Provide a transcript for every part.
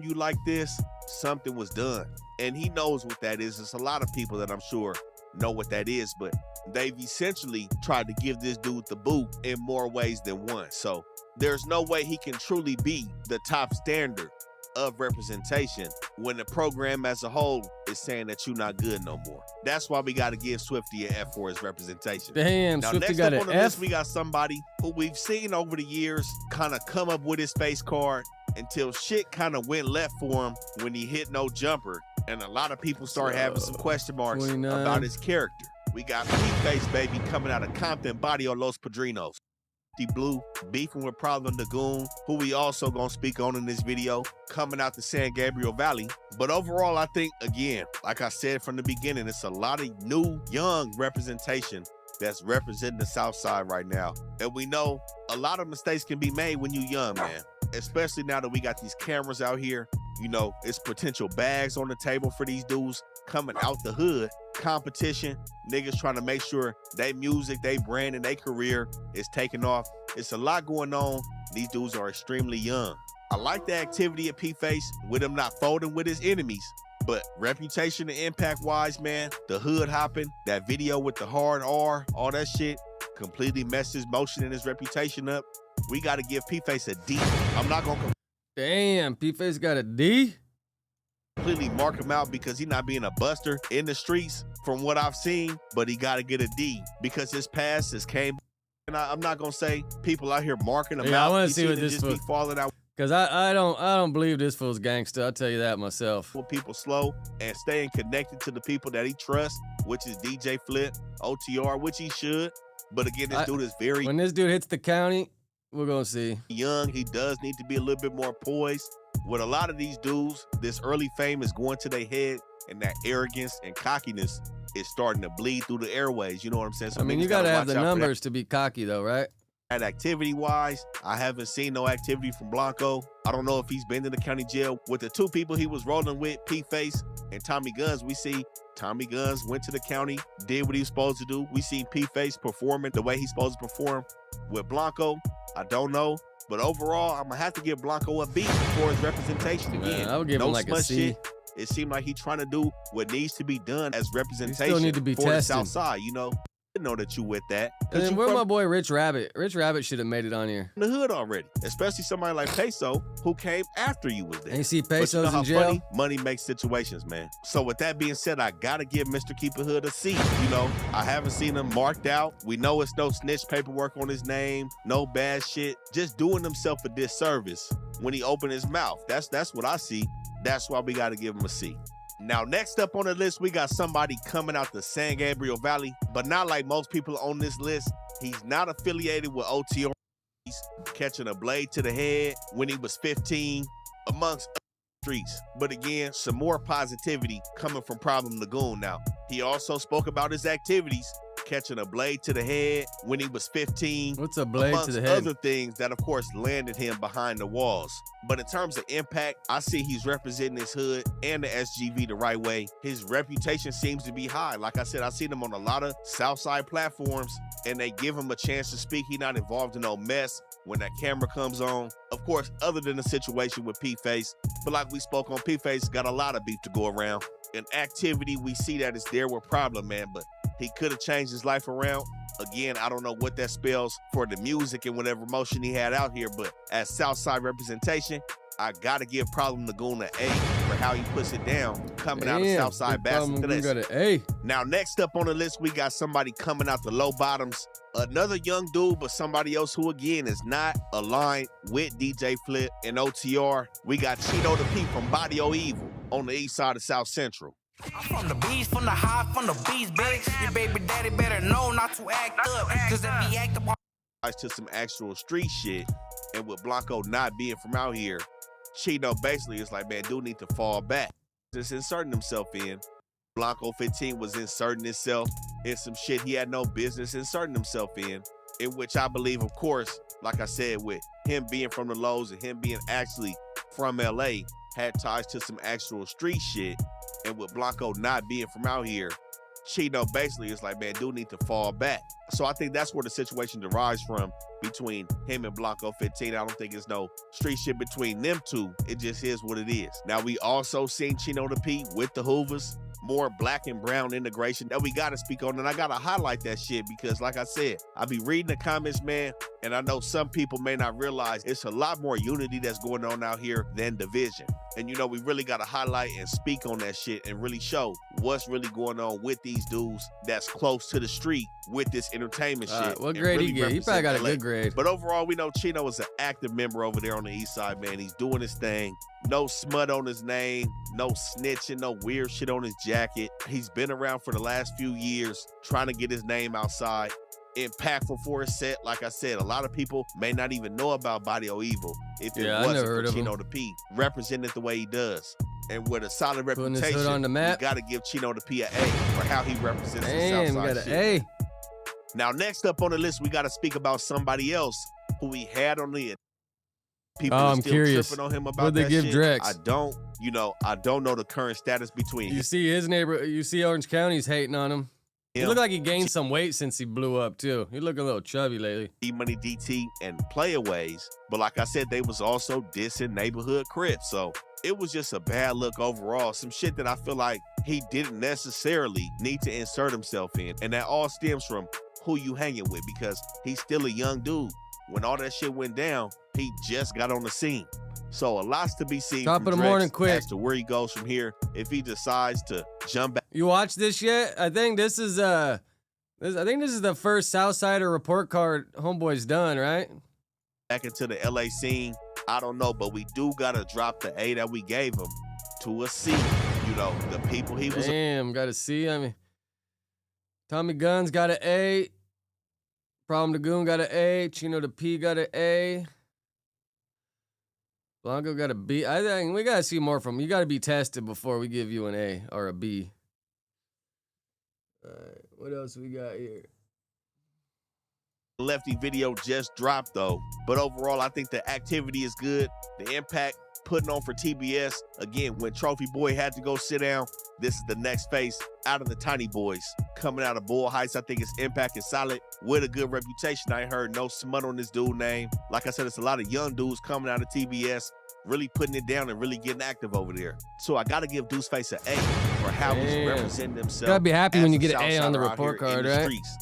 you like this, something was done. And he knows what that is. There's a lot of people that I'm sure know what that is, but they've essentially tried to give this dude the boot in more ways than one. So there's no way he can truly be the top standard of representation when the program as a whole is saying that you're not good no more. That's why we got to give Swifty an F for his representation. Damn, now, Swifty next got up an on the list, F? we got somebody who we've seen over the years kind of come up with his face card until shit kind of went left for him when he hit no jumper. And a lot of people start having some question marks 29. about his character. We got P-Face, baby, coming out of Compton, Barrio Los Padrinos. Blue beefing with Problem Lagoon, who we also gonna speak on in this video, coming out the San Gabriel Valley. But overall, I think, again, like I said from the beginning, it's a lot of new, young representation that's representing the South Side right now. And we know a lot of mistakes can be made when you're young, man. Especially now that we got these cameras out here. You know, it's potential bags on the table for these dudes coming out the hood. Competition, niggas trying to make sure they music, they brand, and they career is taking off. It's a lot going on. These dudes are extremely young. I like the activity at P-Face with him not folding with his enemies, but reputation and impact-wise, man, the hood hopping, that video with the hard R, all that shit, completely messed his motion and his reputation up. We got to give P-Face a D. I'm not going to Damn, P-Face got a D? completely mark him out because he's not being a buster in the streets from what I've seen, but he got to get a D because his past has came. And I'm not going to say people out here marking him out. I want to see He what seem this just be was. falling out Cause I don't believe this fool's gangster. I'll tell you that myself. with people slow and staying connected to the people that he trusts, which is DJ Flip, OTR, which he should. But again, this dude is very When this dude hits the county, we're gonna see. young. He does need to be a little bit more poised. With a lot of these dudes, this early fame is going to their head, and that arrogance and cockiness is starting to bleed through the airways. You know what I'm saying? So I mean, niggas you gotta have watch the out for that. numbers to be cocky though, right? At activity-wise, I haven't seen no activity from Blanco. I don't know if he's been to the county jail. With the two people he was rolling with, P-Face and Tommy Guns, we see Tommy Guns went to the county, did what he was supposed to do. We seen P-Face performing the way he's supposed to perform. With Blanco, I don't know. But overall, I'm gonna have to give Blanco a B for his representation again. Man, I would give him like a smut C. shit. It seemed like he's trying to do what needs to be done as representation still need to be for the tested. South Side, you know. I know that you with that. 'Cause And then you where from my boy Rich Rabbit? Rich Rabbit should have made it on here. the hood already, especially somebody like Peso who came after you was there. Ain't see But you Pesos know how in jail. funny money makes situations, man. So with that being said, I gotta give Mr. Keep It Hood a C. You know, I haven't seen him marked out. We know it's no snitch paperwork on his name, no bad shit. Just doing himself a disservice when he opened his mouth. That's what I see. That's why we gotta give him a C. Now, next up on the list, we got somebody coming out the San Gabriel Valley, but not like most people on this list. He's not affiliated with OTR. He's catching a blade to the head when he was 15, amongst other streets. But again, some more positivity coming from Problem Lagoon now. He also spoke about his activities, catching a blade to the head when he was 15. What's a blade to amongst the head? other things that, of course, landed him behind the walls. But in terms of impact, I see he's representing his hood and the SGV the right way. His reputation seems to be high. Like I said, I've seen him on a lot of Southside platforms, and they give him a chance to speak. He's not involved in no mess when that camera comes on. Of course, other than the situation with P-Face. But like we spoke on, P-Face got a lot of beef to go around. In activity, we see that it's there with Problem, man, but he could have changed his life around. Again, I don't know what that spells for the music and whatever motion he had out here, but as Southside representation, I gotta give Problem Lagoon an A for how he puts it down, coming out of Southside Bassett. You got an A. Now, next up on the list, we got somebody coming out the low bottoms. Another young dude, but somebody else who, again, is not aligned with DJ Flip and OTR. We got Cheeto the P from Barrio Evil on the east side of South Central. I'm from the beast, from the high, from the beast, bitch. Your baby daddy better know not to act up. Cause if he act up, to some actual street shit, and with Blanco not being from out here, Cheeto basically is like, man, dude need to fall back. Just inserting himself in. Blanco 15 was inserting himself in some shit he had no business inserting himself in which I believe, of course, like I said, with him being from the lows and him being actually from LA, had ties to some actual street shit. And with Blanco not being from out here, Chino basically is like, man, dude need to fall back. So I think that's where the situation derives from between him and Blanco 15. I don't think it's no street shit between them two. It just is what it is. Now, we also seen Chino the P with the Hoovers. More black and brown integration that we got to speak on. And I got to highlight that shit because, like I said, I be reading the comments, man, and I know some people may not realize it's a lot more unity that's going on out here than division. And, you know, we really got to highlight and speak on that shit and really show what's really going on with these dudes that's close to the street with this entertainment shit. What grade really he get? He probably got a LA. good grade. But overall, we know Chino is an active member over there on the east side, man. He's doing his thing. No smut on his name, no snitching, no weird shit on his jacket. He's been around for the last few years trying to get his name outside. Impactful for his set. Like I said, a lot of people may not even know about Barrio Evil if it wasn't for Chino the P represented the way he does. And with a solid reputation, on the map. we got to give Chino the P an A for how he represents the Damn, Southside got shit. an A. Now, next up on the list, we got to speak about somebody else who we had on the people are I'm still curious. tripping on him about What'd they that give shit. Drex? I don't know the current status between You him. see his neighbor, you see Orange County's hating on him. He looked like he gained some weight since he blew up, too. He look a little chubby lately. E-Money DT and Playaways. But like I said, they was also dissing neighborhood Crips. So it was just a bad look overall. Some shit that I feel like he didn't necessarily need to insert himself in. And that all stems from who you hanging with because he's still a young dude. When all that shit went down, he just got on the scene. So a lot's to be seen Top from of the Drex morning, quick. as to where he goes from here if he decides to jump back. You watch this yet? I think this is the first Southsider report card homeboy's done, right? Back into the LA scene, I don't know, but we do gotta drop the A that we gave him to a C. You know, the people he was. Damn, got a C. I mean, Tommy Guns got an A. Problem the Goon got an A. Chino the P got an A. Blanco got a B. I think we gotta see more from him. You gotta be tested before we give you an A or a B. All right, what else we got here? Lefty video just dropped though, but overall I think the activity is good. The impact putting on for TBS. Again, when Trophy Boy had to go sit down, this is the next face out of the Tiny Boys. Coming out of Bull Heights, I think his impact is solid with a good reputation. I ain't heard no smut on this dude name. Like I said, it's a lot of young dudes coming out of TBS, really putting it down and really getting active over there. So I got to give Deuceface an A for how he's representing himself. Gotta be happy when you get an A Southsider on the out report here in card, the right? streets.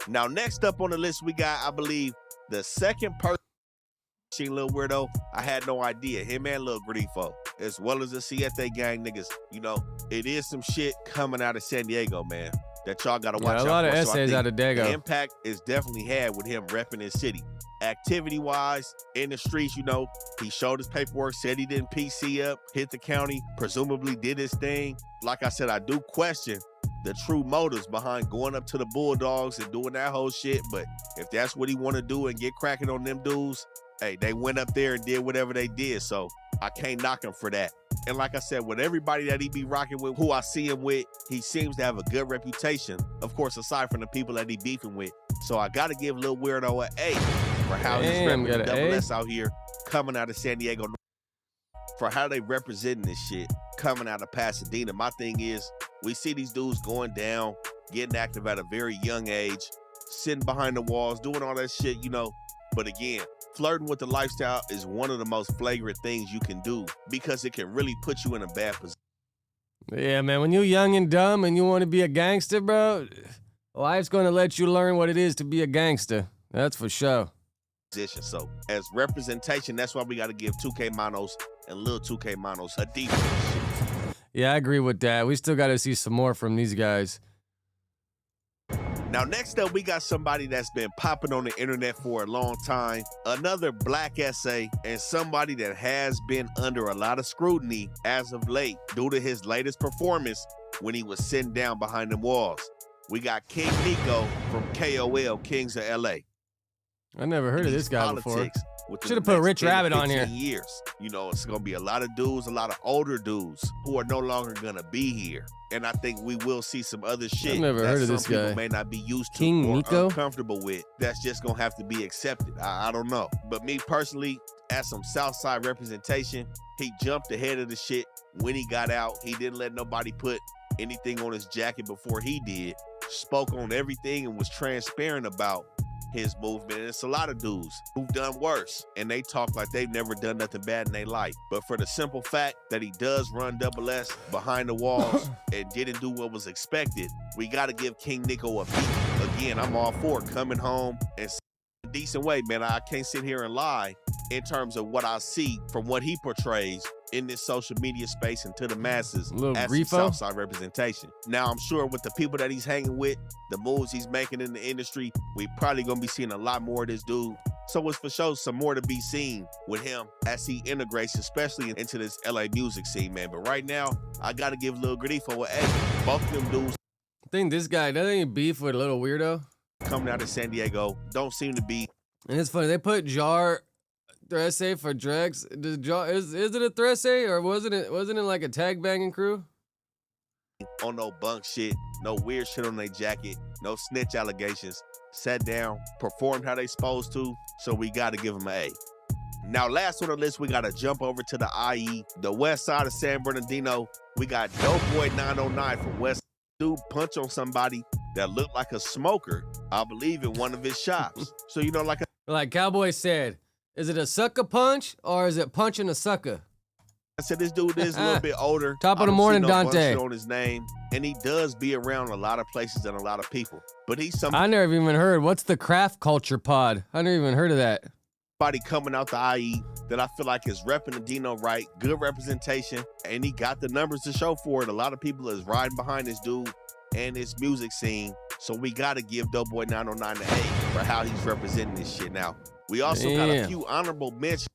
Now, next up on the list, we got, I believe, the second person. Little Weirdo, I had no idea. Him and Lil Grifo, as well as the Siete gang niggas. You know, it is some shit coming out of San Diego, man, that y'all gotta watch out for. A lot of So I essays think out of Dago. the impact is definitely had with him repping his city. Activity-wise, in the streets, you know, he showed his paperwork, said he didn't PC up, hit the county, presumably did his thing. Like I said, I do question the true motives behind going up to the Bulldogs and doing that whole shit, but if that's what he want to do and get cracking on them dudes, hey, they went up there and did whatever they did, so I can't knock him for that. And like I said, with everybody that he be rocking with, who I see him with, he seems to have a good reputation, of course, aside from the people that he beefing with. So I got to give Lil Weirdo an A for how he's repping the Double S out here, coming out of San Diego, for how they representing this shit, coming out of Pasadena. My thing is, we see these dudes going down, getting active at a very young age, sitting behind the walls, doing all that shit, you know. But again, flirting with the lifestyle is one of the most flagrant things you can do because it can really put you in a bad position. Yeah, man, when you're young and dumb and you want to be a gangster, bro, life's going to let you learn what it is to be a gangster. That's for sure. So as representation, that's why we got to give 2K Manos and Lil 2K Manos a D. Yeah, I agree with that. We still got to see some more from these guys. Now, next up, we got somebody that's been popping on the internet for a long time. Another black essay and somebody that has been under a lot of scrutiny as of late due to his latest performance when he was sitting down behind the walls. We got King Nico from KOL, Kings of LA. I never heard of this guy before. Should have put Rich Rabbit on here. Years. You know, it's going to be a lot of dudes, a lot of older dudes who are no longer going to be here. And I think we will see some other shit I've never that heard of some this people guy. may not be used to King or Nico? uncomfortable with. That's just going to have to be accepted. I don't know. But me personally, as some Southside representation, he jumped ahead of the shit when he got out. He didn't let nobody put anything on his jacket before he did, spoke on everything and was transparent about his movement. And it's a lot of dudes who've done worse, and they talk like they've never done nothing bad in their life. But for the simple fact that he does run double S behind the walls and didn't do what was expected, we got to give King Nico a beat. Again, I'm all for coming home and a decent way, man. I can't sit here and lie in terms of what I see from what he portrays in this social media space and to the masses as some Southside representation. Now, I'm sure with the people that he's hanging with, the moves he's making in the industry, we probably gonna be seeing a lot more of this dude. So it's for sure some more to be seen with him as he integrates, especially into this LA music scene, man. But right now, I gotta give Lil Grifo a both of them dudes. I think this guy doesn't he beef with a little weirdo coming out of San Diego don't seem to be. And it's funny, they put Jar Thresse for Drex. Is it a Thresse or wasn't it like a tag banging crew? On no bunk shit, no weird shit on their jacket, no snitch allegations. Sat down, performed how they supposed to, so we gotta give them an A. Now, last on the list, we gotta jump over to the IE, the west side of San Bernardino. We got Dope Boy 909 from West. Dude punch on somebody that looked like a smoker, I believe, in one of his shops. So, you know, like Cowboy said, is it a sucker punch or is it punching a sucker? I said, this dude is a little bit older. Top of the morning, Dante. On his name, and he does be around a lot of places and a lot of people. But he's somebody. I never even heard. What's the craft culture pod? I never even heard of that. Somebody coming out the IE that I feel like is repping the Dino right, good representation, and he got the numbers to show for it. A lot of people is riding behind this dude and his music scene. So we got to give Doughboy 909 the A for how he's representing this shit. Now, we also got a few honorable mentions.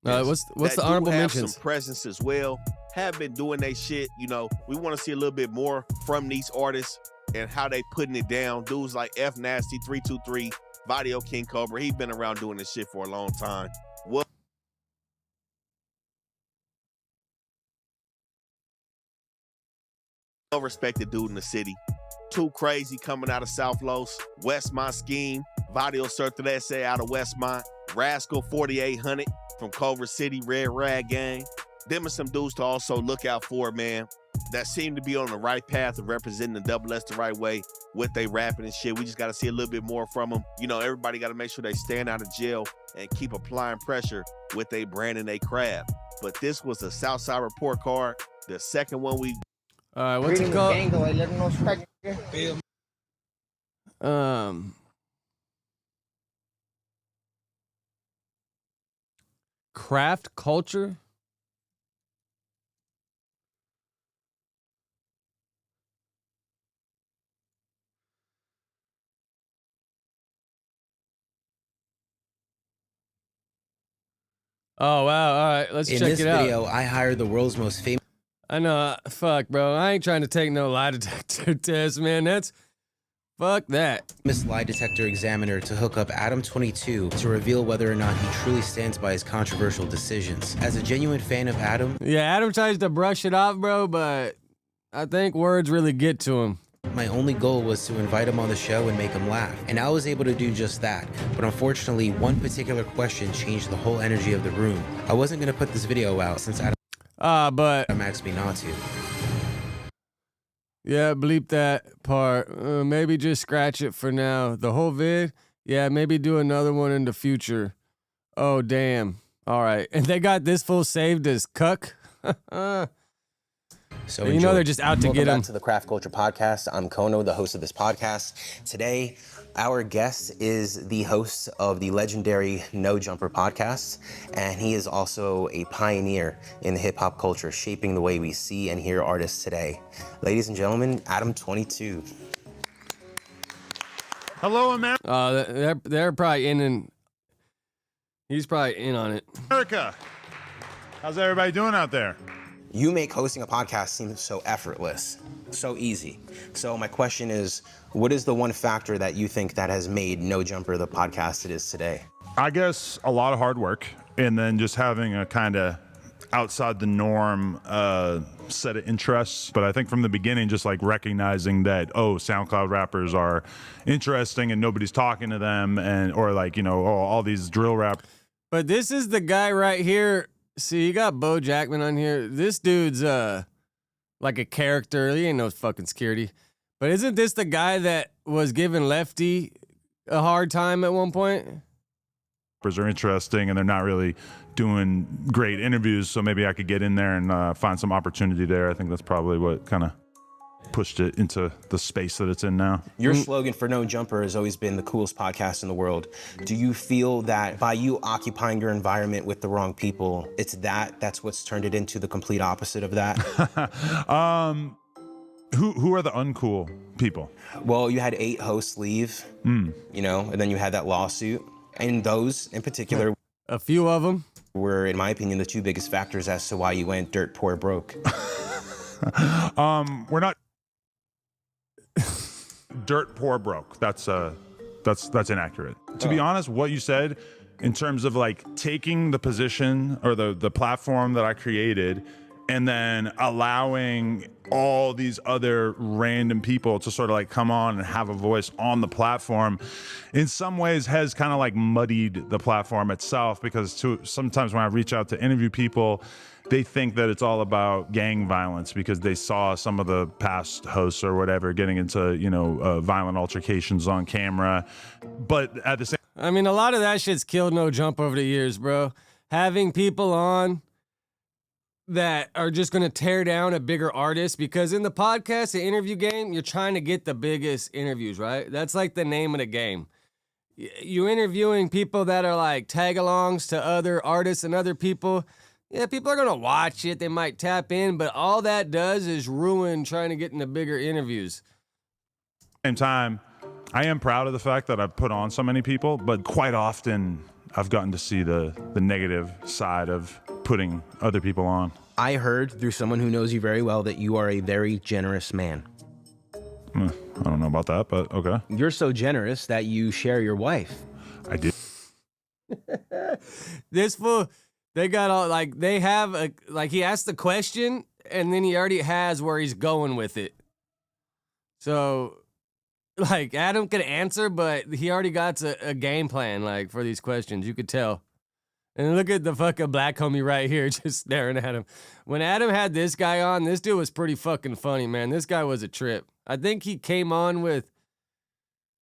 What's the honorable mentions? Some presence as well. Have been doing their shit. You know, we want to see a little bit more from these artists and how they putting it down. Dudes like F Nasty 323, Vadio King Cobra. He's been around doing this shit for a long time. Well respected dude in the city. Too Crazy coming out of South Los. Westmont Scheme. Vadio Surtrese out of Westmont. Rascal 4800 from Culver City, Red Rag Gang. Them are some dudes to also look out for, man, that seem to be on the right path of representing the Double S the right way with they rapping and shit. We just got to see a little bit more from them. You know, everybody got to make sure they stand out of jail and keep applying pressure with their brand and their craft. But this was a Southside Report Card, the second one we... what's it called? Craft culture? Oh, wow. All right, let's check it out. In this video, I hired the world's most famous... I know. Fuck, bro. I ain't trying to take no lie detector test, man. That's... Fuck that. Lie detector examiner to hook up Adam 22 to reveal whether or not he truly stands by his controversial decisions. As a genuine fan of Adam... Yeah, Adam tries to brush it off, bro, but I think words really get to him. My only goal was to invite him on the show and make him laugh, and I was able to do just that. But unfortunately, one particular question changed the whole energy of the room. I wasn't going to put this video out since Adam asked me not to. Yeah, bleep that part. Maybe just scratch it for now. The whole vid? Yeah, maybe do another one in the future. Oh, damn. All right. And they got this fool saved as cuck? So you know they're just out to get him. Welcome back to the Craft Culture Podcast. I'm Kono, the host of this podcast. Today, our guest is the host of the legendary No Jumper podcast, and he is also a pioneer in the hip-hop culture, shaping the way we see and hear artists today. Ladies and gentlemen, Adam 22. Hello, America. They're probably he's probably in on it. America. How's everybody doing out there? You make hosting a podcast seem so effortless, so easy. So my question is, what is the one factor that you think that has made No Jumper the podcast it is today? I guess a lot of hard work, and then just having a kind of outside the norm set of interests. But I think from the beginning, just like recognizing that, oh, SoundCloud rappers are interesting and nobody's talking to them, and or like, you know, oh, all these drill rap. But this is the guy right here. See, you got Bo Jackman on here. This dude's like a character. He ain't no fucking security. But isn't this the guy that was giving Lefty a hard time at one point? Are interesting, and they're not really doing great interviews, so maybe I could get in there and find some opportunity there. I think that's probably what kind of pushed it into the space that it's in now. Your slogan for No Jumper has always been the coolest podcast in the world. Do you feel that by you occupying your environment with the wrong people, that's what's turned it into the complete opposite of that? Who are the uncool people? Well, you had 8 hosts leave, and then you had that lawsuit. And those in particular, a few of them were, in my opinion, the 2 biggest factors as to why you went dirt poor broke. We're not dirt poor broke. That's inaccurate. To be honest, what you said in terms of like taking the position or the platform that I created and then allowing all these other random people to sort of like come on and have a voice on the platform in some ways has kind of like muddied the platform itself, because sometimes when I reach out to interview people, they think that it's all about gang violence because they saw some of the past hosts or whatever getting into, violent altercations on camera. But at the same I mean, a lot of that shit's killed No Jump over the years, bro. Having people on that are just going to tear down a bigger artist, because in the podcast, the interview game, you're trying to get the biggest interviews, right? That's like the name of the game. You interviewing people that are like tag-alongs to other artists and other people. Yeah, people are going to watch it. They might tap in, but all that does is ruin trying to get into bigger interviews. same time, I am proud of the fact that I've put on so many people, but quite often I've gotten to see the negative side of putting other people on. I heard through someone who knows you very well that you are a very generous man. I don't know about that, but okay. You're so generous that you share your wife. I did. This fool, they got all like, they have a, like, he asked the question and then he already has where he's going with it. So, like, Adam could answer, but he already got a game plan, like, for these questions. You could tell. And look at the fucking black homie right here just staring at him. When Adam had this guy on, this dude was pretty fucking funny, man. This guy was a trip. I think he came on with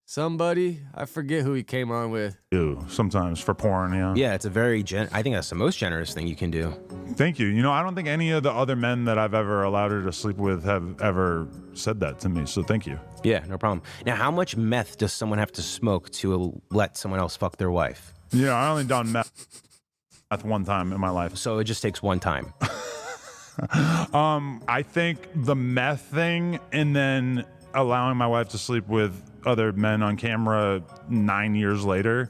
somebody. I forget who he came on with. Ew, sometimes for porn, yeah. Yeah, it's a very I think that's the most generous thing you can do. Thank you. I don't think any of the other men that I've ever allowed her to sleep with have ever said that to me, so thank you. Yeah, no problem. Now, how much meth does someone have to smoke to let someone else fuck their wife? Yeah, I only done meth one time in my life. So it just takes one time. I think the meth thing and then allowing my wife to sleep with other men on camera 9 years later.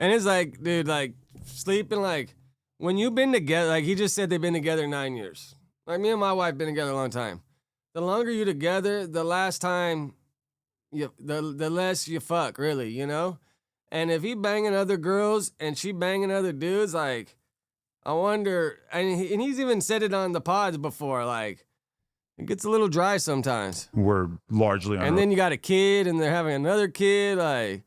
And it's like, dude, like, sleeping, like, when you've been together, like, he just said they've been together 9 years. Like, me and my wife been together a long time. The longer you're together, the last time, the less you fuck, really, you know? And if he banging other girls and she banging other dudes, like, I wonder, and he's even said it on the pods before, like, it gets a little dry sometimes. We're largely and then you got a kid and they're having another kid, like.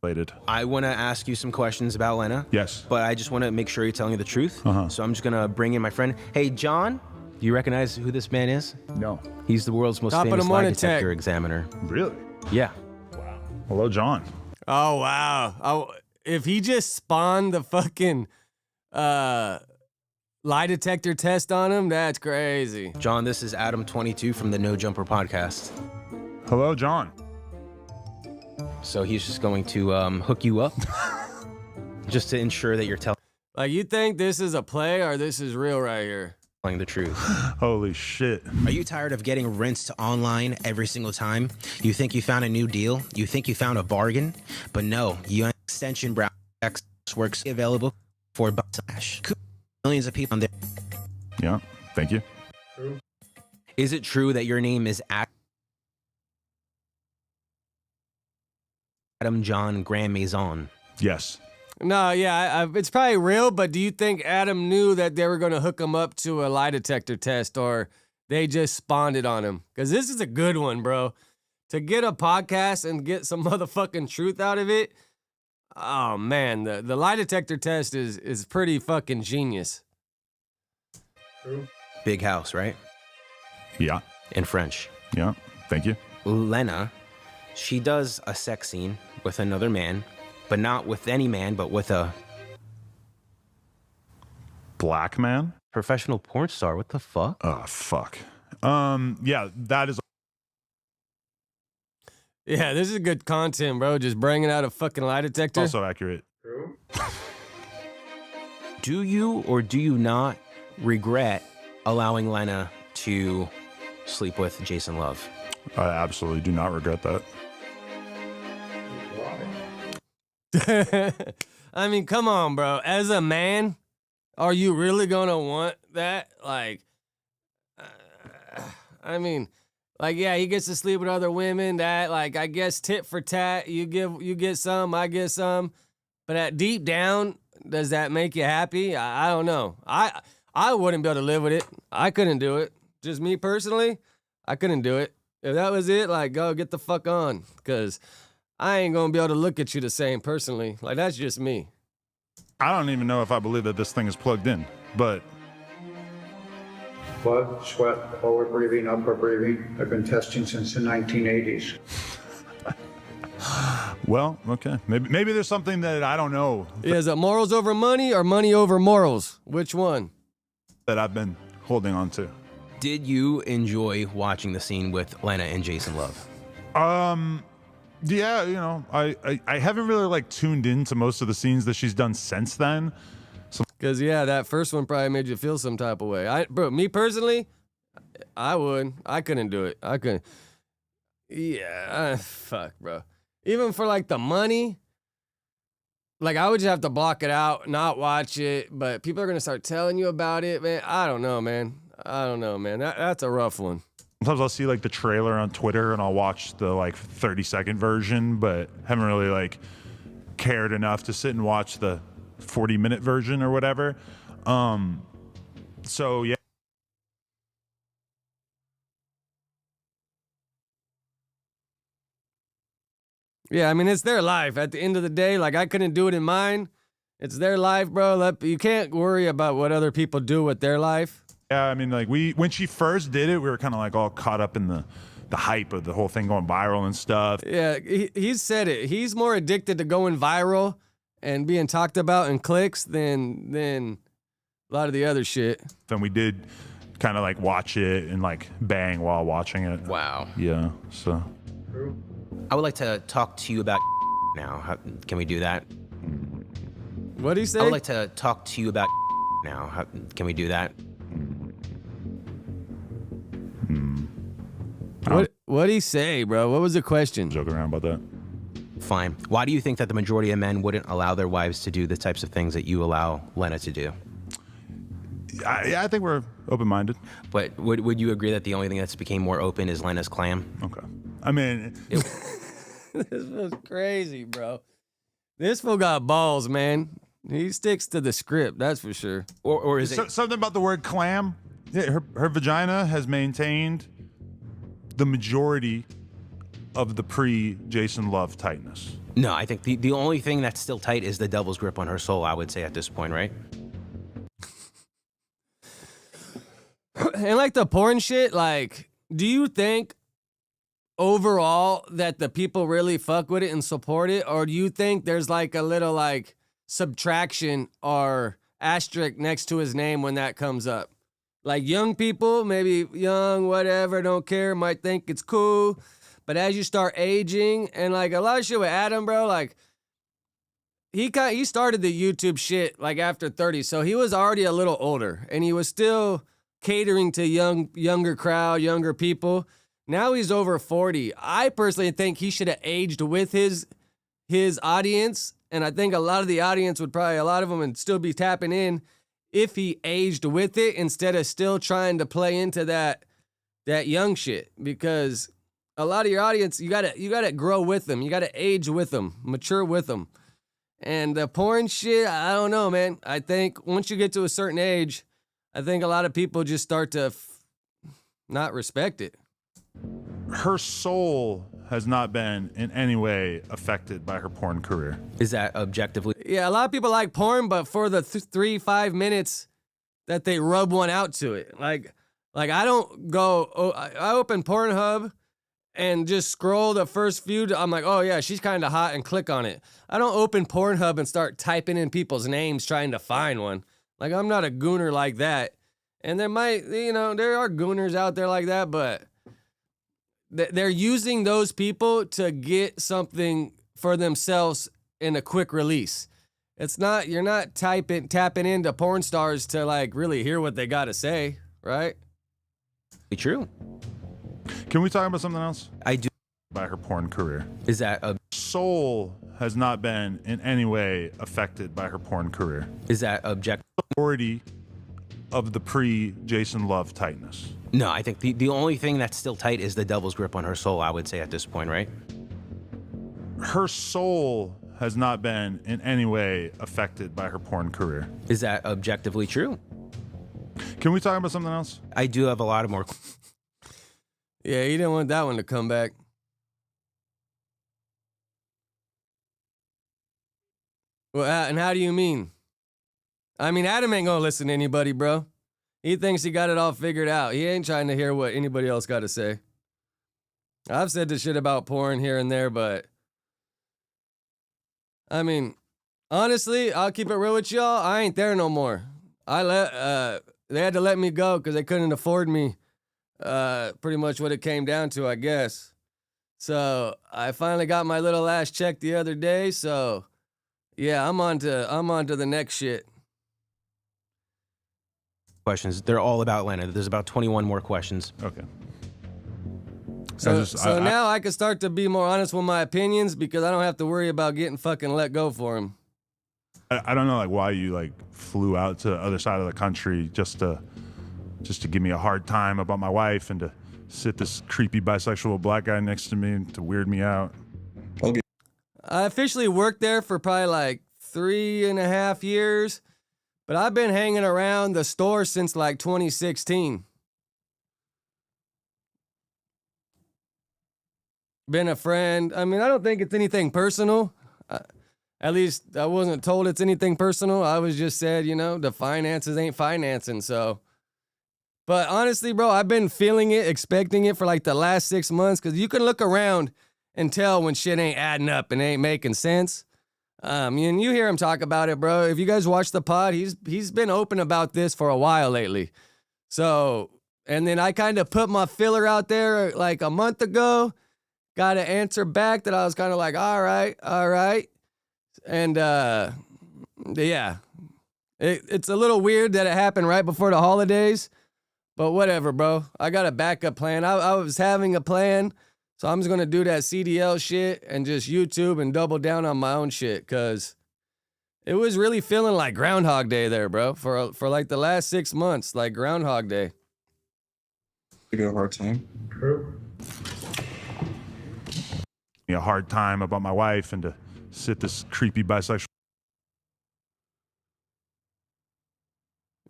Related. I want to ask you some questions about Lena. Yes. But I just want to make sure you're telling me the truth. Uh-huh. So I'm just going to bring in my friend. Hey, John, do you recognize who this man is? No. He's the world's most Top of famous the lie morning detector tech. examiner. Really? Yeah. Wow. Hello, John. Oh, wow. Oh, if he just spawned the fucking lie detector test on him, that's crazy. John, this is Adam22 from the No Jumper podcast. Hello, John. So he's just going to hook you up just to ensure that you're telling Like, you think this is a play or this is real right here? the truth. Holy shit. Are you tired of getting rinsed online every single time? You think you found a new deal? You think you found a bargain? But no, you extension browser works available for slash. Millions of people on there. Yeah, thank you. Is it true that your name is Adam John Grand Maison? Yes. No, yeah, it's probably real, but do you think Adam knew that they were going to hook him up to a lie detector test, or they just spawned it on him? Because this is a good one, bro. To get a podcast and get some motherfucking truth out of it, oh, man, the lie detector test is pretty fucking genius. Big house, right? Yeah. In French. Yeah. Thank you. Lena, she does a sex scene with another man, but not with any man, but with a Black man? professional porn star. What the fuck? Oh, fuck. Yeah, that is. Yeah, this is good content, bro. Just bringing out a fucking lie detector. Also accurate. Do you or do you not regret allowing Lena to sleep with Jason Love? I absolutely do not regret that. I mean, come on, bro. As a man, are you really gonna want that? Like, I mean, like, yeah, he gets to sleep with other women. That, like, I guess tit for tat. You get some, I get some. But at deep down, does that make you happy? I don't know. I wouldn't be able to live with it. I couldn't do it. Just me personally, I couldn't do it. If that was it, like, go get the fuck on. Because I ain't going to be able to look at you the same personally. Like, that's just me. I don't even know if I believe that this thing is plugged in, but Blood, sweat, forward breathing, upper breathing. I've been testing since the 1980s. well, okay. Maybe there's something that I don't know Yeah, is it morals over money or money over morals? Which one? that I've been holding on to. Did you enjoy watching the scene with Lena and Jason Love? Yeah, you know, I haven't really like tuned into most of the scenes that she's done since then. Because, yeah, that first one probably made you feel some type of way. Bro, me personally, I would. I couldn't do it. I couldn't. Yeah, fuck, bro. Even for, like, the money, like, I would just have to block it out, not watch it, but people are going to start telling you about it, man. I don't know, man. That's a rough one. Sometimes I'll see like the trailer on Twitter and I'll watch the like 30-second version, but haven't really like cared enough to sit and watch the 40-minute version or whatever. So yeah. Yeah, I mean, it's their life. At the end of the day, like, I couldn't do it in mine. It's their life, bro. You can't worry about what other people do with their life. Yeah, I mean, like when she first did it, we were kind of like all caught up in the hype of the whole thing going viral and stuff. Yeah, he said it. He's more addicted to going viral and being talked about in clicks than a lot of the other shit. Then we did kind of like watch it and like bang while watching it. Wow. Yeah, so. I would like to talk to you about now. Can we do that? What'd he say? I would like to talk to you about now. Can we do that? What'd he say, bro? What was the question? Joking around about that. Fine. Why do you think that the majority of men wouldn't allow their wives to do the types of things that you allow Lena to do? I think we're open-minded. But would you agree that the only thing that's became more open is Lena's clam? Okay. I mean, This was crazy, bro. This fool got balls, man. He sticks to the script, that's for sure. Or is it something about the word clam? Yeah, her vagina has maintained the majority of the pre-Jason Love tightness. No, I think the only thing that's still tight is the devil's grip on her soul, I would say at this point, right? And like the porn shit, like, do you think overall that the people really fuck with it and support it? Or do you think there's like a little like subtraction or asterisk next to his name when that comes up? Like young people, maybe young, whatever, don't care, might think it's cool. But as you start aging, and like a lot of shit with Adam, bro, like he started the YouTube shit like after 30, so he was already a little older, and he was still catering to younger crowd, younger people. Now he's over 40. I personally think he should have aged with his audience, and I think a lot of the audience would probably, a lot of them would still be tapping in if he aged with it instead of still trying to play into that young shit. Because a lot of your audience, you gotta grow with them. You gotta age with them, mature with them. And the porn shit, I don't know, man. I think once you get to a certain age, I think a lot of people just start to not respect it. Her soul has not been in any way affected by her porn career. Is that objectively? Yeah, a lot of people like porn, but for the 3-5 minutes that they rub one out to it. Like I don't go, I open Pornhub and just scroll the first few. I'm like, oh yeah, she's kind of hot, and click on it. I don't open Pornhub and start typing in people's names trying to find one. Like, I'm not a gooner like that. And there might, there are gooners out there like that, but they're using those people to get something for themselves in a quick release. It's not, you're not tapping into porn stars to like really hear what they got to say, right? True. Can we talk about something else? I do. By her porn career. Is that a Soul has not been in any way affected by her porn career. Is that objective? Majority of the pre-Jason Love tightness. No, I think the only thing that's still tight is the devil's grip on her soul, I would say at this point, right? Her soul has not been in any way affected by her porn career. Is that objectively true? Can we talk about something else? I do have a lot of more. Yeah, you didn't want that one to come back. Well, and how do you mean? I mean, Adam ain't gonna listen to anybody, bro. He thinks he got it all figured out. He ain't trying to hear what anybody else got to say. I've said this shit about porn here and there, but I mean, honestly, I'll keep it real with y'all. I ain't there no more. They had to let me go because they couldn't afford me. Pretty much what it came down to, I guess. So I finally got my little last check the other day. So yeah, I'm on to the next shit. Questions. They're all about Atlanta. There's about 21 more questions. Okay. So now I can start to be more honest with my opinions because I don't have to worry about getting fucking let go for them. I don't know like why you like flew out to the other side of the country just to give me a hard time about my wife and to sit this creepy bisexual black guy next to me and to weird me out. Okay. I officially worked there for probably like 3.5 years, but I've been hanging around the store since like 2016. Been a friend. I mean, I don't think it's anything personal. At least I wasn't told it's anything personal. I was just said, the finances ain't financing, so. But honestly, bro, I've been feeling it, expecting it for like the last 6 months because you can look around and tell when shit ain't adding up and ain't making sense. And you hear him talk about it, bro. If you guys watch the pod, he's been open about this for a while lately. So, and then I kind of put my filler out there like a month ago. Got an answer back that I was kind of like, all right. And yeah, it's a little weird that it happened right before the holidays. But whatever, bro. I got a backup plan. I was having a plan, so I'm just going to do that CDL shit and just YouTube and double down on my own shit because it was really feeling like Groundhog Day there, bro, for like the last 6 months, like Groundhog Day. Give you a hard time. True. Me a hard time about my wife and to sit this creepy bisexual.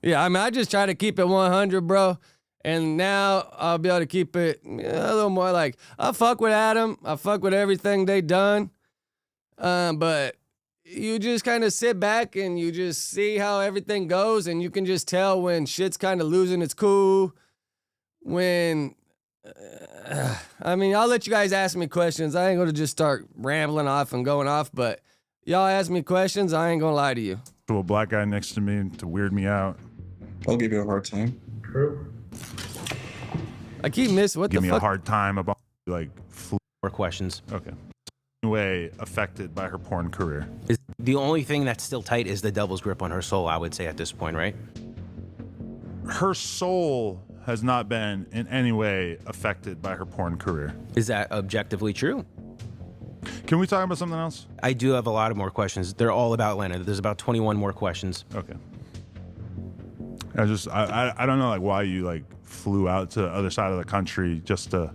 Yeah, I mean, I just try to keep it 100, bro. And now I'll be able to keep it a little more like, I fuck with Adam. I fuck with everything they done. But you just kind of sit back and you just see how everything goes. And you can just tell when shit's kind of losing its cool. When, I mean, I'll let you guys ask me questions. I ain't going to just start rambling off and going off. But y'all ask me questions. I ain't going to lie to you. A black guy next to me to weird me out. I'll give you a hard time. True. I keep missing what the fuck. Give me a hard time about like More questions. Okay. Way affected by her porn career. Is the only thing that's still tight is the devil's grip on her soul, I would say at this point, right? Her soul has not been in any way affected by her porn career. Is that objectively true? Can we talk about something else? I do have a lot of more questions. They're all about Atlanta. There's about 21 more questions. Okay. I don't know like why you like flew out to the other side of the country just to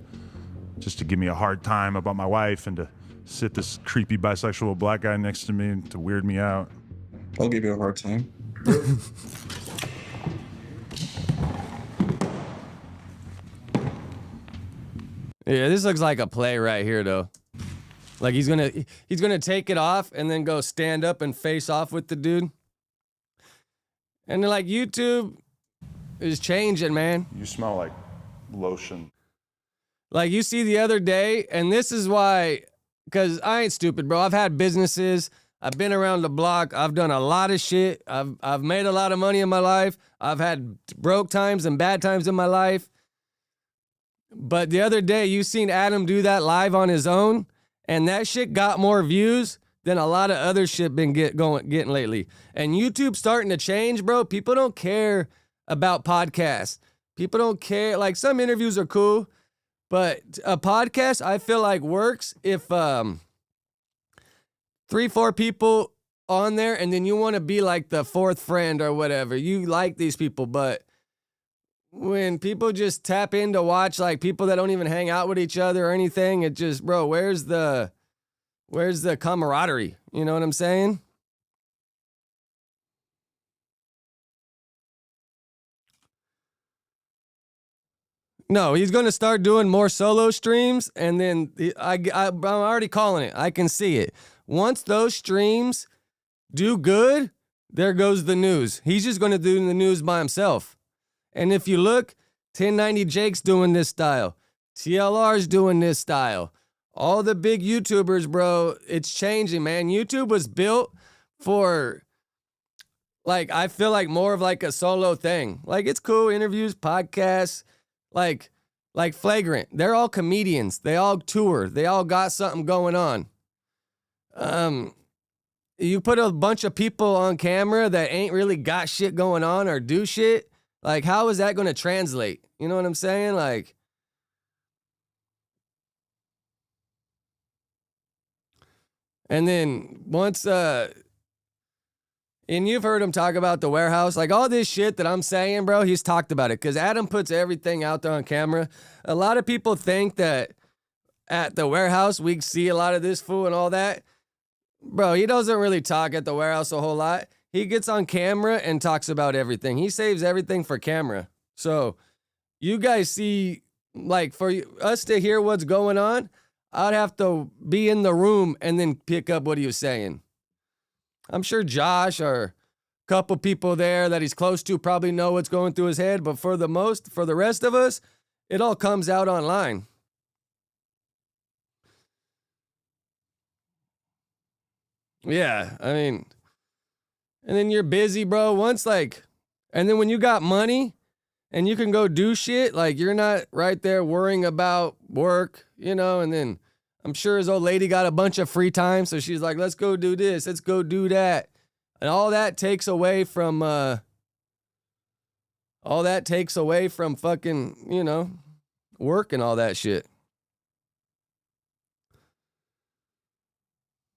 give me a hard time about my wife and to sit this creepy bisexual black guy next to me and to weird me out. I'll give you a hard time. Yeah, this looks like a play right here, though. Like he's gonna take it off and then go stand up and face off with the dude. And then like YouTube, is changing, man. You smell like lotion. Like you see the other day, and this is why, because I ain't stupid, bro. I've had businesses. I've been around the block. I've done a lot of shit. I've made a lot of money in my life. I've had broke times and bad times in my life. But the other day, you seen Adam do that live on his own, and that shit got more views than a lot of other shit been getting lately. And YouTube's starting to change, bro. People don't care about podcasts. People don't care. Like, some interviews are cool, but a podcast, I feel like, works if 3-4 people on there, and then you want to be like the fourth friend or whatever. You like these people, but when people just tap in to watch like people that don't even hang out with each other or anything, it just, bro, where's the camaraderie? You know what I'm saying? No, he's going to start doing more solo streams, and then I'm already calling it. I can see it. Once those streams do good, there goes the news. He's just going to do the news by himself. And if you look, 1090 Jake's doing this style. TLR's doing this style. All the big YouTubers, bro, it's changing, man. YouTube was built for, like, I feel like more of like a solo thing. Like, it's cool, interviews, podcasts, like Flagrant. They're all comedians. They all tour. They all got something going on. You put a bunch of people on camera that ain't really got shit going on or do shit. Like, how is that going to translate? You know what I'm saying? Like, and then once, and you've heard him talk about the warehouse, like all this shit that I'm saying, bro, he's talked about it because Adam puts everything out there on camera. A lot of people think that at the warehouse, we see a lot of this fool and all that. Bro, he doesn't really talk at the warehouse a whole lot. He gets on camera and talks about everything. He saves everything for camera. So you guys see, like, for us to hear what's going on, I'd have to be in the room and then pick up what he was saying. I'm sure Josh or a couple people there that he's close to probably know what's going through his head, but for the rest of us, it all comes out online. Yeah, I mean, and then you're busy, bro. And then when you got money and you can go do shit, like, you're not right there worrying about work, you know, and then I'm sure his old lady got a bunch of free time, so she's like, let's go do this, let's go do that. And all that takes away from fucking, you know, work and all that shit.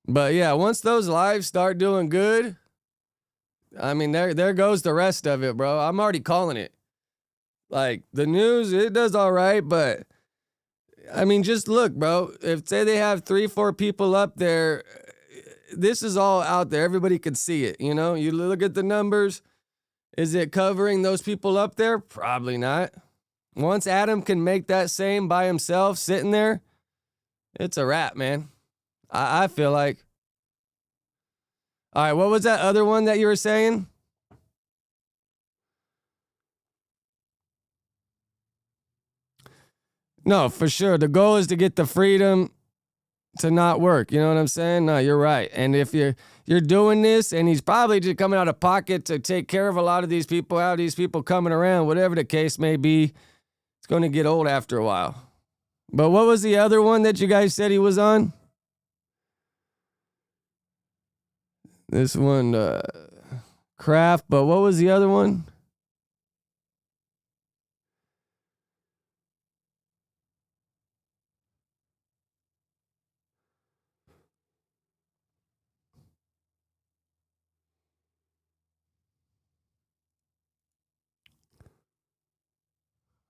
But yeah, once those lives start doing good, I mean, there goes the rest of it, bro. I'm already calling it. Like, the news, it does all right, but I mean, just look, bro. If, say, they have 3-4 people up there, this is all out there. Everybody can see it, you know? You look at the numbers. Is it covering those people up there? Probably not. Once Adam can make that same by himself sitting there, it's a wrap, man. I feel like. All right, what was that other one that you were saying? No, for sure. The goal is to get the freedom to not work. You know what I'm saying? No, you're right. And if you're doing this, and he's probably just coming out of pocket to take care of a lot of these people, how these people coming around, whatever the case may be, it's going to get old after a while. But what was the other one that you guys said he was on? This one, Craft, but what was the other one?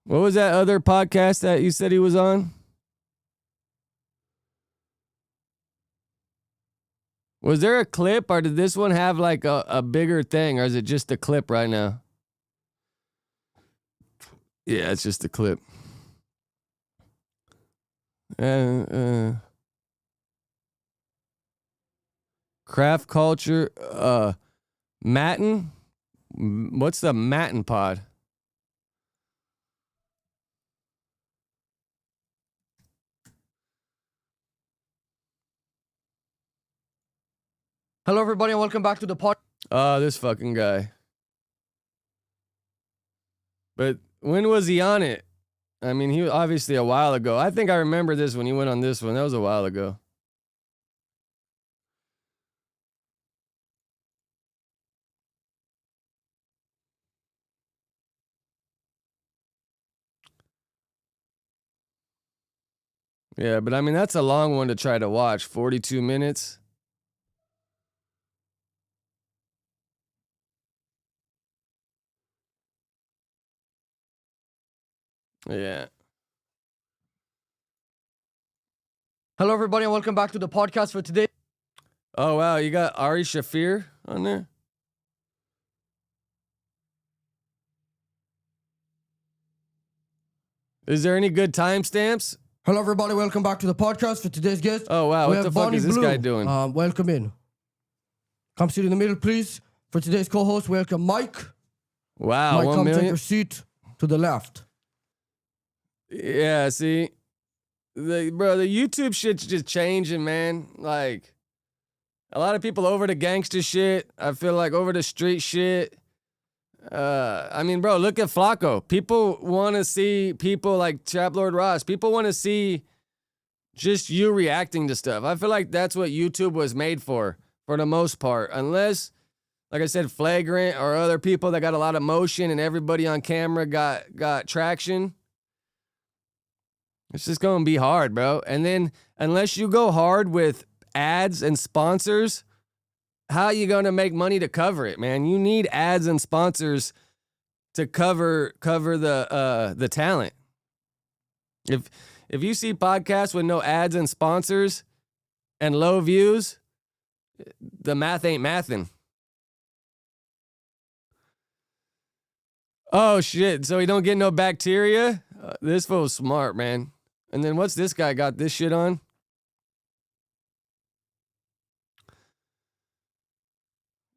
What was that other podcast that you said he was on? Was there a clip, or did this one have like a bigger thing, or is it just a clip right now? Yeah, it's just a clip. Craft culture, Matin? What's the Matin pod? Hello, everybody, and welcome back to the pod. Oh, this fucking guy. But when was he on it? I mean, he was obviously a while ago. I think I remember this when he went on this one. That was a while ago. Yeah, but I mean, that's a long one to try to watch. 42 minutes. Yeah. Hello, everybody, and welcome back to the podcast for today. Oh, wow. You got Ari Shafir on there? Is there any good timestamps? Hello, everybody, welcome back to the podcast for today's guest. Oh, wow. We What have the fuck Bonnie is this Blue. guy doing? Welcome in. Come sit in the middle, please. For today's co-host, welcome Mike. Wow. Mike, 1 come take million? your seat to the left. Yeah, see? The YouTube shit's just changing, man. Like, a lot of people over the gangster shit. I feel like over the street shit. I mean, bro, look at Flacco. People want to see people like Trap Lord Ross. People want to see just you reacting to stuff. I feel like that's what YouTube was made for the most part. Unless, like I said, Flagrant or other people that got a lot of motion and everybody on camera got traction. It's just going to be hard, bro. And then unless you go hard with ads and sponsors, how are you going to make money to cover it, man? You need ads and sponsors to cover the talent. If you see podcasts with no ads and sponsors and low views, the math ain't mathing. Oh shit! So he don't get no bacteria. This fool's smart, man. And then what's this guy got this shit on?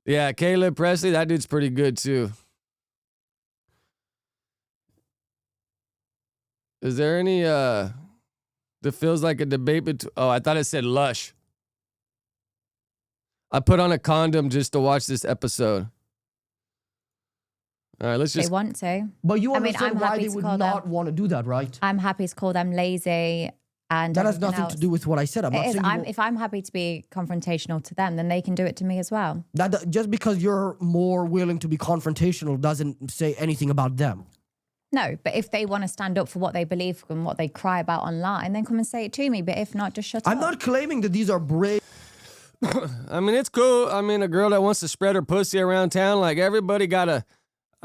Yeah, Caleb Presley, that dude's pretty good too. Is there any that feels like a debate between? Oh, I thought it said Lush. I put on a condom just to watch this episode. All right, let's just. They want to. But you I mean, understand I'm why happy they to would call not them- want to do that, right? I'm happy to call them lazy and That has everything nothing else. to do with what I said. I'm not It is. saying you If I'm happy to be confrontational to them, then they can do it to me as well. that just because you're more willing to be confrontational doesn't say anything about them. No, but if they want to stand up for what they believe and what they cry about online, then come and say it to me. But if not, just shut up. I'm not claiming that these are brave. I mean, it's cool. I mean, a girl that wants to spread her pussy around town, like everybody gotta.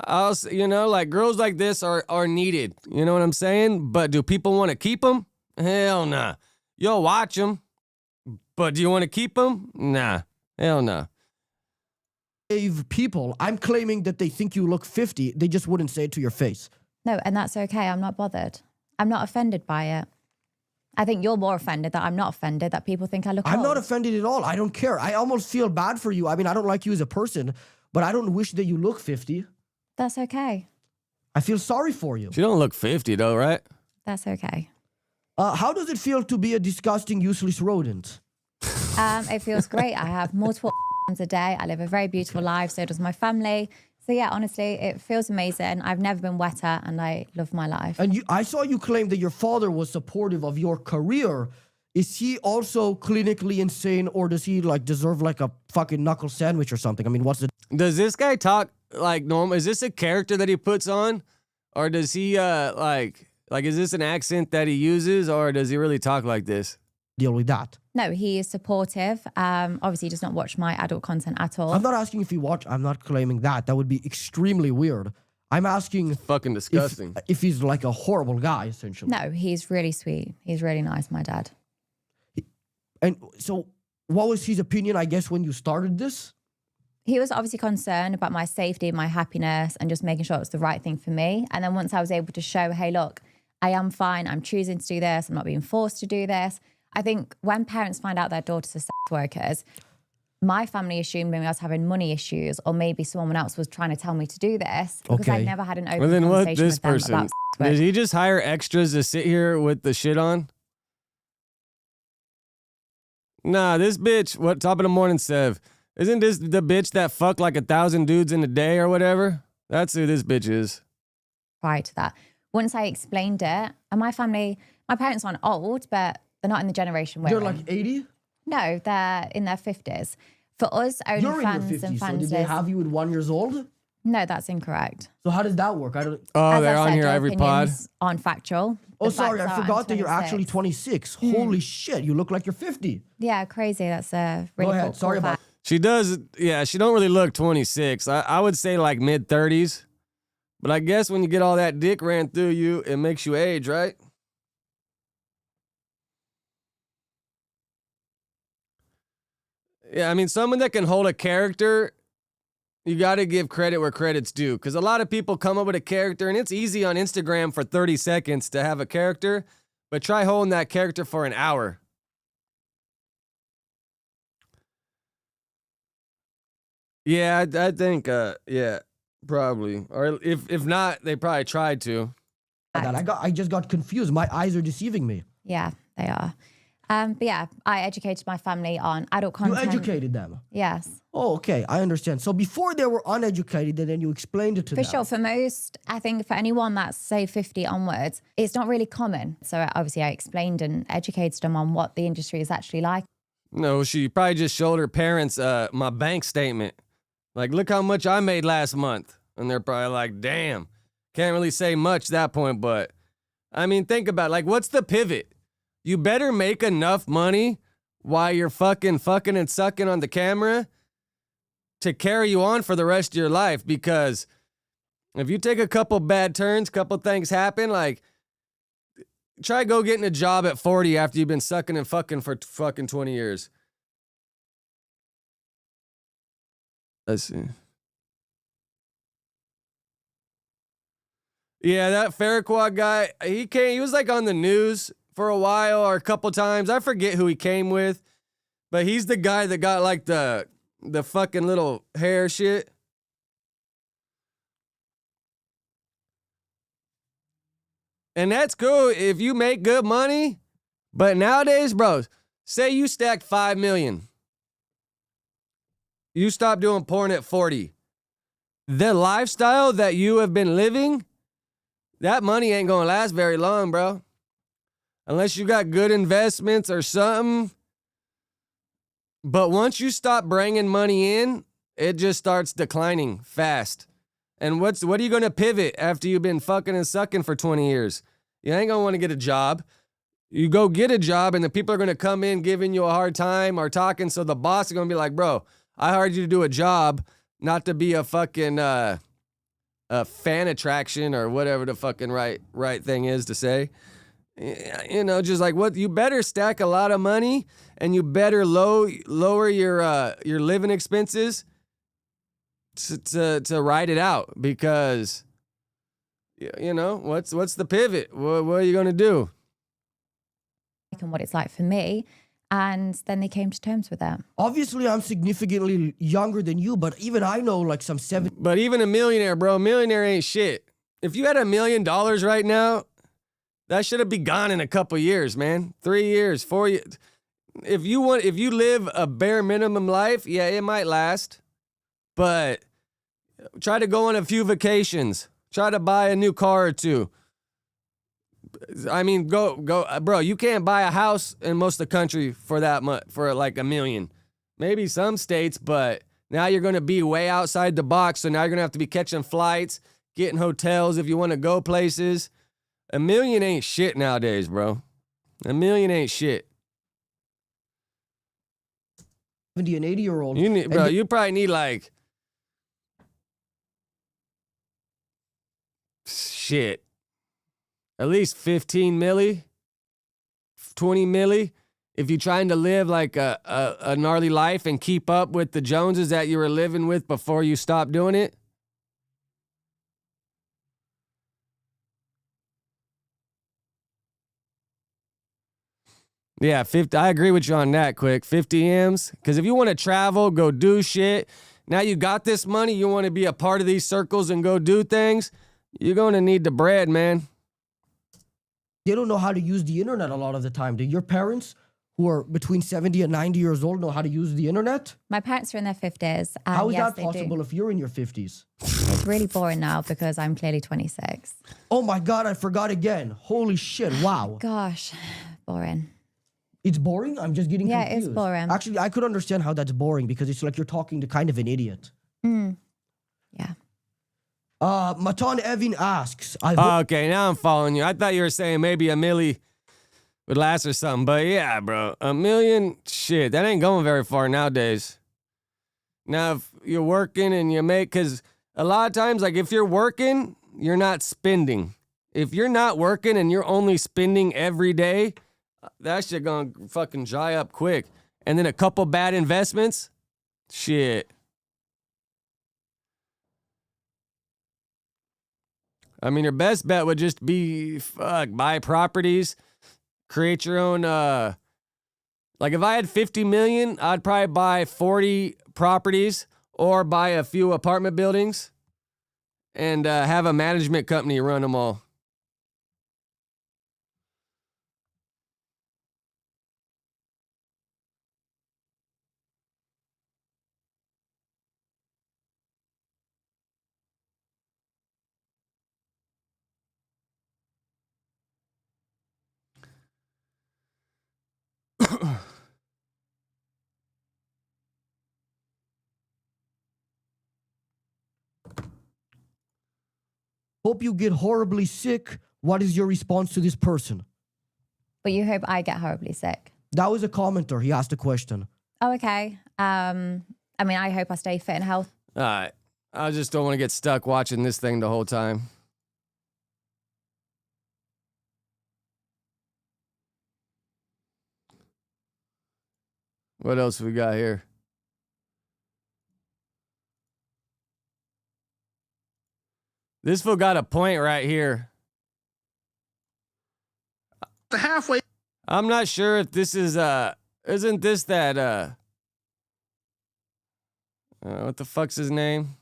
Like girls like this are needed. You know what I'm saying? But do people want to keep them? Hell nah. You'll watch them, but do you want to keep them? Nah. Hell nah. People. I'm claiming that they think you look 50. They just wouldn't say it to your face. No, and that's okay. I'm not bothered. I'm not offended by it. I think you're more offended that I'm not offended, that people think I look I'm old. not offended at all. I don't care. I almost feel bad for you. I mean, I don't like you as a person, but I don't wish that you look 50. That's okay. I feel sorry for you. She don't look 50 though, right? That's okay. How does it feel to be a disgusting, useless rodent? It feels great. I have multiple a day. I live a very beautiful life. So does my family. So yeah, honestly, it feels amazing. I've never been wetter and I love my life. And I saw you claim that your father was supportive of your career. Is he also clinically insane, or does he like deserve like a fucking knuckle sandwich or something? I mean, what's the Does this guy talk like normal? Is this a character that he puts on? Or does he like is this an accent that he uses, or does he really talk like this? deal with that? No, he is supportive. Obviously, he does not watch my adult content at all. I'm not asking if he watch. I'm not claiming that. That would be extremely weird. I'm asking Fucking disgusting. if he's like a horrible guy, essentially. No, he's really sweet. He's really nice, my dad. And so, what was his opinion, I guess, when you started this? He was obviously concerned about my safety, my happiness, and just making sure it was the right thing for me. And then once I was able to show, hey, look, I am fine. I'm choosing to do this. I'm not being forced to do this. I think when parents find out their daughters are sex workers, my family assumed maybe I was having money issues, or maybe someone else was trying to tell me to do this because I never had an open Well, then what? conversation This with them person about sex work. did he just hire extras to sit here with the shit on? Nah, this bitch. What top of the morning, Sev? Isn't this the bitch that fucked like 1,000 dudes in a day or whatever? That's who this bitch is. Prior to that, once I explained it, and my parents aren't old, but they're not in the generation we're They're in. like 80? No, they're in their 50s. For us, only You're in your fans 50s, and so fans. did they have you at 1 year old? No, that's incorrect. So how does that work? I don't. Oh, As they're I on said, here their every pod. opinions aren't factual. Oh, The sorry, facts I are forgot I'm that you're actually 26. 26. Holy shit, you look like you're 50. Yeah, crazy. That's a really Go ahead. cool Sorry about fact. She does, yeah, she don't really look 26. I would say like mid-30s. But I guess when you get all that dick ran through you, it makes you age, right? Yeah, I mean, someone that can hold a character, you got to give credit where credit's due. Because a lot of people come up with a character, and it's easy on Instagram for 30 seconds to have a character, but try holding that character for an hour. Yeah, I think, yeah, probably. Or if not, they probably tried to. that. I just got confused. My eyes are deceiving me. Yeah, they are. But yeah, I educated my family on adult content. You educated them. Yes. Oh, okay. I understand. So before they were uneducated, and then you explained it to For them. sure. For most, I think for anyone that's, say, 50 onwards, it's not really common. So obviously I explained and educated them on what the industry is actually like. No, she probably just showed her parents my bank statement. Like, look how much I made last month. And they're probably like, damn. Can't really say much at that point, but I mean, think about it. Like, what's the pivot? You better make enough money while you're fucking and sucking on the camera to carry you on for the rest of your life. Because if you take a couple bad turns, couple things happen, like, try go getting a job at 40 after you've been sucking and fucking for fucking 20 years. Let's see. Yeah, that Farquaad guy, he was like on the news for a while or a couple times. I forget who he came with, but he's the guy that got like the fucking little hair shit. And that's cool if you make good money, but nowadays, bro, say you stacked 5 million. You stop doing porn at 40. The lifestyle that you have been living, that money ain't gonna last very long, bro. Unless you got good investments or something. But once you stop bringing money in, it just starts declining fast. And what are you gonna pivot after you've been fucking and sucking for 20 years? You ain't gonna want to get a job. You go get a job and the people are gonna come in giving you a hard time or talking, so the boss is gonna be like, bro, I hired you to do a job, not to be a fucking a fan attraction or whatever the fucking right thing is to say. You know, just like what you better stack a lot of money and you better lower your living expenses to ride it out, because you know what's the pivot? What are you gonna do? And what it's like for me. And then they came to terms with that. Obviously, I'm significantly younger than you, but even I know like some 70. But even a millionaire, bro, a millionaire ain't shit. If you had $1 million right now, that should be gone in a couple years, man. 3 years, 4 years. If you live a bare minimum life, yeah, it might last. But try to go on a few vacations. Try to buy a new car or two. I mean, go, bro. You can't buy a house in most of the country for that much, for like $1 million. Maybe some states, but now you're going to be way outside the box. So now you're going to have to be catching flights, getting hotels if you want to go places. $1 million ain't shit nowadays, bro. $1 million ain't shit. 70 and 80-year-old. You probably need like shit. At least 15 milli, 20 milli. If you're trying to live like a gnarly life and keep up with the Joneses that you were living with before you stopped doing it. Yeah, 50. I agree with you on that, Quick. 50 M's. Because if you want to travel, go do shit. Now you got this money, you want to be a part of these circles and go do things, you're going to need the bread, man. They don't know how to use the internet a lot of the time. Your parents, who are between 70 and 90 years old know how to use the internet? My parents are in their 50s. And How is yes, that possible if you're in your 50s? It's really boring now because I'm clearly 26. Oh my God, I forgot again. Holy shit, wow. Gosh, boring. It's boring? I'm just getting confused. Yeah, it's boring. Actually, I could understand how that's boring because it's like you're talking to kind of an idiot. Yeah. Matan Evin asks, I hope Okay, now I'm following you. I thought you were saying maybe a milli would last or something, but yeah, bro, $1 million, shit, that ain't going very far nowadays. Now, if you're working and you make, because a lot of times, like if you're working, you're not spending. If you're not working and you're only spending every day, that shit gonna fucking dry up quick. And then a couple bad investments, shit. I mean, your best bet would just be, buy properties, create your own, like if I had 50 million, I'd probably buy 40 properties or buy a few apartment buildings and have a management company run them all. hope you get horribly sick. What is your response to this person? But you hope I get horribly sick. That was a commenter. He asked a question. Oh, okay. I mean, I hope I stay fit and healthy. All right. I just don't want to get stuck watching this thing the whole time. What else we got here? This fool got a point right here. The halfway. I'm not sure if this is isn't this that what the fuck's his name?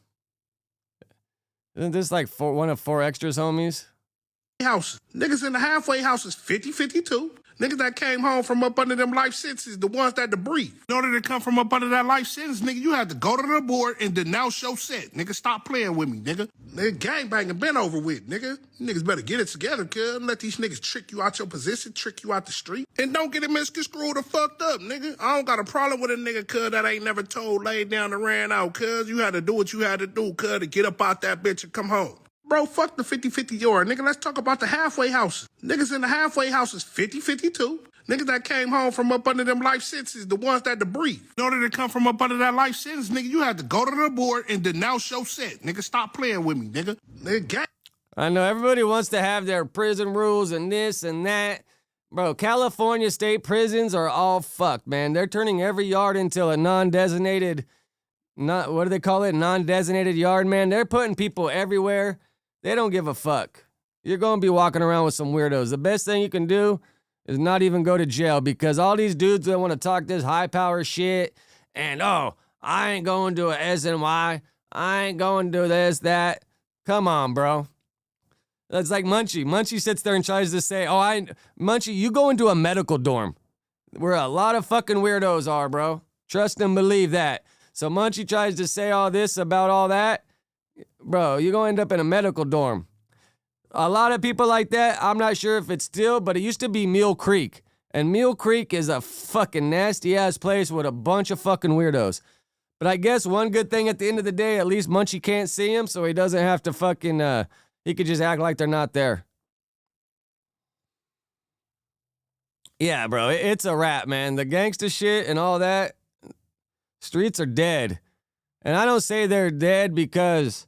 Isn't this like one of 4Extra's homies? House. Niggas in the halfway house is 50-52. Niggas that came home from up under them life sentences, the ones that to breathe. In order to come from up under that life sentence, nigga, you have to go to the board and denounce your set. Nigga, stop playing with me, nigga. Nigga, gangbanging been over with, nigga. You niggas better get it together, cuz. Let these niggas trick you out your position, trick you out the street. And don't get it misconstrued or fucked up, nigga. I don't got a problem with a nigga, cuz, that ain't never told, laid down and ran out, cuz. You had to do what you had to do, cuz, to get up out that bitch and come home. Bro, fuck the 50-50 yard, nigga. Let's talk about the halfway houses. Niggas in the halfway house is 50-52. Niggas that came home from up under them life sentences, the ones that to breathe. In order to come from up under that life sentence, nigga, you have to go to the board and denounce your set. Nigga, stop playing with me, nigga. Nigga, gang. I know everybody wants to have their prison rules and this and that. Bro, California state prisons are all fucked, man. They're turning every yard into a non-designated, what do they call it? Non-designated yard, man. They're putting people everywhere. They don't give a fuck. You're going to be walking around with some weirdos. The best thing you can do is not even go to jail, because all these dudes that want to talk this high power shit and, oh, I ain't going to a SNY. I ain't going to this, that. Come on, bro. That's like Munchie. Munchie sits there and tries to say, Munchie, you go into a medical dorm where a lot of fucking weirdos are, bro. Trust and believe that. So Munchie tries to say all this about all that. Bro, you're going to end up in a medical dorm. A lot of people like that, I'm not sure if it's still, but it used to be Mule Creek. And Mule Creek is a fucking nasty-ass place with a bunch of fucking weirdos. But I guess one good thing at the end of the day, at least Munchie can't see him, so he doesn't have to fucking, he could just act like they're not there. Yeah, bro, it's a wrap, man. The gangster shit and all that, streets are dead. And I don't say they're dead because,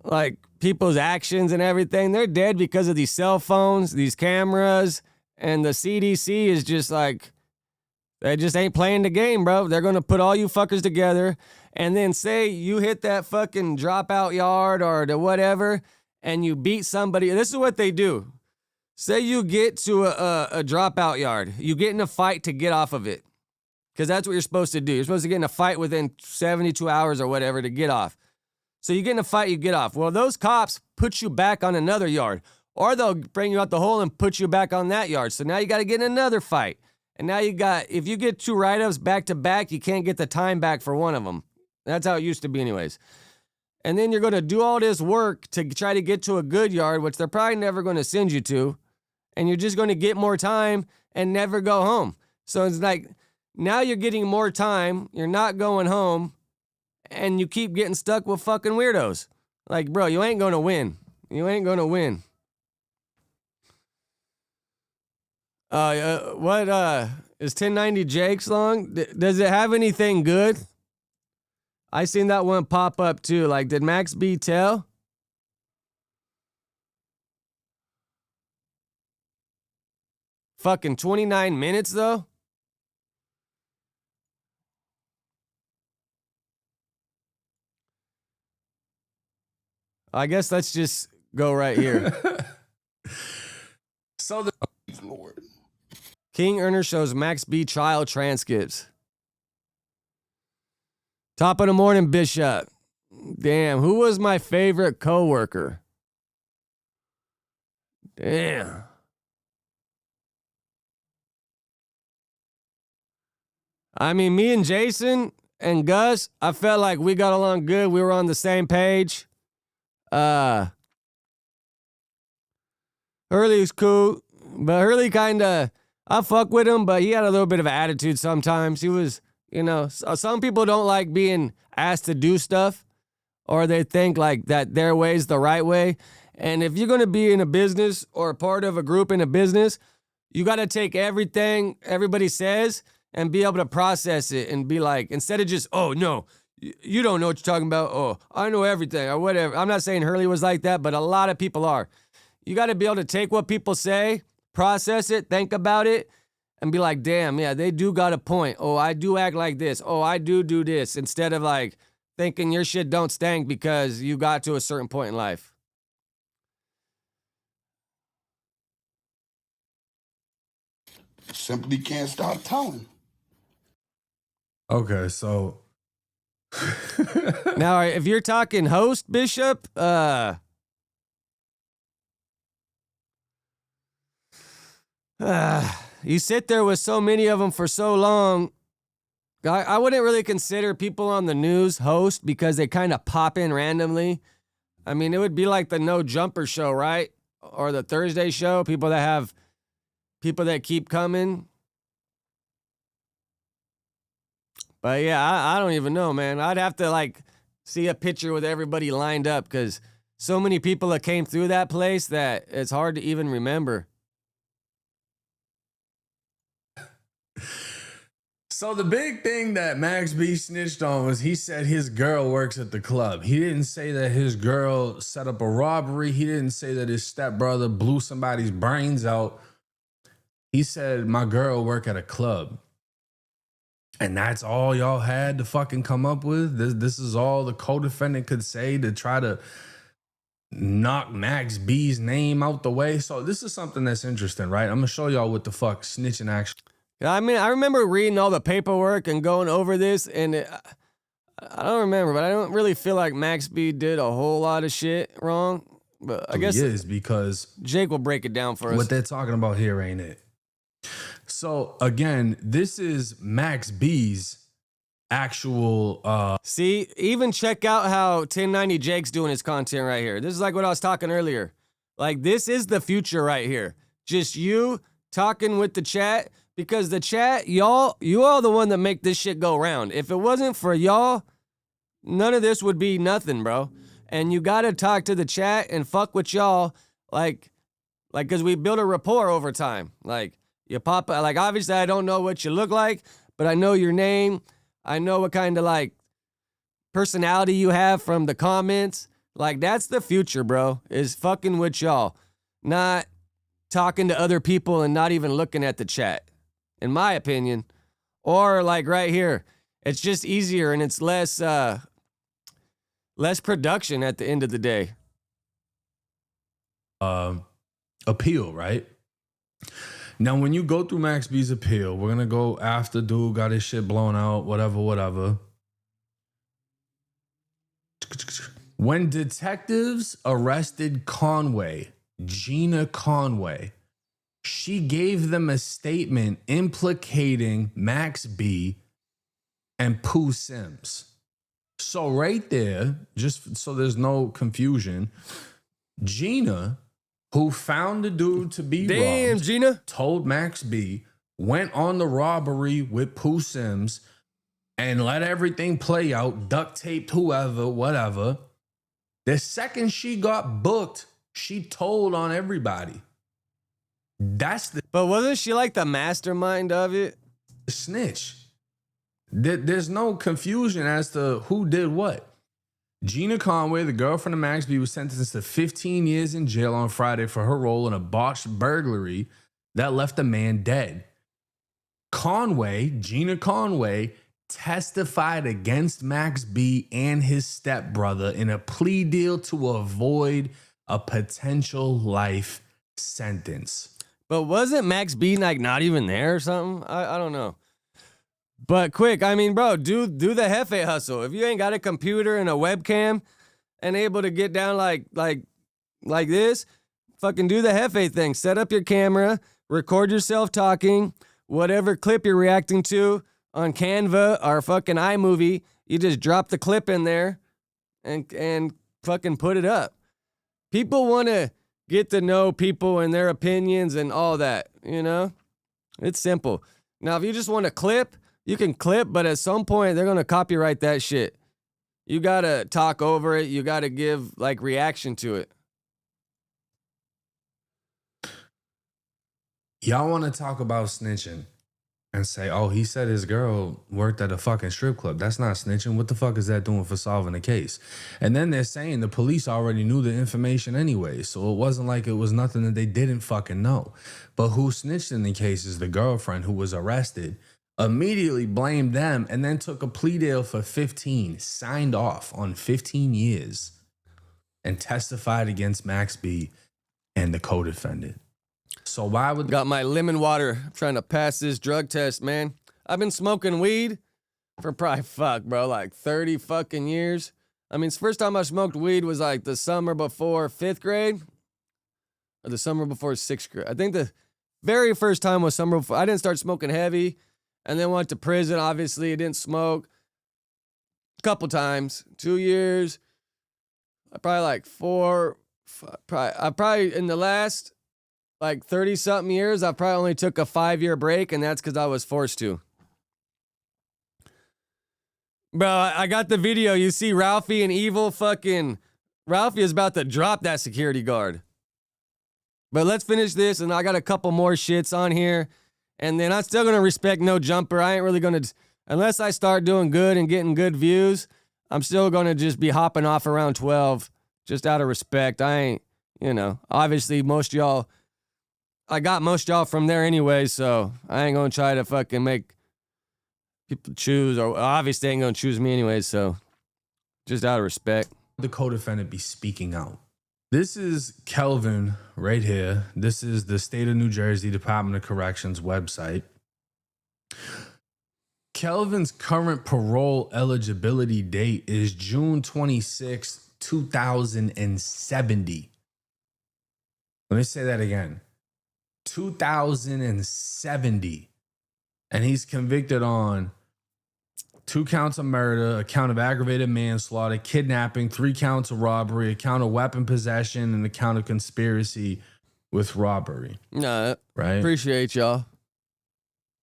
like, people's actions and everything. They're dead because of these cell phones, these cameras, and the CDC is just like, they just ain't playing the game, bro. They're going to put all you fuckers together and then say you hit that fucking dropout yard or the whatever and you beat somebody. This is what they do. Say you get to a dropout yard. You get in a fight to get off of it. Because that's what you're supposed to do. You're supposed to get in a fight within 72 hours or whatever to get off. So you get in a fight, you get off. Well, those cops put you back on another yard. Or they'll bring you out the hole and put you back on that yard. So now you got to get in another fight. And now if you get 2 write-ups back to back, you can't get the time back for one of them. That's how it used to be anyways. And then you're going to do all this work to try to get to a good yard, which they're probably never going to send you to. And you're just going to get more time and never go home. So it's like, now you're getting more time, you're not going home, and you keep getting stuck with fucking weirdos. Like, bro, you ain't going to win. You ain't going to win. What is 1090 Jake's long? Does it have anything good? I seen that one pop up too. Like, did Max B tell? Fucking 29 minutes though? I guess let's just go right here. So the King Earner shows Max B trial transcripts. Top of the morning, Bishop. Damn, who was my favorite coworker? Damn. I mean, me and Jason and Gus, I felt like we got along good. We were on the same page. Hurley's cool, but Hurley kind of, I fuck with him, but he had a little bit of an attitude sometimes. He was, you know, some people don't like being asked to do stuff, or they think like that their way's the right way. And if you're going to be in a business or a part of a group in a business, you got to take everything everybody says and be able to process it and be like, instead of just, oh, no, you don't know what you're talking about. Oh, I know everything or whatever. I'm not saying Hurley was like that, but a lot of people are. You got to be able to take what people say, process it, think about it, and be like, damn, yeah, they do got a point. Oh, I do act like this. Oh, I do this. Instead of like thinking your shit don't stink because you got to a certain point in life. simply can't stop telling. Okay, so Now, if you're talking host, Bishop, you sit there with so many of them for so long. I wouldn't really consider people on the news host because they kind of pop in randomly. I mean, it would be like the No Jumper show, right? Or the Thursday show, people that keep coming. But yeah, I don't even know, man. I'd have to like see a picture with everybody lined up because so many people that came through that place that it's hard to even remember. So the big thing that Max B snitched on was he said his girl works at the club. He didn't say that his girl set up a robbery. He didn't say that his stepbrother blew somebody's brains out. He said, my girl work at a club. And that's all y'all had to fucking come up with? This is all the co-defendant could say to try to knock Max B's name out the way? So this is something that's interesting, right? I'm going to show y'all what the fuck snitching actually. I mean, I remember reading all the paperwork and going over this, and I don't remember, but I don't really feel like Max B did a whole lot of shit wrong. But I guess it is because Jake will break it down for us. What they're talking about here ain't it. So again, this is Max B's actual See, even check out how 1090 Jake's doing his content right here. This is like what I was talking earlier. Like, this is the future right here. Just you talking with the chat, because the chat, you all the one that make this shit go round. If it wasn't for y'all, none of this would be nothing, bro. And you gotta talk to the chat and fuck with y'all, like, cause we build a rapport over time. Like, you pop, like, obviously I don't know what you look like, but I know your name. I know what kind of like personality you have from the comments. Like, that's the future, bro, is fucking with y'all, not talking to other people and not even looking at the chat, in my opinion. Or like right here, it's just easier and it's less production at the end of the day. Appeal, right? Now, when you go through Max B's appeal, we're going to go after dude got his shit blown out, whatever. When detectives arrested Conway, Gina Conway, she gave them a statement implicating Max B and Pooh Sims. So right there, just so there's no confusion, Gina, who found the dude to be robbed, Gina, told Max B, went on the robbery with Pooh Sims and let everything play out, duct taped whoever, whatever. The second she got booked, she told on everybody. But wasn't she like the mastermind of it? Snitch. There's no confusion as to who did what. Gina Conway, the girlfriend of Max B, was sentenced to 15 years in jail on Friday for her role in a botched burglary that left a man dead. Gina Conway, testified against Max B and his stepbrother in a plea deal to avoid a potential life sentence. But wasn't Max B like not even there or something? I don't know. But quick, I mean, bro, do the Hefe hustle. If you ain't got a computer and a webcam and able to get down like this, fucking do the Hefe thing. Set up your camera, record yourself talking, whatever clip you're reacting to on Canva or fucking iMovie, you just drop the clip in there and fucking put it up. People want to get to know people and their opinions and all that, you know? It's simple. Now, if you just want to clip, you can clip, but at some point, they're going to copyright that shit. You got to talk over it. You got to give, like, reaction to it. Y'all want to talk about snitching and say, oh, he said his girl worked at a fucking strip club. That's not snitching. What the fuck is that doing for solving the case? And then they're saying the police already knew the information anyway, so it wasn't like it was nothing that they didn't fucking know. But who snitched in the case is the girlfriend who was arrested, immediately blamed them, and then took a plea deal for 15, signed off on 15 years, and testified against Max B and the co-defendant. So why would... Got my lemon water. I'm trying to pass this drug test, man. I've been smoking weed for probably, like 30 fucking years. I mean, the first time I smoked weed was like the summer before 5th grade or the summer before 6th grade. I think the very first time was summer before. I didn't start smoking heavy and then went to prison. Obviously, I didn't smoke a couple times, 2 years. I probably like I probably in the last like 30 something years, I probably only took a 5-year break, and that's because I was forced to. Bro, I got the video. You see Ralphie and Evil fucking... Ralphie is about to drop that security guard. But let's finish this, and I got a couple more shits on here. And then I'm still going to respect No Jumper. I ain't really going to... Unless I start doing good and getting good views, I'm still going to just be hopping off around 12, just out of respect. I ain't, obviously most y'all... I got most y'all from there anyway, so I ain't going to try to fucking make people choose, or obviously they ain't going to choose me anyway, so just out of respect. The co-defendant be speaking out. This is Kelvin right here. This is the State of New Jersey Department of Corrections website. Kelvin's current parole eligibility date is June 26, 2070. Let me say that again. 2070. And he's convicted on 2 counts of murder, a count of aggravated manslaughter, kidnapping, 3 counts of robbery, a count of weapon possession, and a count of conspiracy with robbery. Nah, right? Appreciate y'all.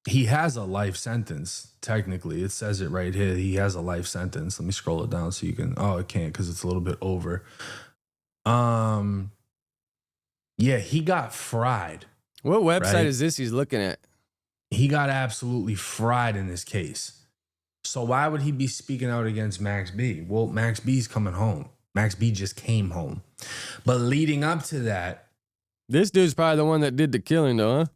He has a life sentence, technically. It says it right here. He has a life sentence. Let me scroll it down so you can... Oh, it can't because it's a little bit over. Yeah, he got fried. What website is this he's looking at? He got absolutely fried in this case. So why would he be speaking out against Max B? Well, Max B's coming home. Max B just came home. But leading up to that... This dude's probably the one that did the killing, though, huh?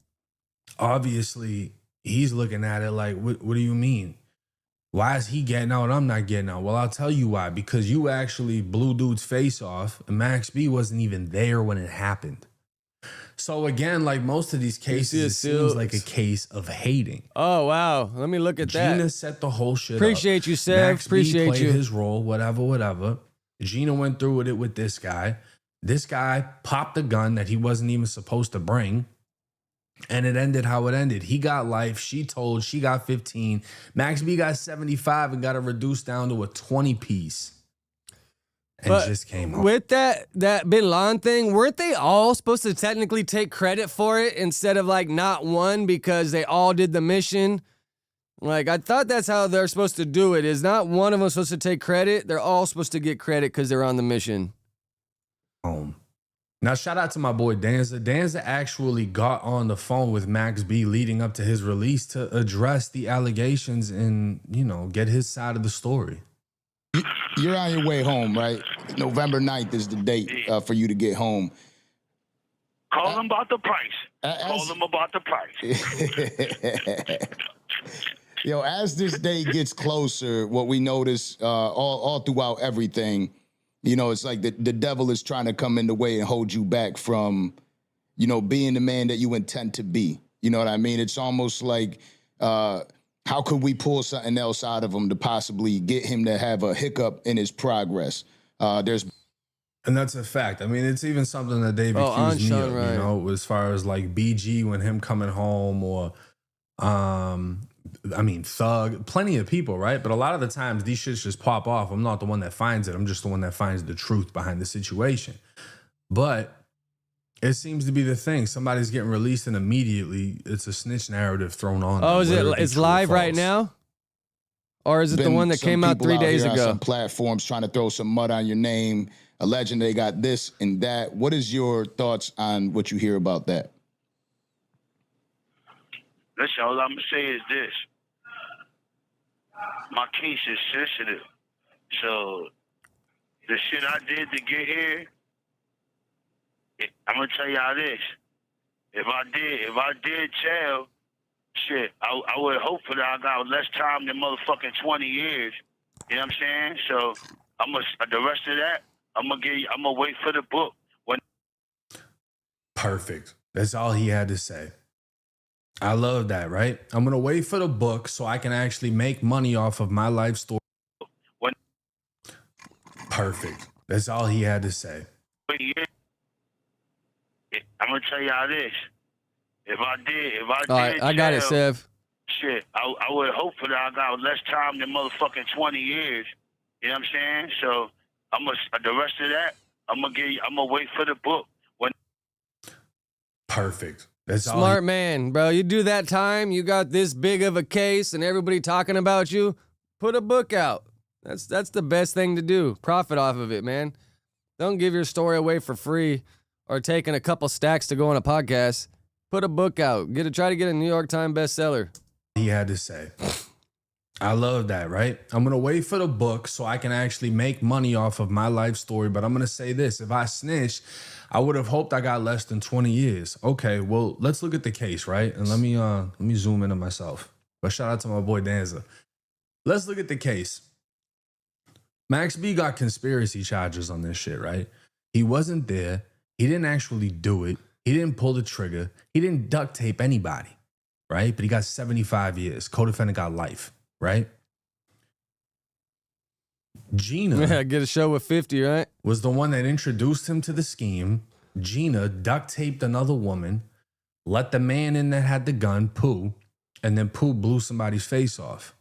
Obviously, he's looking at it like, what do you mean? Why is he getting out and I'm not getting out? Well, I'll tell you why. Because you actually blew dude's face off, and Max B wasn't even there when it happened. So again, like most of these cases, it seems like a case of hating. Oh, wow. Let me look at that. Gina set the whole shit Appreciate up. you, Seb. Max Appreciate B played you. his role, whatever. Gina went through with it with this guy. This guy popped a gun that he wasn't even supposed to bring. And it ended how it ended. He got life. She told. She got 15. Max B got 75 and got it reduced down to a 20 piece. And But just came home. with that Bin Laden thing, weren't they all supposed to technically take credit for it instead of like not one because they all did the mission? Like, I thought that's how they're supposed to do it. Is not one of them supposed to take credit? They're all supposed to get credit because they're on the mission. Home. Now, shout out to my boy Danza. Danza actually got on the phone with Max B leading up to his release to address the allegations and, you know, get his side of the story. You're on your way home, right? November 9th is the date for you to get home. Call them about the price. Call them about the price. Yo, as this day gets closer, what we notice all throughout everything, you know, it's like the devil is trying to come in the way and hold you back from, you know, being the man that you intend to be. You know what I mean? It's almost like, how could we pull something else out of him to possibly get him to have a hiccup in his progress? And that's a fact. I mean, it's even something that they've accused me of, you know, as far as like BG when him coming home or, I mean, Thug, plenty of people, right? But a lot of the times these shits just pop off. I'm not the one that finds it. I'm just the one that finds the truth behind the situation. But it seems to be the thing. Somebody's getting released and immediately it's a snitch narrative thrown on. Oh, is it? It's live right now? Or is it the one that came out 3 days ago? Some platforms trying to throw some mud on your name, alleging they got this and that. What is your thoughts on what you hear about that? Listen, all I'm going to say is this. My case is sensitive. So the shit I did to get here, I'm going to tell y'all this. If I did tell, shit, I would hope for that I got less time than motherfucking 20 years. You know what I'm saying? So the rest of that, I'm going to wait for the book. Perfect. That's all he had to say. I love that, right? I'm going to wait for the book so I can actually make money off of my life story. Perfect. That's all he had to say. I'm going to tell y'all this. If I did all right, I got it, Sev. Shit, I would hope for that I got less time than motherfucking 20 years. You know what I'm saying? So the rest of that, I'm going to wait for the book. Perfect. That's smart man, bro. You do that time, you got this big of a case and everybody talking about you, put a book out. That's the best thing to do. Profit off of it, man. Don't give your story away for free or taking a couple stacks to go on a podcast. Put a book out. Try to get a New York Times bestseller. He had to say. I love that, right? I'm going to wait for the book so I can actually make money off of my life story. But I'm going to say this. If I snitched, I would have hoped I got less than 20 years. Okay, well, let's look at the case, right? And let me zoom into myself. But shout out to my boy Danza. Let's look at the case. Max B got conspiracy charges on this shit, right? He wasn't there. He didn't actually do it. He didn't pull the trigger. He didn't duct tape anybody, right? But he got 75 years. Co-defendant got life, right? Gina get a show with 50, right? Was the one that introduced him to the scheme. Gina duct taped another woman, let the man in that had the gun, Pooh, and then Pooh blew somebody's face off.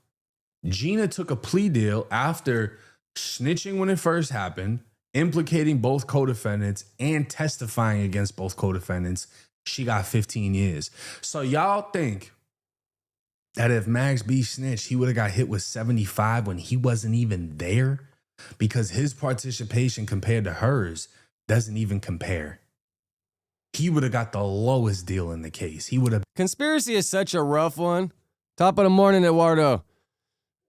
Gina took a plea deal after snitching when it first happened, implicating both co-defendants and testifying against both co-defendants. She got 15 years. So y'all think that if Max B snitched, he would have got hit with 75 when he wasn't even there? Because his participation compared to hers doesn't even compare. He would have got the lowest deal in the case. He would have. Conspiracy is such a rough one. Top of the morning, Eduardo.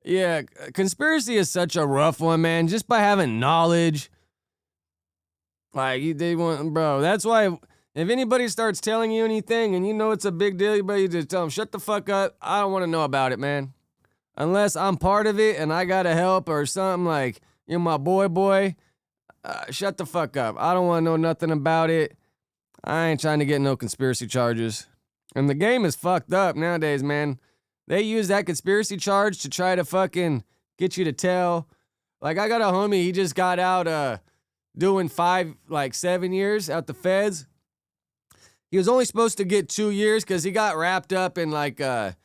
Yeah, conspiracy is such a rough one, man. Just by having knowledge. Like, they want, bro, that's why if anybody starts telling you anything and you know it's a big deal, you better just tell them, shut the fuck up. I don't want to know about it, man. Unless I'm part of it and I got to help or something, like, you're my boy, shut the fuck up. I don't want to know nothing about it. I ain't trying to get no conspiracy charges. And the game is fucked up nowadays, man. They use that conspiracy charge to try to fucking get you to tell. Like, I got a homie, he just got out doing 7 years out the feds. He was only supposed to get 2 years because he got wrapped up in like a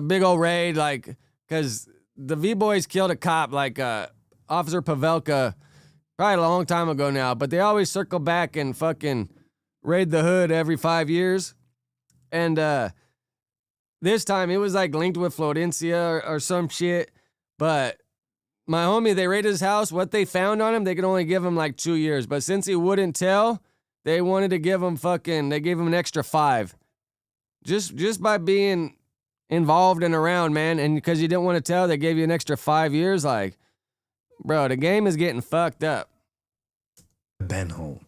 big old raid, like because the V-Boys killed a cop, like Officer Pavelka, probably a long time ago now. But they always circle back and fucking raid the hood every 5 years. And this time it was like linked with Florencia or some shit. But my homie, they raided his house. What they found on him, they could only give him like 2 years. But since he wouldn't tell, they wanted to give him they gave him an extra 5. Just by being involved and around, man. And because you didn't want to tell, they gave you an extra 5 years. Like, bro, the game is getting fucked up. Been home.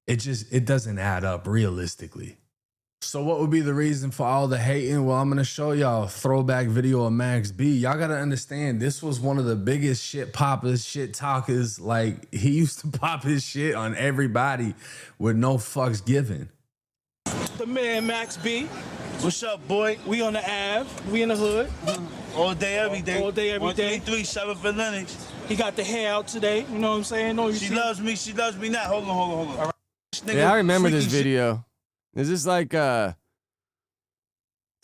It doesn't add up realistically. So what would be the reason for all the hating? Well, I'm going to show y'all a throwback video of Max B. Y'all got to understand, this was one of the biggest shit poppers, shit talkers. Like, he used to pop his shit on everybody with no fucks given. The man, Max B. What's up, boy? We on the Ave. We in the hood. All day, every day. All day, every day. 137 for Lennox. He got the hair out today. You know what I'm saying? No, she loves me. She loves me now. Hold on. All right. Yeah, I remember this video. Is this like it's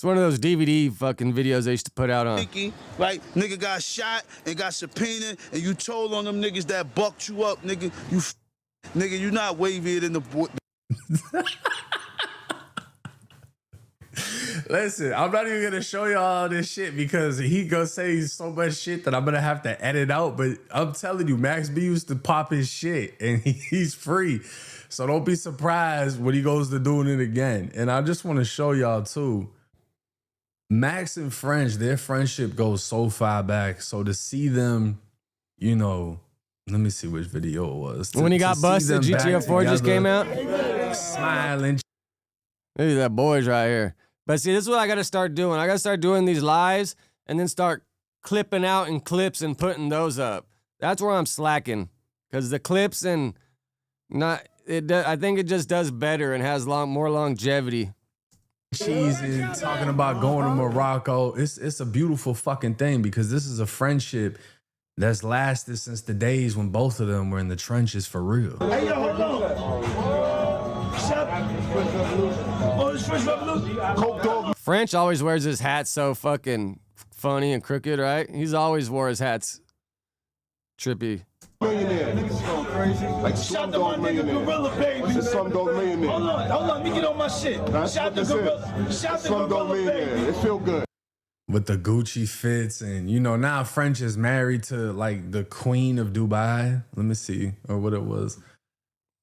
one of those DVD fucking videos they used to put out on. Right? Nigga got shot and got subpoenaed, and you told on them niggas that bucked you up, nigga. Nigga, you not wavier than the boy. Listen, I'm not even gonna show y'all all this shit because he gonna say so much shit that I'm gonna have to edit out. But I'm telling you, Max B used to pop his shit, and he's free. So don't be surprised when he goes to doing it again. And I just want to show y'all too, Max and French, their friendship goes so far back. So to see them, you know, let me see which video it was. When he got busted, GTA 4 just came out. Smiling. Maybe that boy's right here. But see, this is what I got to start doing. I got to start doing these lives and then start clipping out in clips and putting those up. That's where I'm slacking. Because the clips and I think it just does better and has more longevity. She's talking about going to Morocco. It's a beautiful fucking thing because this is a friendship that's lasted since the days when both of them were in the trenches for real. Hey, yo, hold on. French always wears his hat so fucking funny and crooked, right? He's always wore his hats trippy. Millionaire. Niggas going crazy. Like Slumdog Millionaire. Gorilla, baby. This is Slumdog Millionaire. Hold on, let me get on my shit. Shout the Gorilla. Shout the Gorilla, baby. It feel good. With the Gucci fits and, you know, now French is married to, like, the queen of Dubai. Let me see, or what it was.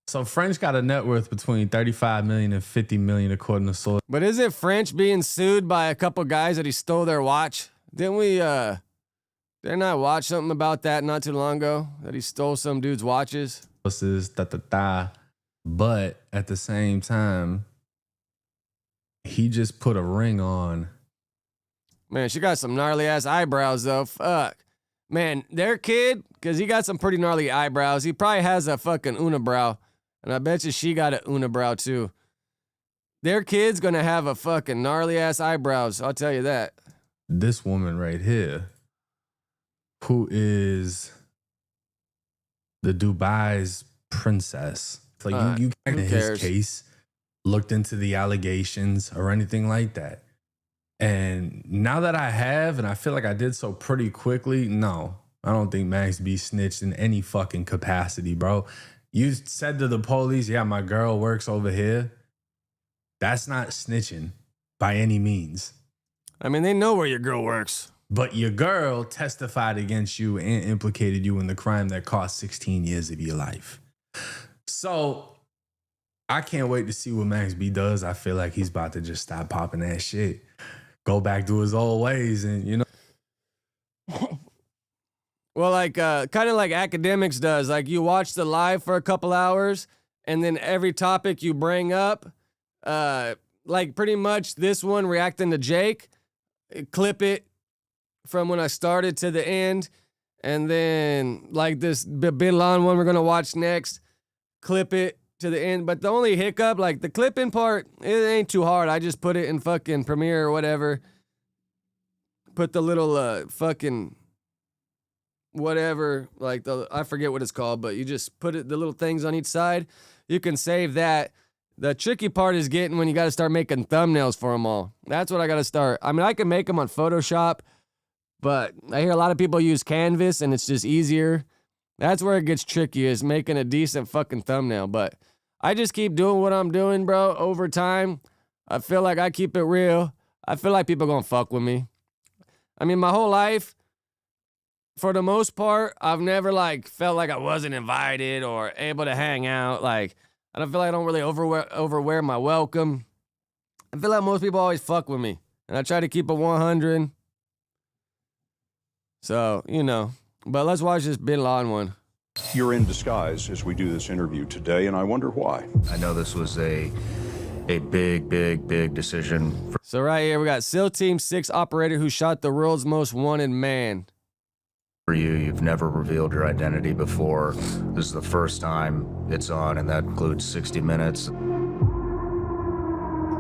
So French got a net worth between 35 million and 50 million, according to sources. But isn't French being sued by a couple guys that he stole their watch? Didn't we, didn't I watch something about that not too long ago? That he stole some dude's watches? But at the same time, he just put a ring on. Man, she got some gnarly ass eyebrows though. Fuck. Man, their kid, because he got some pretty gnarly eyebrows. He probably has a fucking unibrow. And I bet you she got an unibrow too. Their kid's gonna have a fucking gnarly ass eyebrows. I'll tell you that. This woman right here, who is the Dubai's princess. Like you can't in his case looked into the allegations or anything like that. And now that I have, and I feel like I did so pretty quickly, no, I don't think Max B snitched in any fucking capacity, bro. You said to the police, yeah, my girl works over here. That's not snitching by any means. I mean, they know where your girl works. But your girl testified against you and implicated you in the crime that cost 16 years of your life. So I can't wait to see what Max B does. I feel like he's about to just stop popping that shit. Go back to his old ways and, you know. Well, like, kind of like academics does. Like, you watch the live for a couple hours, and then every topic you bring up, like pretty much this one reacting to Jake, clip it from when I started to the end, and then like this Bin Laden one we're gonna watch next, clip it to the end. But the only hiccup, like the clipping part, it ain't too hard. I just put it in fucking Premiere or whatever. Put the little fucking whatever, like I forget what it's called, but you just put it the little things on each side. You can save that. The tricky part is getting when you got to start making thumbnails for them all. That's what I got to start. I mean, I can make them on Photoshop, but I hear a lot of people use Canvas and it's just easier. That's where it gets tricky, is making a decent fucking thumbnail. But I just keep doing what I'm doing, bro, over time. I feel like I keep it real. I feel like people gonna fuck with me. I mean, my whole life, for the most part, I've never like felt like I wasn't invited or able to hang out. Like, I don't feel like I don't really overwear my welcome. I feel like most people always fuck with me. And I try to keep it 100. So, you know. But let's watch this Bin Laden one. You're in disguise as we do this interview today, and I wonder why. I know this was a big decision. So right here, we got SEAL Team 6 operator who shot the world's most wanted man. For you, you've never revealed your identity before. This is the first time it's on, and that includes 60 minutes.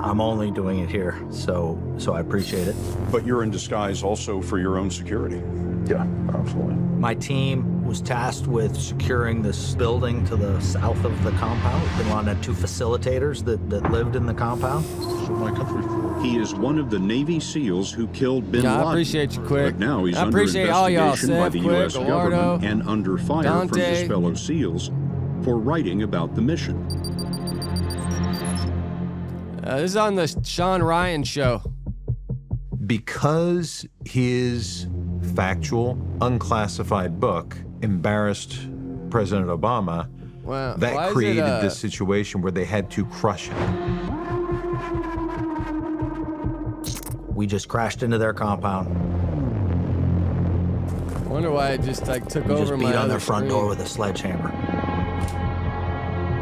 I'm only doing it here, so I appreciate it. But you're in disguise also for your own security. Yeah, absolutely. My team was tasked with securing this building to the south of the compound. Bin Laden had 2 facilitators that lived in the compound. That's what my country for. He is one of the Navy SEALs who killed Bin Laden. I appreciate you, Quick. But now he's I under appreciate all y'all, investigation by the Quick, U.S. government Eduardo, and under fire from Dante. his fellow SEALs for writing about the mission. This is on the Sean Ryan show. Because his factual, unclassified book embarrassed President Obama, Wow. that Why is created it, this situation where they had to crush him. We just crashed into their compound. I wonder why it just like took We over just my beat on other their front screen. door with a sledgehammer.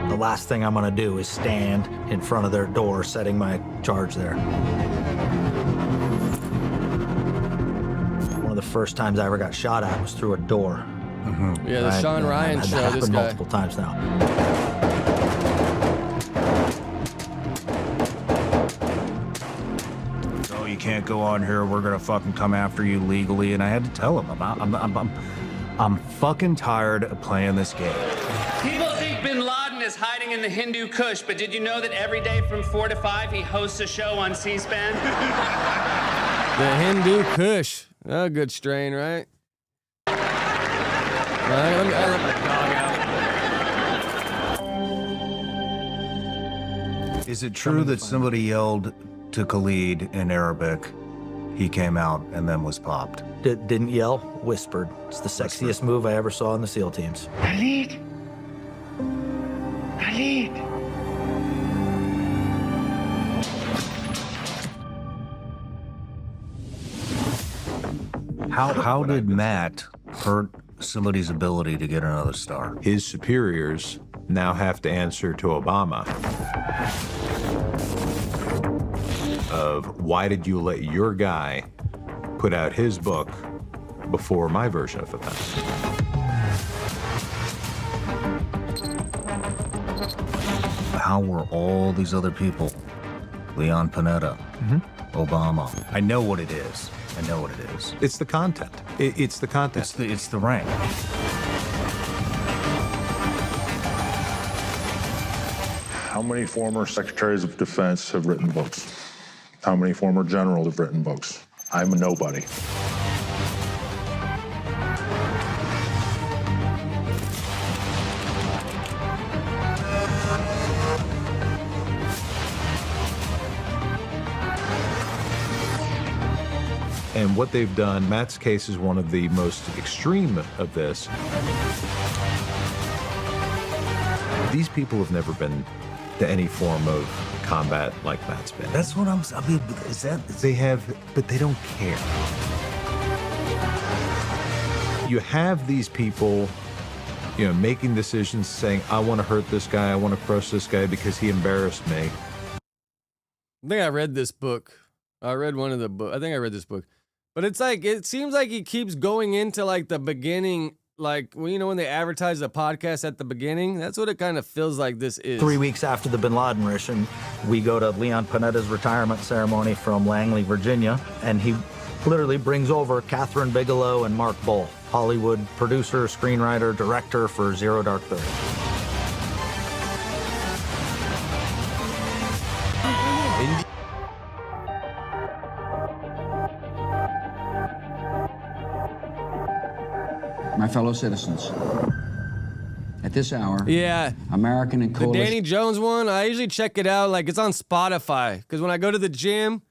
The last thing I'm gonna do is stand in front of their door, setting my charge there. One of the first times I ever got shot at was through a door. Yeah, the Sean Ryan I've show, had that this happen guy. multiple times now. Oh, you can't go on here. We're gonna fucking come after you legally. And I had to tell him, I'm fucking tired of playing this game. People think Bin Laden is hiding in the Hindu Kush, but did you know that every day from 4 to 5 he hosts a show on C-SPAN? The Hindu Kush. Oh, good strain, right? All right, let my dog out. Is it true that somebody yelled to Khalid in Arabic? He came out and then was popped. Didn't yell, whispered. It's the sexiest move I ever saw in the SEAL teams. Khalid! Khalid! How did Matt hurt somebody's ability to get another star? His superiors now have to answer to Obama of why did you let your guy put out his book before my version of events? How were all these other people? Leon Panetta, Obama. I know what it is. I know what it is. It's the content. It's the content. It's the rank. How many former secretaries of defense have written books? How many former generals have written books? I'm a nobody. And what they've done, Matt's case is one of the most extreme of this. These people have never been to any form of combat like Matt's been. That's what I mean, is that... They have, but they don't care. You have these people, you know, making decisions saying, I want to hurt this guy, I want to crush this guy because he embarrassed me. I think I read this book. I read one of the book. I think I read this book. But it's like, it seems like he keeps going into like the beginning, like, well, you know, when they advertise the podcast at the beginning, that's what it kind of feels like this is. 3 weeks after the Bin Laden mission, we go to Leon Panetta's retirement ceremony from Langley, Virginia, and he literally brings over Catherine Bigelow and Mark Bull, Hollywood producer, screenwriter, director for Zero Dark 30. My fellow citizens, at this hour, Yeah. American and The coalition. Danny Jones one, I usually check it out. Like, it's on Spotify. Because when I go to the gym,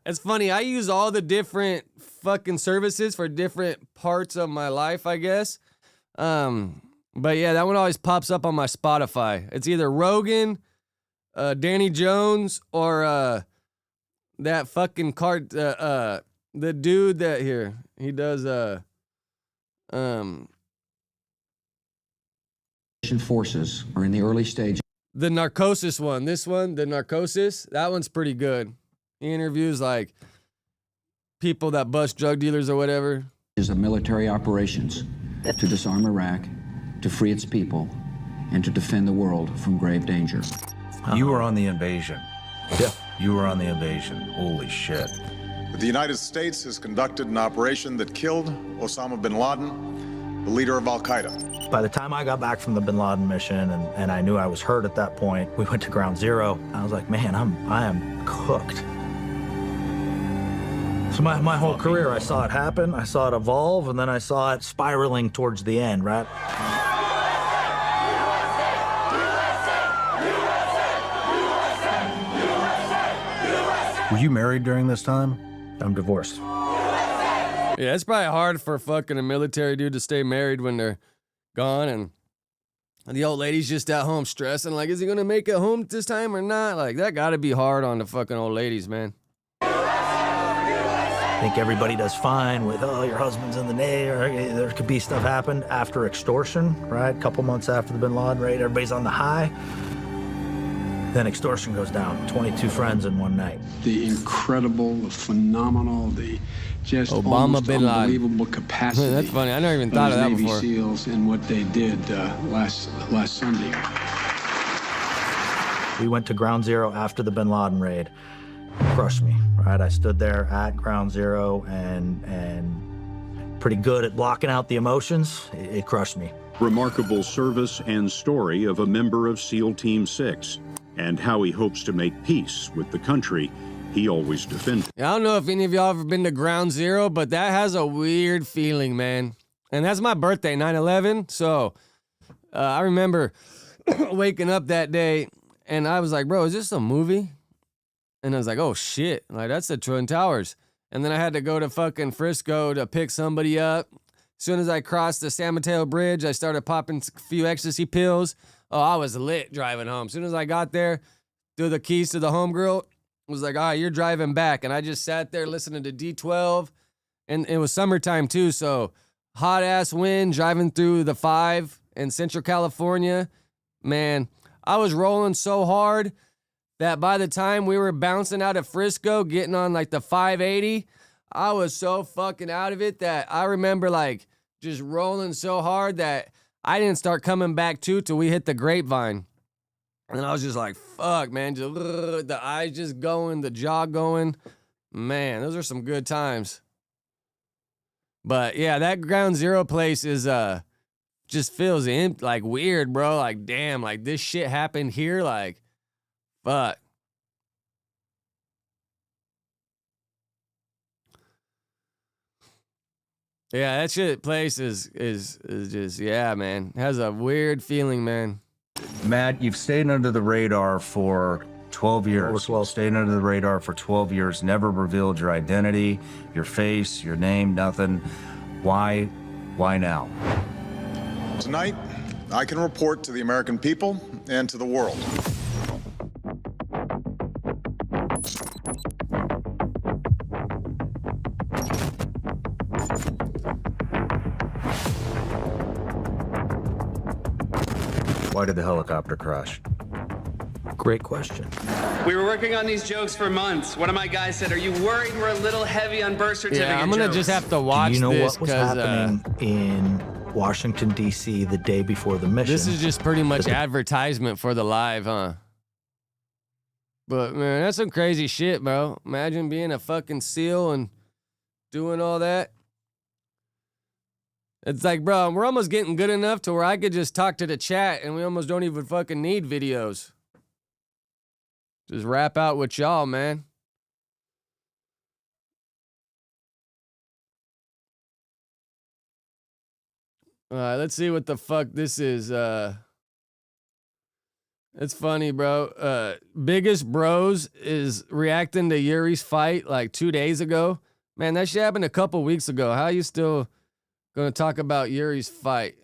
it's funny. I use all the different fucking services for different parts of my life, I guess. But yeah, that one always pops up on my Spotify. It's either Rogan, Danny Jones, or that fucking the dude that here he does Forces are in the early stage. the Narcosis one. This one, the Narcosis, that one's pretty good. He interviews like people that bust drug dealers or whatever. Is of military operations to disarm Iraq, to free its people, and to defend the world from grave danger. You were on the invasion. Yeah. You were on the invasion. Holy shit. The United States has conducted an operation that killed Osama bin Laden, the leader of Al-Qaeda. By the time I got back from the bin Laden mission and I knew I was hurt at that point, we went to ground zero. I was like, man, I am cooked. So my whole career, I saw it happen, I saw it evolve, and then I saw it spiraling towards the end, right? Were you married during this time? I'm divorced. Yeah, it's probably hard for fucking a military dude to stay married when they're gone and the old lady's just at home stressing, like, is he gonna make it home this time or not? Like, that gotta be hard on the fucking old ladies, man. I think everybody does fine with, oh, your husband's in the Navy, or there could be stuff happen after extortion, right? A couple months after the bin Laden raid, everybody's on the high. Then extortion goes down, 22 friends in one night. The incredible, the phenomenal, the just Obama almost bin Laden. unbelievable capacity. That's funny. I never even thought of that Navy before. SEALs and what they did last Sunday. We went to ground zero after the bin Laden raid. Crushed me, right? I stood there at ground zero and pretty good at blocking out the emotions. It crushed me. Remarkable service and story of a member of SEAL Team 6 and how he hopes to make peace with the country he always defended. Yeah, I don't know if any of y'all ever been to ground zero, but that has a weird feeling, man. And that's my birthday, 9/11. So I remember waking up that day and I was like, bro, is this a movie? And I was like, oh shit, like that's the Twin Towers. And then I had to go to fucking Frisco to pick somebody up. As soon as I crossed the San Mateo Bridge, I started popping a few ecstasy pills. Oh, I was lit driving home. As soon as I got there, threw the keys to the homegirl, was like, all right, you're driving back. And I just sat there listening to D12. And it was summertime too, so hot ass wind driving through the 5 in Central California. Man, I was rolling so hard that by the time we were bouncing out of Frisco, getting on like the 580, I was so fucking out of it that I remember like just rolling so hard that I didn't start coming back till we hit the Grapevine. And I was just like, fuck, man, just, the eyes just going, the jaw going. Man, those are some good times. But yeah, that ground zero place is just feels like weird, bro. Like, damn, like this shit happened here, like, fuck. Yeah, that shit place is just, yeah, man. It has a weird feeling, man. Matt, you've stayed under the radar for 12 years. Over 12. Stayed under the radar for 12 years, never revealed your identity, your face, your name, nothing. Why now? Tonight, I can report to the American people and to the world. Why did the helicopter crash? Great question. We were working on these jokes for months. One of my guys said, are you worried we're a little heavy on birth certificate Yeah, I'm gonna jokes? just have to watch Do you know this what was because happening in Washington, D.C. the day before the mission? this is just pretty much advertisement for the live, huh? But man, that's some crazy shit, bro. Imagine being a fucking SEAL and doing all that. It's like, bro, we're almost getting good enough to where I could just talk to the chat and we almost don't even fucking need videos. Just rap out with y'all, man. All right, let's see what the fuck this is. It's funny, bro. Biggest Bros is reacting to Yuri's fight like 2 days ago. Man, that shit happened a couple weeks ago. How are you still gonna talk about Yuri's fight?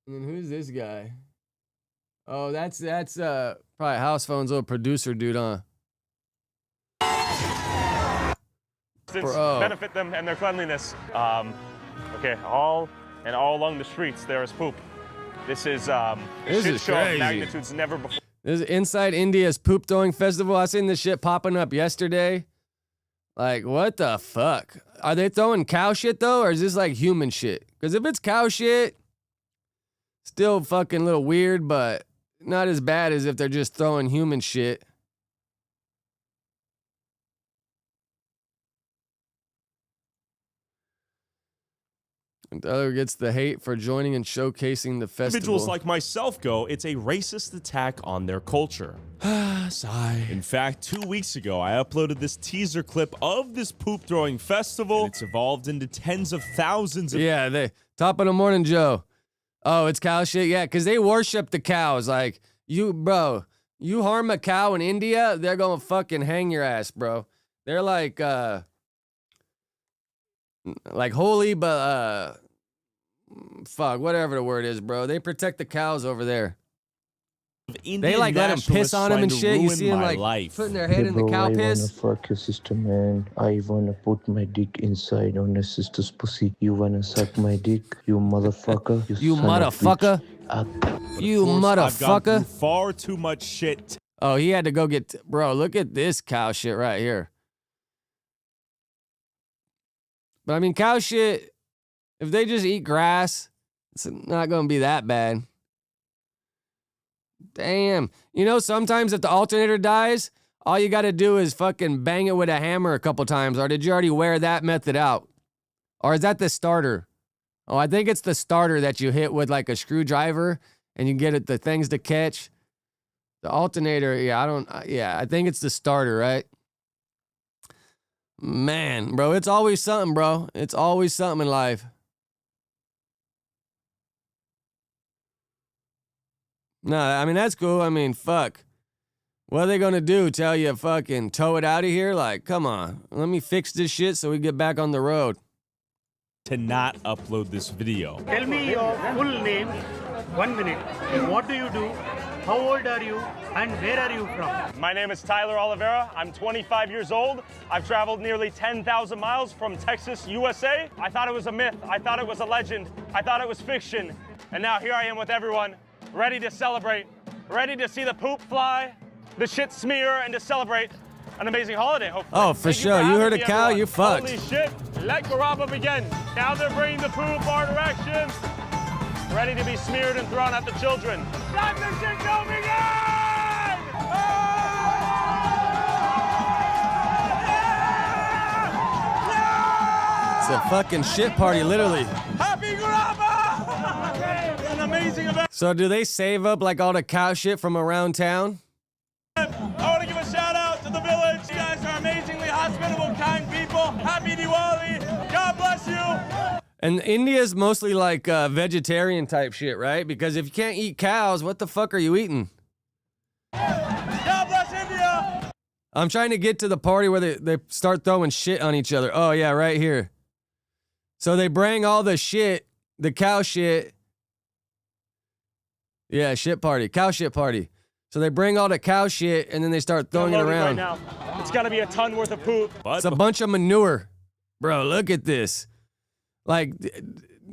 And then who's this guy? Oh, that's probably House Phone's little producer dude, huh? Benefit them and their cleanliness. Okay, all along the streets there is poop. This is This shit is show of crazy. magnitudes never before. This is Inside India's Poop Throwing Festival. I seen this shit popping up yesterday. Like, what the fuck? Are they throwing cow shit though, or is this like human shit? Because if it's cow shit, still fucking a little weird, but not as bad as if they're just throwing human shit. And the other gets the hate for joining and showcasing the festival. Individuals like myself go, it's a racist attack on their culture. Sigh. In fact, 2 weeks ago, I uploaded this teaser clip of this poop throwing festival. And it's evolved into tens of thousands of. Yeah, they top of the morning, Joe. Oh, it's cow shit. Yeah, because they worship the cows. Like, you harm a cow in India, they're gonna fucking hang your ass, bro. They're like holy, but fuck, whatever the word is, bro. They protect the cows over there. They like let them piss on them and shit. You see them like putting their head in the cow piss. I wanna fuck your sister, man. I wanna put my dick inside on your sister's pussy. You wanna suck my dick, you motherfucker. You motherfucker. You motherfucker. I've gone through far too much shit. Oh, he had to go get bro. Look at this cow shit right here. But I mean, cow shit, if they just eat grass, it's not going to be that bad. Damn. You know, sometimes if the alternator dies, all you got to do is fucking bang it with a hammer a couple times. Or did you already wear that method out? Or is that the starter? Oh, I think it's the starter that you hit with like a screwdriver and you get the things to catch. The alternator, I think it's the starter, right? Man, bro, it's always something, bro. It's always something in life. No, I mean, that's cool. I mean, fuck. What are they going to do? Tell you fucking tow it out of here? Like, come on. Let me fix this shit so we get back on the road. To not upload this video. Tell me your full name, 1 minute. What do you do? How old are you? And where are you from? My name is Tyler Oliveira. I'm 25 years old. I've traveled nearly 10,000 miles from Texas, USA. I thought it was a myth. I thought it was a legend. I thought it was fiction. And now here I am with everyone, ready to celebrate, ready to see the poop fly, the shit smear, and to celebrate an amazing holiday, hopefully. Oh, for sure. You heard a cow, everyone. you fucked. Holy shit. Let Garaba begin. Now they're bringing the poop our direction. Ready to be smeared and thrown at the children. Let the shit go begin! It's a fucking shit party, literally. Happy Garaba! An amazing event. So do they save up like all the cow shit from around town? I want to give a shout out to the village. You guys are amazingly hospitable, kind people. Happy Diwali. God bless you. And India's mostly like vegetarian type shit, right? Because if you can't eat cows, what the fuck are you eating? God bless India. I'm trying to get to the party where they start throwing shit on each other. Oh, yeah, right here. So they bring all the shit, the cow shit. Yeah, shit party, cow shit party. So they bring all the cow shit and then they start throwing it around. Right now. It's got to be a ton worth of poop. It's a bunch of manure. Bro, look at this. Like,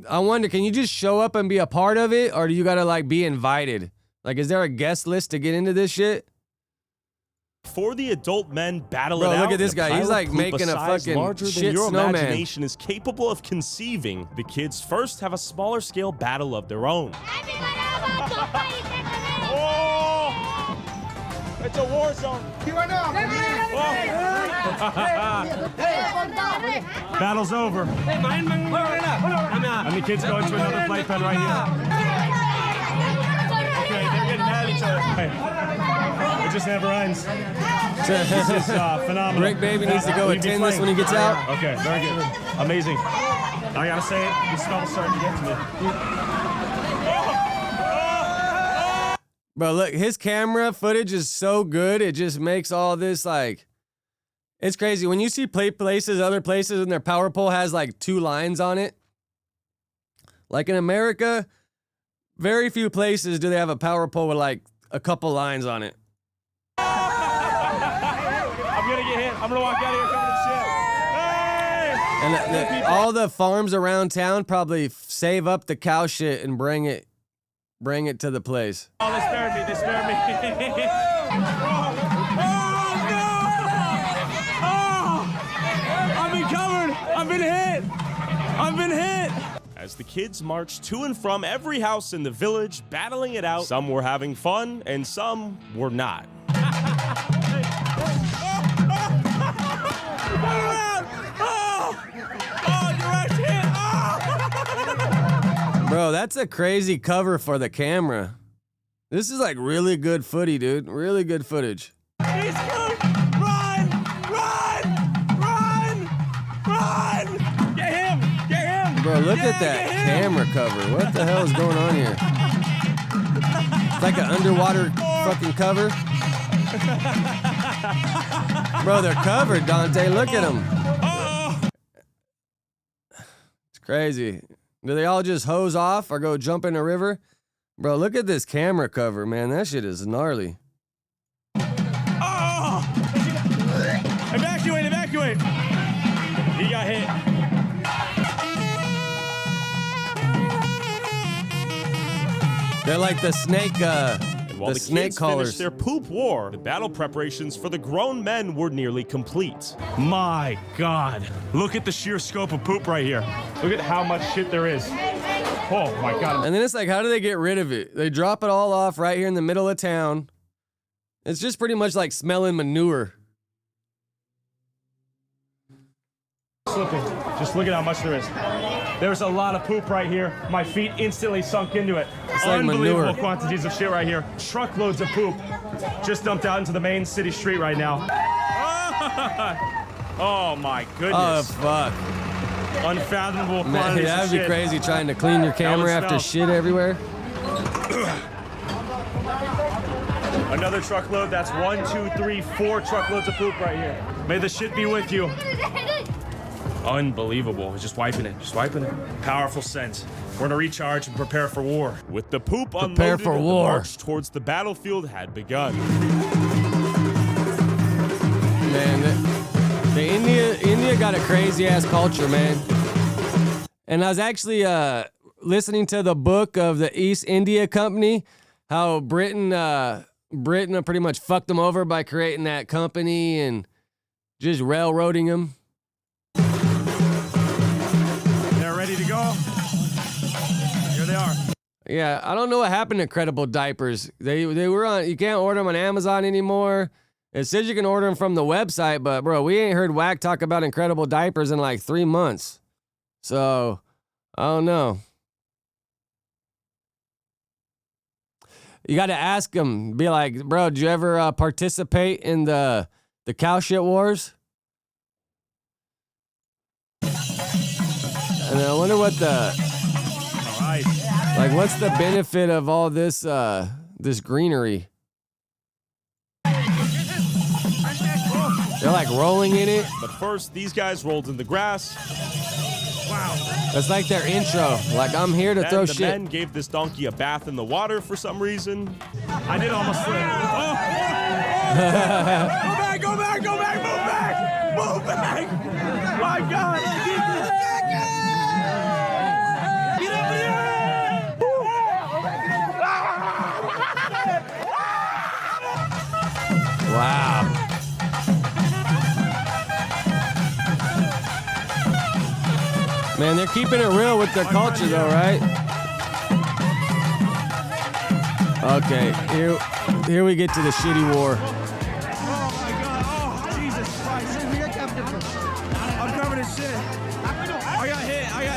I wonder, can you just show up and be a part of it? Or do you gotta, like, be invited? Like, is there a guest list to get into this shit? For the adult men battle Bro, it out. look at this in a guy. He's, pile of like, poop making a size fucking larger than shit your snowman. imagination is capable of conceiving. The kids first have a smaller scale battle of their own. Oh! It's a war zone. Battle's over. And the kids go into another playpen right here. Okay, they're getting mad at each other. Hey, it just never ends. This is phenomenal. Rick Baby needs to go attend this when he gets out. Okay, very good. Amazing. I gotta say it, the smell's starting to get to me. Bro, look, his camera footage is so good. It just makes all this like, it's crazy. When you see other places, and their power pole has like 2 lines on it. Like in America, very few places do they have a power pole with like a couple lines on it. I'm gonna get hit. I'm gonna walk out of here coming to the ship. Hey! And all the farms around town probably save up the cow shit and bring it to the place. Oh, they spared me. They spared me. I've been covered. I've been hit. I've been hit. As the kids marched to and from every house in the village, battling it out, some were having fun and some were not. Bro, that's a crazy cover for the camera. This is like really good footy, dude. Really good footage. He's good. Run! Run! Run! Run! Get him! Get him! Bro, look at that camera cover. What the hell is going on here? It's like an underwater fucking cover. Bro, they're covered, Dante. Look at them. It's crazy. Do they all just hose off or go jump in a river? Bro, look at this camera cover, man. That shit is gnarly. Oh! Evacuate, evacuate! He got hit. They're like the snake, While the snake kids callers. finished their poop war, the battle preparations for the grown men were nearly complete. My God. Look at the sheer scope of poop right here. Look at how much shit there is. Oh my God. And then it's like, how do they get rid of it? They drop it all off right here in the middle of town. It's just pretty much like smelling manure. Slipping. Just look at how much there is. There's a lot of poop right here. My feet instantly sunk into it. It's like unbelievable manure. quantities of shit right here. Truckloads of poop just dumped out into the main city street right now. Oh my goodness. Oh, fuck. Unfathomable Man, quantities that'd of be shit. crazy trying to clean your camera That would after smell. shit everywhere. Another truckload. That's 1, 2, 3, 4 truckloads of poop right here. May the shit be with you. Unbelievable. Just wiping it. Just wiping it. Powerful scent. We're gonna recharge and prepare for war. With the poop Prepare unloaded, for the war. march towards the battlefield had begun. Man, the India got a crazy ass culture, man. And I was actually listening to the book of the East India Company, how Britain pretty much fucked them over by creating that company and just railroading them. They're ready to go. Here they are. Yeah, I don't know what happened to Credible Diapers. They were on. You can't order them on Amazon anymore. It says you can order them from the website, but bro, we ain't heard Wack talk about Incredible Diapers in like 3 months. So I don't know. You got to ask them. Be like, bro, did you ever participate in the cow shit wars? And I wonder what All right. like, what's the benefit of all this this greenery? They're like rolling in it. But first, these guys rolled in the grass. Wow. That's like their intro. Like, I'm here to Then throw the shit. men gave this donkey a bath in the water for some reason. I did almost slip. Oh. Go back, go back, go back, move back! Move back! My God! Get over here! Wow. Man, they're keeping it real with their culture, though, right? Okay, here we get to the shitty war. Oh my God! Oh Jesus Christ!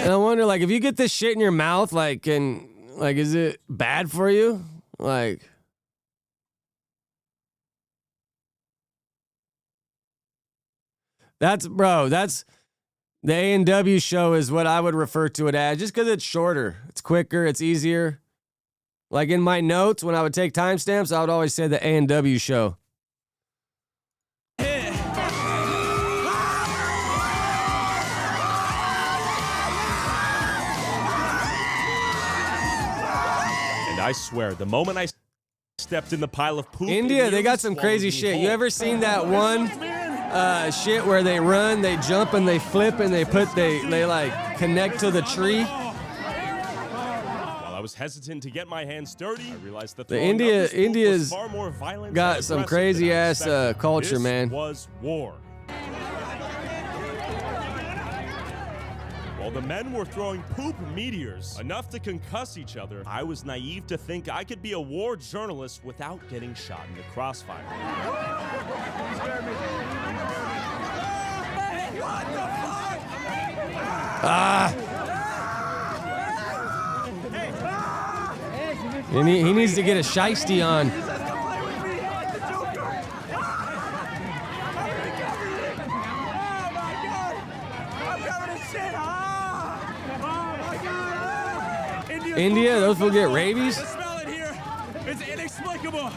And I wonder, like, if you get this shit in your mouth, like, is it bad for you? Like, that's the A&W show is what I would refer to it as, just because it's shorter, it's quicker, it's easier. Like in my notes, when I would take timestamps, I would always say the A&W show. I swear, the moment I stepped in the pile of poop, India, they got some crazy shit. You ever seen that one shit where they run, they jump, and they flip, and they like connect to the tree? While I was hesitant to get my hands dirty, I realized that India's far more violent got some crazy ass culture, this man. Was war. While the men were throwing poop meteors, enough to concuss each other, I was naive to think I could be a war journalist without getting shot in the crossfire. He needs to get a shiesty on. India, those will get rabies? Smell it here. It's inexplicable.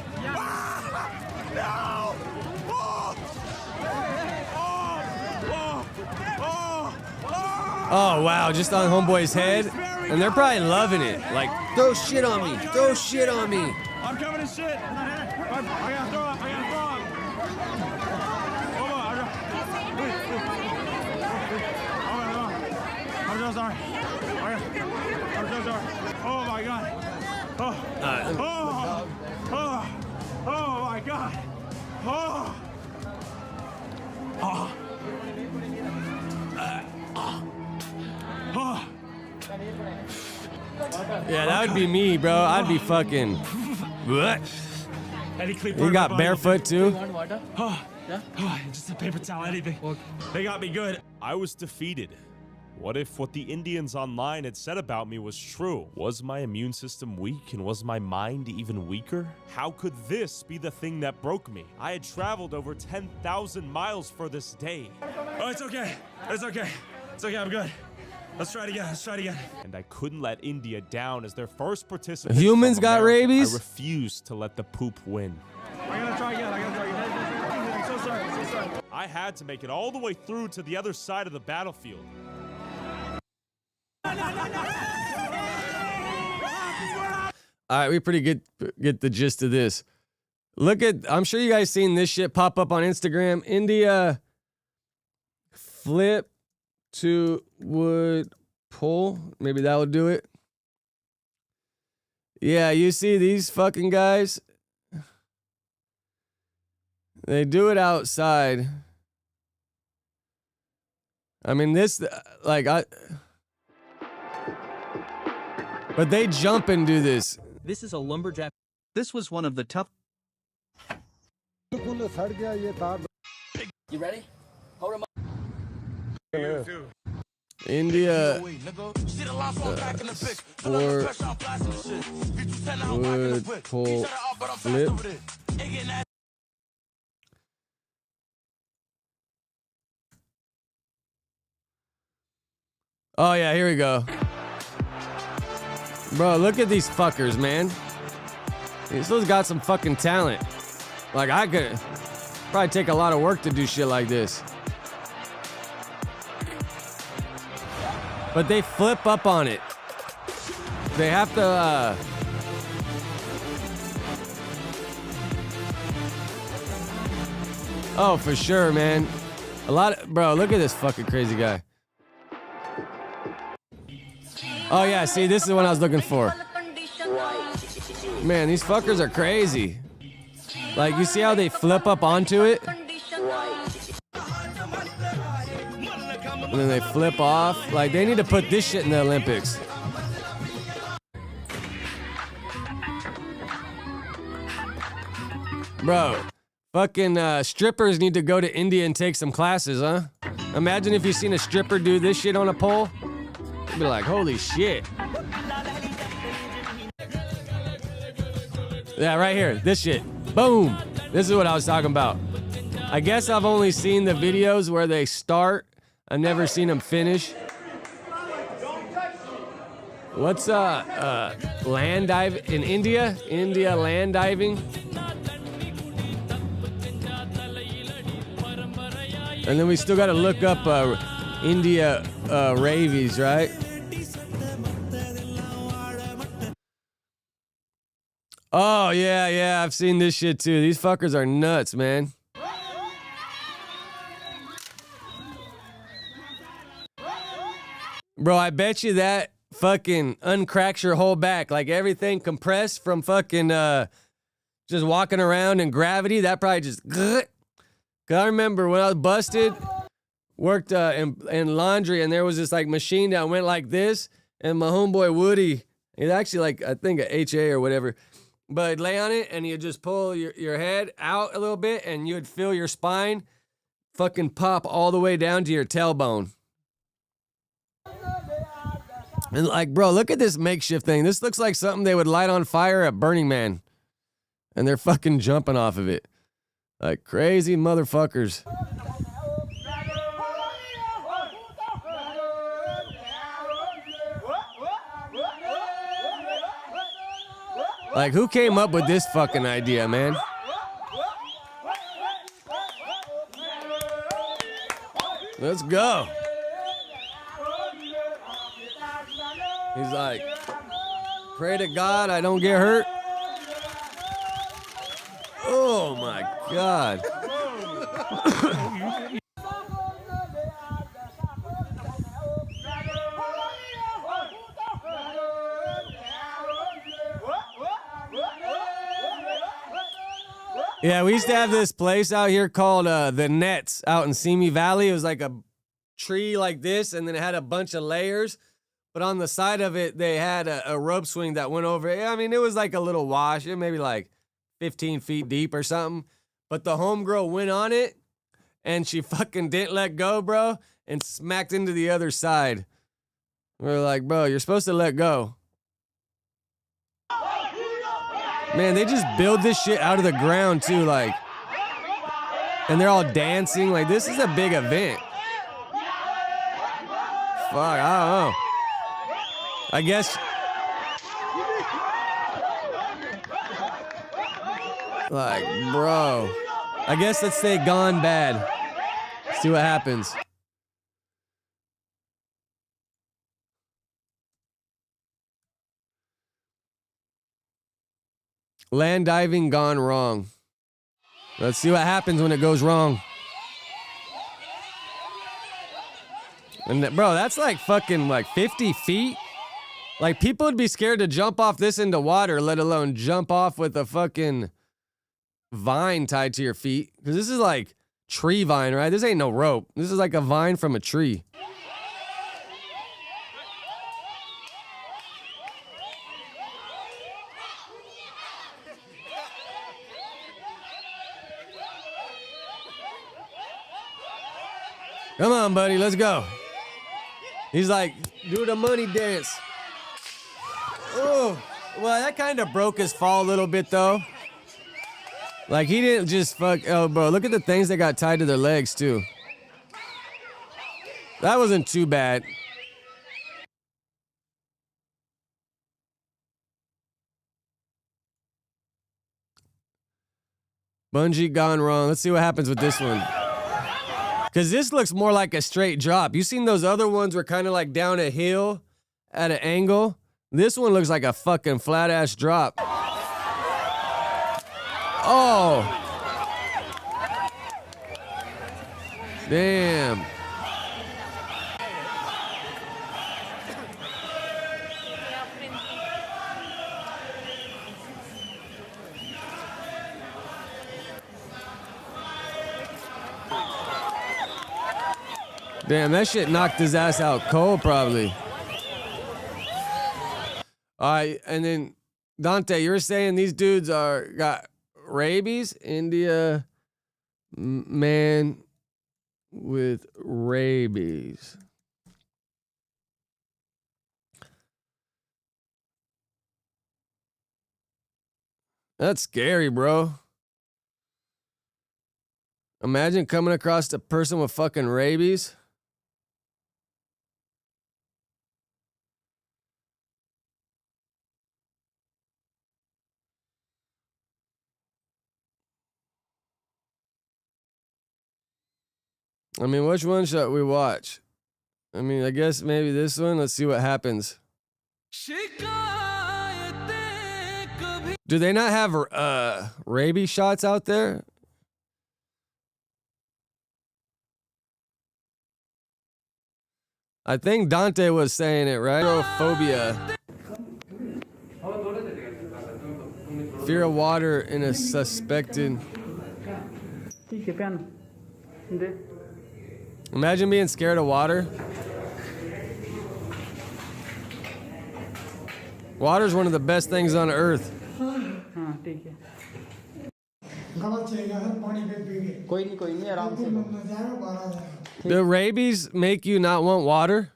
Oh, wow, just on homeboy's head. And they're probably loving it. Like, throw shit on me. Throw shit on me. I'm covered in shit. I gotta throw up. I'm so sorry. I'm so sorry. Oh my God. Oh my God. Yeah, that would be me, bro. I'd be fucking. What? You got barefoot too? Just a paper towel, anything. They got me good. I was defeated. What if what the Indians online had said about me was true? Was my immune system weak and was my mind even weaker? How could this be the thing that broke me? I had traveled over 10,000 miles for this day. Oh, it's okay. It's okay. It's okay, I'm good. Let's try it again. And I couldn't let India down as their first participant. Humans from got America. rabies? I refused to let the poop win. I gotta try again. I'm so sorry. I had to make it all the way through to the other side of the battlefield. All right, we pretty get the gist of this. I'm sure you guys seen this shit pop up on Instagram. India flip to wood pull. Maybe that will do it. Yeah, you see these fucking guys? They do it outside. I mean, but they jump and do this. This is a lumberjack. This was one of the tough. You ready? Hold him up. India sport wood pull flip. Oh yeah, here we go. Bro, look at these fuckers, man. These dudes got some fucking talent. Like, I could probably take a lot of work to do shit like this. But they flip up on it. They have to, Oh, for sure, man. Bro, look at this fucking crazy guy. Oh yeah, see, this is what I was looking for. Man, these fuckers are crazy. Like, you see how they flip up onto it? And then they flip off. Like, they need to put this shit in the Olympics. Bro, fucking strippers need to go to India and take some classes, huh? Imagine if you seen a stripper do this shit on a pole. You'd be like, holy shit. Yeah, right here. This shit. Boom. This is what I was talking about. I guess I've only seen the videos where they start. I've never seen them finish. What's land dive in India? India land diving. And then we still got to look up India rabies, right? Oh, yeah, I've seen this shit too. These fuckers are nuts, man. Bro, I bet you that fucking uncracks your whole back. Like everything compressed from fucking just walking around in gravity. That probably just... Cause I remember when I was busted, worked in laundry, and there was this like machine that went like this, and my homeboy Woody, he's actually like, I think a HA or whatever, but he'd lay on it and you'd just pull your head out a little bit and you would feel your spine fucking pop all the way down to your tailbone. And like, bro, look at this makeshift thing. This looks like something they would light on fire at Burning Man. And they're fucking jumping off of it. Like crazy motherfuckers. Like, who came up with this fucking idea, man? Let's go. He's like, pray to God I don't get hurt. Oh my God. Yeah, we used to have this place out here called The Nets out in Simi Valley. It was like a tree like this, and then it had a bunch of layers. But on the side of it, they had a rope swing that went over it. I mean, it was like a little wash. It maybe like 15 feet deep or something. But the homegirl went on it, and she fucking didn't let go, bro, and smacked into the other side. We're like, bro, you're supposed to let go. Man, they just build this shit out of the ground, too, like. And they're all dancing. Like, this is a big event. Fuck, I don't know. I guess. Like, bro. I guess let's say gone bad. See what happens. Land diving gone wrong. Let's see what happens when it goes wrong. And bro, that's like fucking like 50 feet. Like people would be scared to jump off this into water, let alone jump off with a fucking vine tied to your feet. Because this is like tree vine, right? This ain't no rope. This is like a vine from a tree. Come on, buddy, let's go. He's like, do the money dance. Oh, well, that kind of broke his fall a little bit, though. Like, he didn't just fuck. Oh, bro, look at the things that got tied to their legs, too. That wasn't too bad. Bungee gone wrong. Let's see what happens with this one. Because this looks more like a straight drop. You seen those other ones were kind of like down a hill at an angle? This one looks like a fucking flat ass drop. Oh. Damn. Damn, that shit knocked his ass out cold, probably. All right, and then Dante, you're saying these dudes got rabies? India man with rabies. That's scary, bro. Imagine coming across a person with fucking rabies. I mean, which one should we watch? I mean, I guess maybe this one. Let's see what happens. Do they not have rabies shots out there? I think Dante was saying it, right? Phobia. Fear of water in a suspected. Imagine being scared of water. Water is one of the best things on earth. Do rabies make you not want water?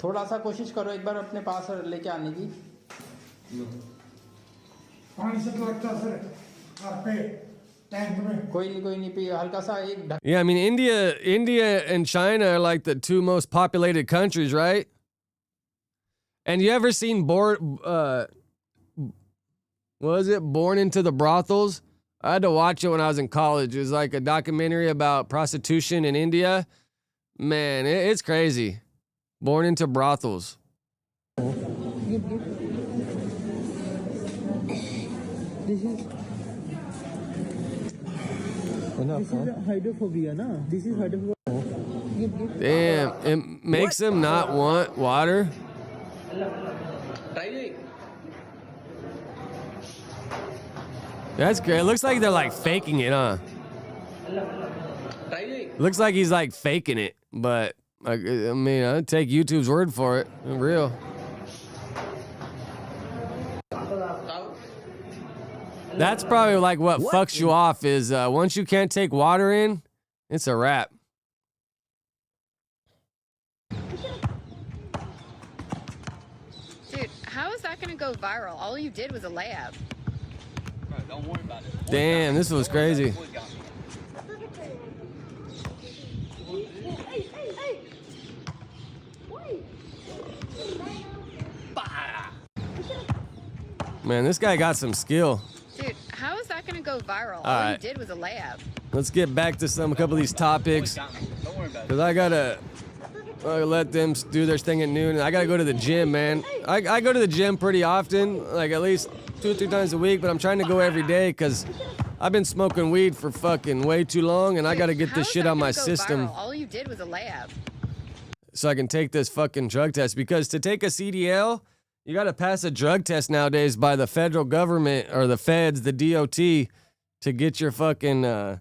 थोड़ा सा कोशिश करो एक बार अपने पास लेके आने की पानी से तो लगता सर पे टैंक में कोई नहीं पी हल्का सा एक Yeah, I mean India and China are like the two most populated countries, right? And you ever seen Born into the Brothels? I had to watch it when I was in college. It was like a documentary about prostitution in India. Man, it's crazy. Born into Brothels. This is hydrophobia, na? This is hydrophobia. Damn, it makes them not want water. That's great. It looks like they're like faking it, huh? Looks like he's like faking it, but I mean, I'd take YouTube's word for it. Real. That's probably like what fucks you off is once you can't take water in, it's a wrap. Dude, how is that gonna go viral? All you did was a layup. Don't worry about it. Damn, this was crazy. Man, this guy got some skill. Dude, how is that gonna go viral? All right. you did was a layup. Let's get back to a couple of these topics. Because I gotta let them do their thing at noon. And I gotta go to the gym, man. I go to the gym pretty often, like at least 2 or 3 times a week, but I'm trying to go every day because I've been smoking weed for fucking way too long and I gotta get this shit out my system. Viral? All you did was a layup. So I can take this fucking drug test. Because to take a CDL, you got to pass a drug test nowadays by the federal government or the feds, the DOT, to get your fucking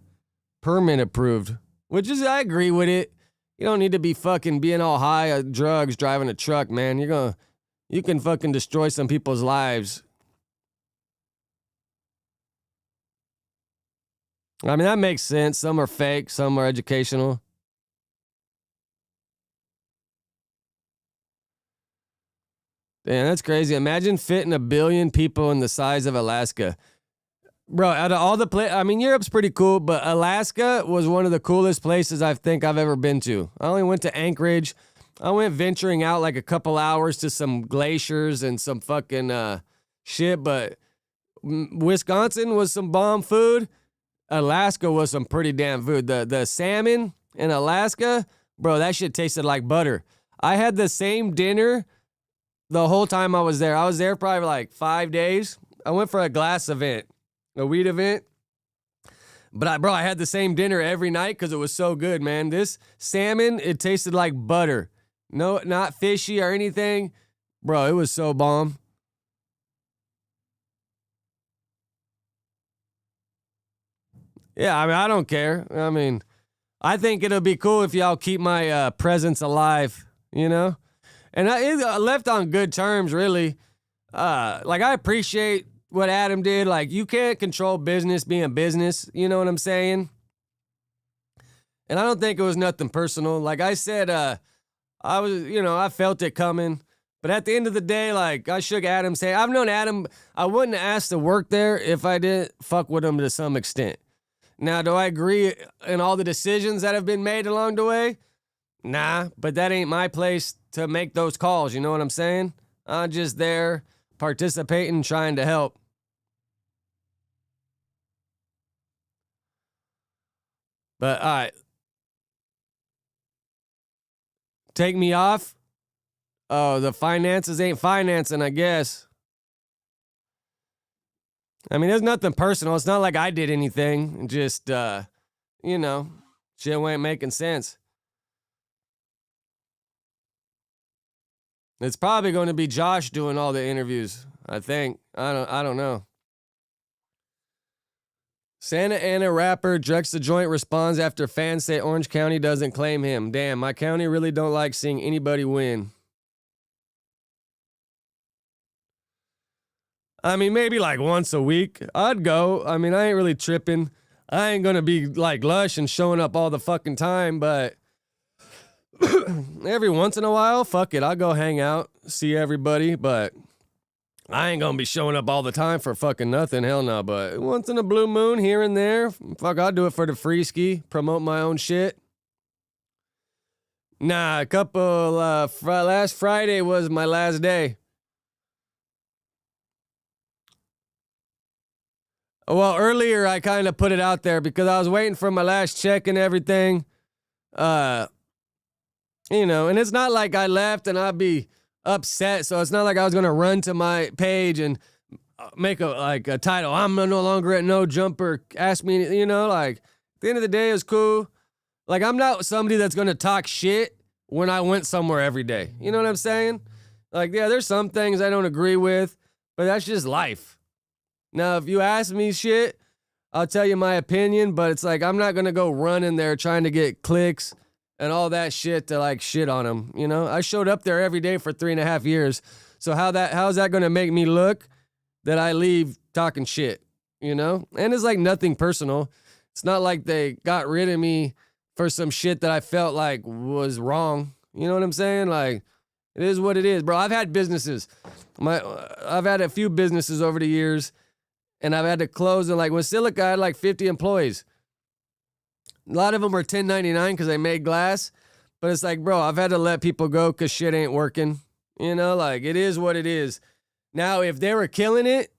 permit approved. Which is, I agree with it. You don't need to be fucking being all high on drugs driving a truck, man. You can fucking destroy some people's lives. I mean, that makes sense. Some are fake, some are educational. Damn, that's crazy. Imagine fitting 1 billion people in the size of Alaska. Bro, out of all the places, I mean, Europe's pretty cool, but Alaska was one of the coolest places I think I've ever been to. I only went to Anchorage. I went venturing out like a couple hours to some glaciers and some fucking shit, but Wisconsin was some bomb food. Alaska was some pretty damn food. The salmon in Alaska, bro, that shit tasted like butter. I had the same dinner the whole time I was there. I was there probably like 5 days. I went for a glass event, a weed event. But I had the same dinner every night because it was so good, man. This salmon, it tasted like butter. No, not fishy or anything. Bro, it was so bomb. Yeah, I mean, I don't care. I mean, I think it'll be cool if y'all keep my presence alive, you know? And I left on good terms, really. Like, I appreciate what Adam did. Like, you can't control business being business. You know what I'm saying? And I don't think it was nothing personal. Like I said, I felt it coming. But at the end of the day, like, I shook Adam's hand. I've known Adam. I wouldn't have asked to work there if I didn't fuck with him to some extent. Now, do I agree in all the decisions that have been made along the way? Nah, but that ain't my place to make those calls. You know what I'm saying? I'm just there participating, trying to help. But, all right. Take me off? Oh, the finances ain't financing, I guess. I mean, there's nothing personal. It's not like I did anything. Just, you know, shit ain't making sense. It's probably going to be Josh doing all the interviews, I think. I don't know. Santa Ana rapper Drex the Joint responds after fans say Orange County doesn't claim him. Damn, my county really don't like seeing anybody win. I mean, maybe like once a week. I'd go. I mean, I ain't really tripping. I ain't going to be like lush and showing up all the fucking time, but every once in a while, fuck it. I'll go hang out, see everybody, but I ain't going to be showing up all the time for fucking nothing. Hell no, but once in a blue moon here and there, fuck, I'll do it for the free ski, promote my own shit. Nah, a couple, last Friday was my last day. Well, earlier I kind of put it out there because I was waiting for my last check and everything. You know, and it's not like I left and I'd be upset. So it's not like I was going to run to my page and make a title. I'm no longer at No Jumper. Ask me, you know, like at the end of the day, it's cool. Like I'm not somebody that's going to talk shit when I went somewhere every day. You know what I'm saying? Like, yeah, there's some things I don't agree with, but that's just life. Now, if you ask me shit, I'll tell you my opinion, but it's like I'm not going to go run in there trying to get clicks and all that shit to like shit on them. You know, I showed up there every day for 3.5 years. So how's that going to make me look that I leave talking shit, you know? And it's like nothing personal. It's not like they got rid of me for some shit that I felt like was wrong. You know what I'm saying? Like, it is what it is, bro. I've had businesses. I've had a few businesses over the years. And I've had to close and like when Silica I had like 50 employees. A lot of them were 1099 because they made glass. But it's like, bro, I've had to let people go because shit ain't working. You know, like it is what it is. Now, if they were killing it,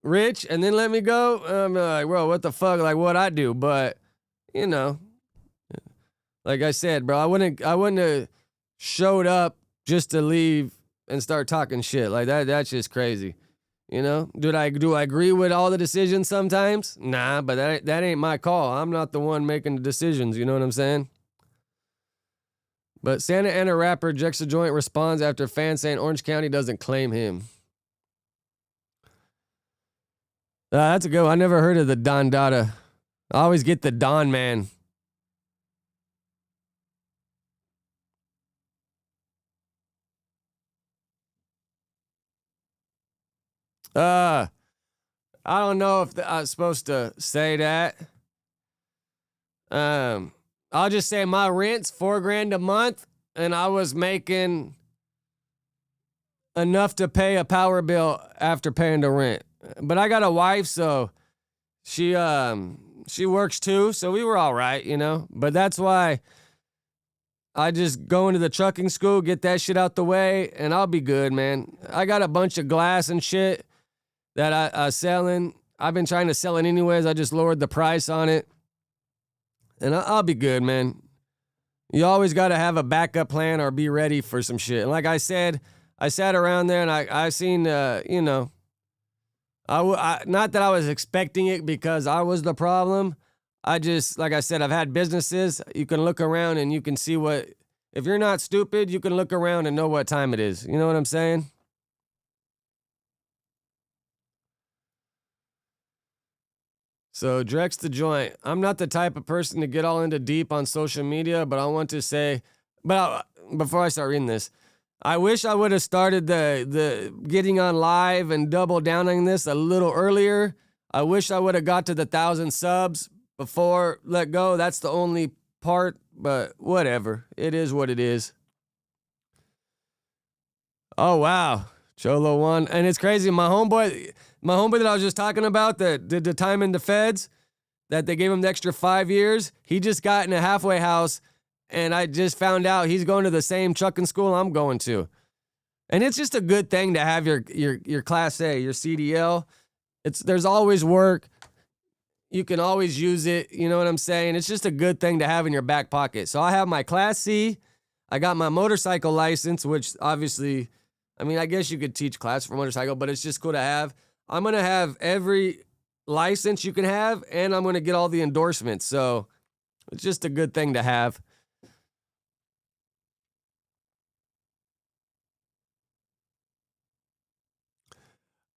rich, and then let me go, I'm like, bro, what the fuck? Like what I do. But, you know, like I said, bro, I wouldn't have showed up just to leave and start talking shit. Like that's just crazy. You know, do I agree with all the decisions sometimes? Nah, but that ain't my call. I'm not the one making the decisions. You know what I'm saying? But Santa Ana rapper Drex the Joint responds after fans saying Orange County doesn't claim him. That's a good one. I never heard of the Don Dada. I always get the Don Man. I don't know if I was supposed to say that. I'll just say my rent's $4,000 a month, and I was making enough to pay a power bill after paying the rent. But I got a wife, so she works too, so we were all right, you know. But that's why I just go into the trucking school, get that shit out the way, and I'll be good, man. I got a bunch of glass and shit that I selling. I've been trying to sell it anyways. I just lowered the price on it. And I'll be good, man. You always got to have a backup plan or be ready for some shit. And like I said, I sat around there and I seen, you know, not that I was expecting it because I was the problem. I just, like I said, I've had businesses. You can look around and you can see what, if you're not stupid, you can look around and know what time it is. You know what I'm saying? So, Drex the Joint. I'm not the type of person to get all into deep on social media, but I want to say, before I start reading this, I wish I would have started the getting on live and double down on this a little earlier. I wish I would have got to the 1,000 subs before let go. That's the only part, but whatever. It is what it is. Oh, wow. Cholo won. And it's crazy. My homeboy that I was just talking about that did the time in the feds, that they gave him the extra 5 years, he just got in a halfway house, and I just found out he's going to the same trucking school I'm going to. And it's just a good thing to have your Class A, your CDL. There's always work. You can always use it. You know what I'm saying? It's just a good thing to have in your back pocket. So I have my Class C. I got my motorcycle license, which obviously, I mean, I guess you could teach class for motorcycle, but it's just cool to have. I'm going to have every license you can have, and I'm going to get all the endorsements. So it's just a good thing to have.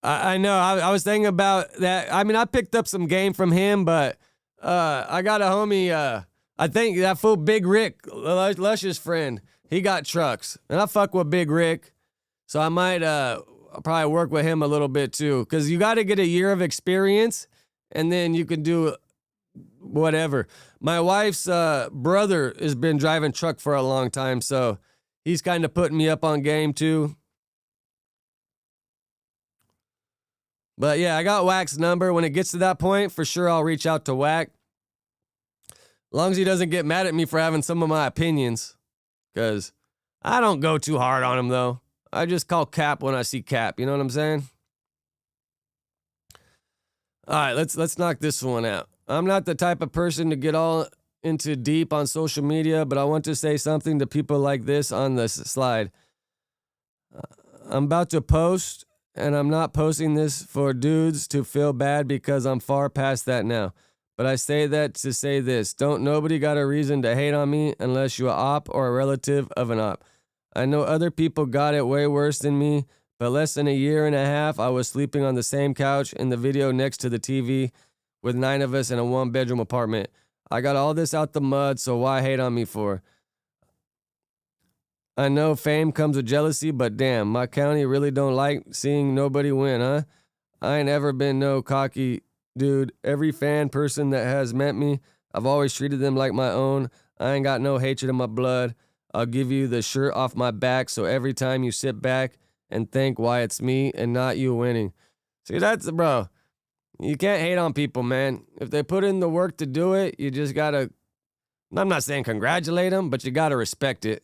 I know. I was thinking about that. I mean, I picked up some game from him, but I got a homie. I think that fool Big Rick, Lush's friend, he got trucks, and I fuck with Big Rick, so I might probably work with him a little bit too, because you got to get a year of experience, and then you can do whatever. My wife's brother has been driving truck for a long time, so he's kind of putting me up on game too. But yeah, I got Wack's number. When it gets to that point, for sure I'll reach out to Wack. As long as he doesn't get mad at me for having some of my opinions. Because I don't go too hard on him, though. I just call cap when I see cap. You know what I'm saying? All right, let's knock this one out. I'm not the type of person to get all into deep on social media, but I want to say something to people like this on this slide. I'm about to post, and I'm not posting this for dudes to feel bad because I'm far past that now. But I say that to say this. Don't nobody got a reason to hate on me unless you're a op or a relative of an op. I know other people got it way worse than me, but less than a year and a half, I was sleeping on the same couch in the video next to the TV with 9 of us in a 1-bedroom apartment. I got all this out the mud, so why hate on me for? I know fame comes with jealousy, but damn, my county really don't like seeing nobody win, huh? I ain't ever been no cocky dude. Every fan person that has met me, I've always treated them like my own. I ain't got no hatred in my blood. I'll give you the shirt off my back, so every time you sit back and think why it's me and not you winning. See, that's, bro, you can't hate on people, man. If they put in the work to do it, you just gotta, I'm not saying congratulate them, but you gotta respect it.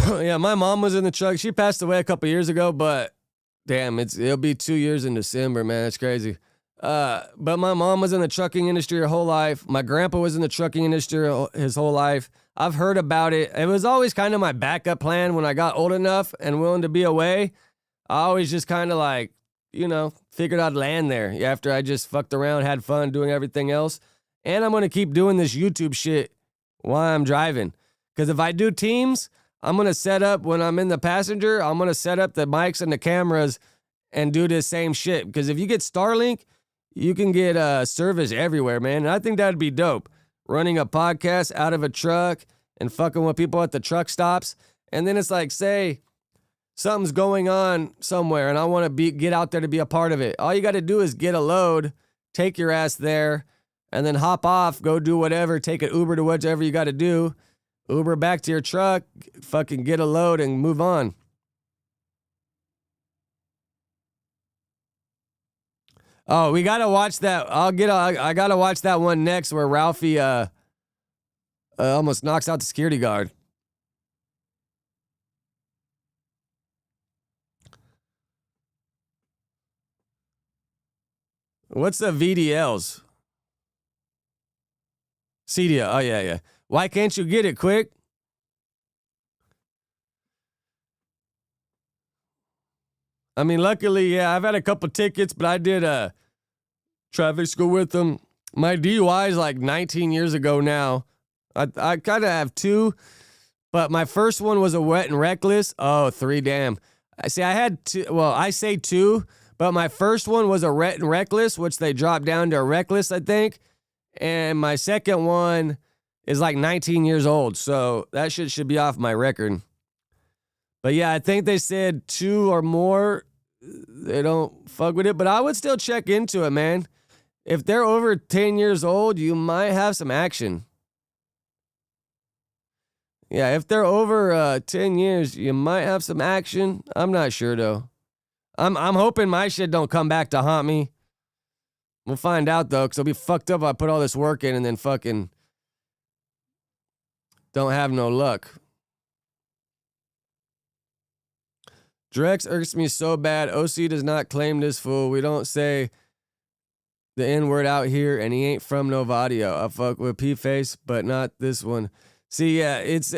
Yeah, my mom was in the truck. She passed away a couple years ago, but damn, it'll be 2 years in December, man. That's crazy. But my mom was in the trucking industry her whole life. My grandpa was in the trucking industry his whole life. I've heard about it. It was always kind of my backup plan when I got old enough and willing to be away. I always just kind of like, figured I'd land there after I just fucked around, had fun doing everything else. And I'm going to keep doing this YouTube shit while I'm driving. Because if I do teams, I'm going to set up, when I'm in the passenger, I'm going to set up the mics and the cameras and do this same shit. Because if you get Starlink, you can get service everywhere, man. And I think that'd be dope. Running a podcast out of a truck and fucking with people at the truck stops. And then it's like, say, something's going on somewhere and I want to get out there to be a part of it. All you got to do is get a load, take your ass there, and then hop off, go do whatever, take an Uber to whatever you got to do. Uber back to your truck, fucking get a load and move on. Oh, we gotta watch that. I gotta watch that one next where Ralphie almost knocks out the security guard. What's the VDLs? CDL. Oh yeah. Why can't you get it quick? I mean, luckily, yeah, I've had a couple tickets, but I did traffic school with them. My DUI is like 19 years ago now. I kind of have 2, but my first one was a wet and reckless. Oh, 3, damn. I see. I had 2. Well, I say 2, but my first one was a wet and reckless, which they dropped down to a reckless, I think. And my second one, is like 19 years old. So that shit should be off my record. But yeah, I think they said 2 or more, they don't fuck with it. But I would still check into it, man. If they're over 10 years old, you might have some action. Yeah, if they're over 10 years, you might have some action. I'm not sure, though. I'm hoping my shit don't come back to haunt me. We'll find out, though, because I'll be fucked up if I put all this work in and then fucking don't have no luck. Drex irks me so bad. OC does not claim this fool. We don't say the N-word out here, and he ain't from Novadio. I fuck with P-Face, but not this one. See, yeah, it's...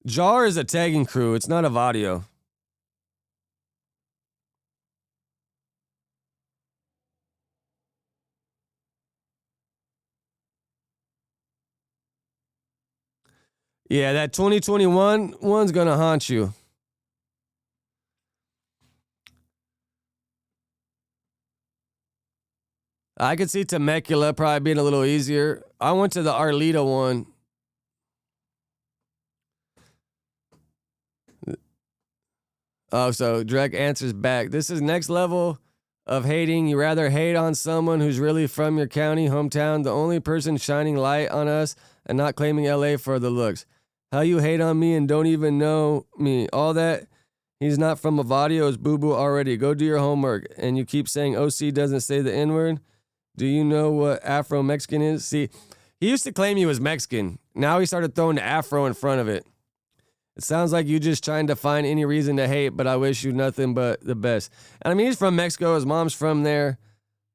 Jar is a tagging crew. It's not a Vadio. Yeah, that 2021 one's gonna haunt you. I could see Temecula probably being a little easier. I went to the Arleta one. Oh, so Drek answers back. This is next level of hating. You rather hate on someone who's really from your county, hometown, the only person shining light on us and not claiming LA for the looks. How you hate on me and don't even know me. All that. He's not from Avadio is boo-boo already. Go do your homework. And you keep saying OC doesn't say the N-word. Do you know what Afro-Mexican is? See, he used to claim he was Mexican. Now he started throwing the Afro in front of it. It sounds like you just trying to find any reason to hate, but I wish you nothing but the best. And I mean, he's from Mexico. His mom's from there.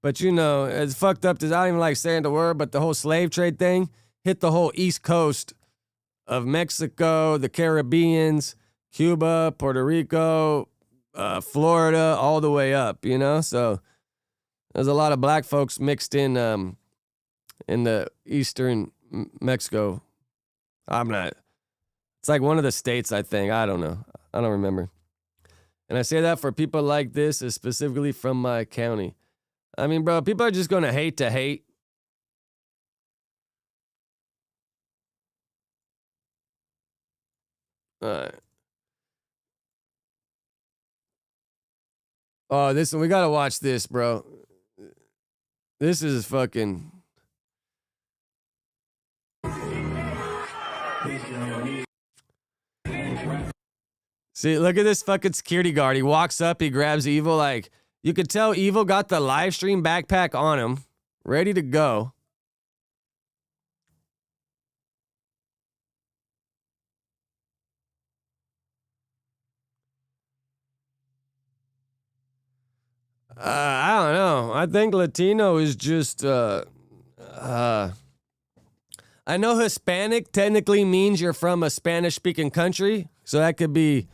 But, you know, it's fucked up. I don't even like saying the word, but the whole slave trade thing hit the whole East Coast of Mexico, the Caribbeans, Cuba, Puerto Rico, Florida, all the way up, you know? So there's a lot of black folks mixed in the eastern Mexico. I'm not... It's like one of the states, I think. I don't know. I don't remember. And I say that for people like this, is specifically from my county. I mean, bro, people are just going to hate. All right. Oh, this one. We got to watch this, bro. This is fucking... See, look at this fucking security guard. He walks up, he grabs Evil. Like, you could tell Evil got the live stream backpack on him, ready to go. I don't know. I think Latino is just, I know Hispanic technically means you're from a Spanish-speaking country, so that could be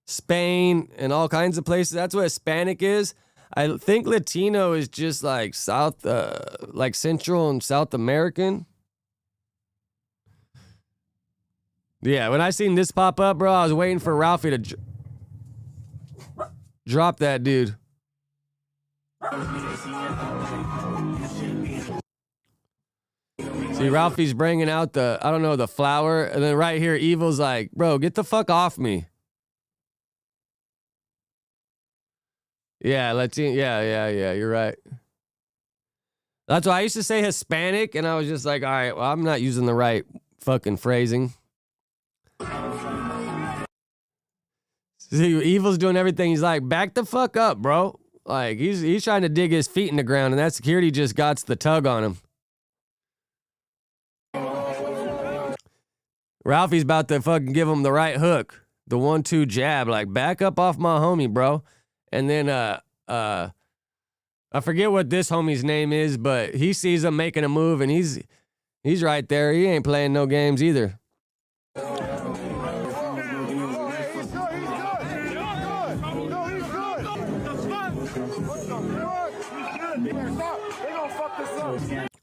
Spain and all kinds of places. That's what Hispanic is. I think Latino is just like like Central and South American. Yeah, when I seen this pop up, bro, I was waiting for Ralphie to drop that dude. See, Ralphie's bringing out the flower, and then right here, Evil's like, bro, get the fuck off me. Yeah, Latino. Yeah, you're right. That's why I used to say Hispanic, and I was just like, all right, well, I'm not using the right fucking phrasing. See, Evil's doing everything. He's like, back the fuck up, bro. Like, he's trying to dig his feet in the ground, and that security just got the tug on him. Ralphie's about to fucking give him the right hook. The 1-2 jab. Like, back up off my homie, bro. And then, I forget what this homie's name is, but he sees him making a move, and he's right there. He ain't playing no games either.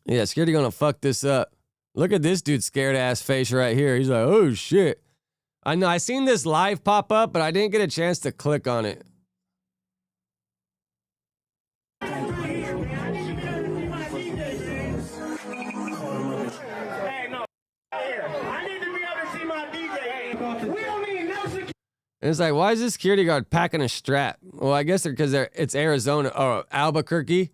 Yeah, security gonna fuck this up. Look at this dude's scared ass face right here. He's like, oh shit. I know I seen this live pop up, but I didn't get a chance to click on it. We don't need no security. And it's like, why is this security guard packing a strap? Well, I guess it's Arizona or Albuquerque.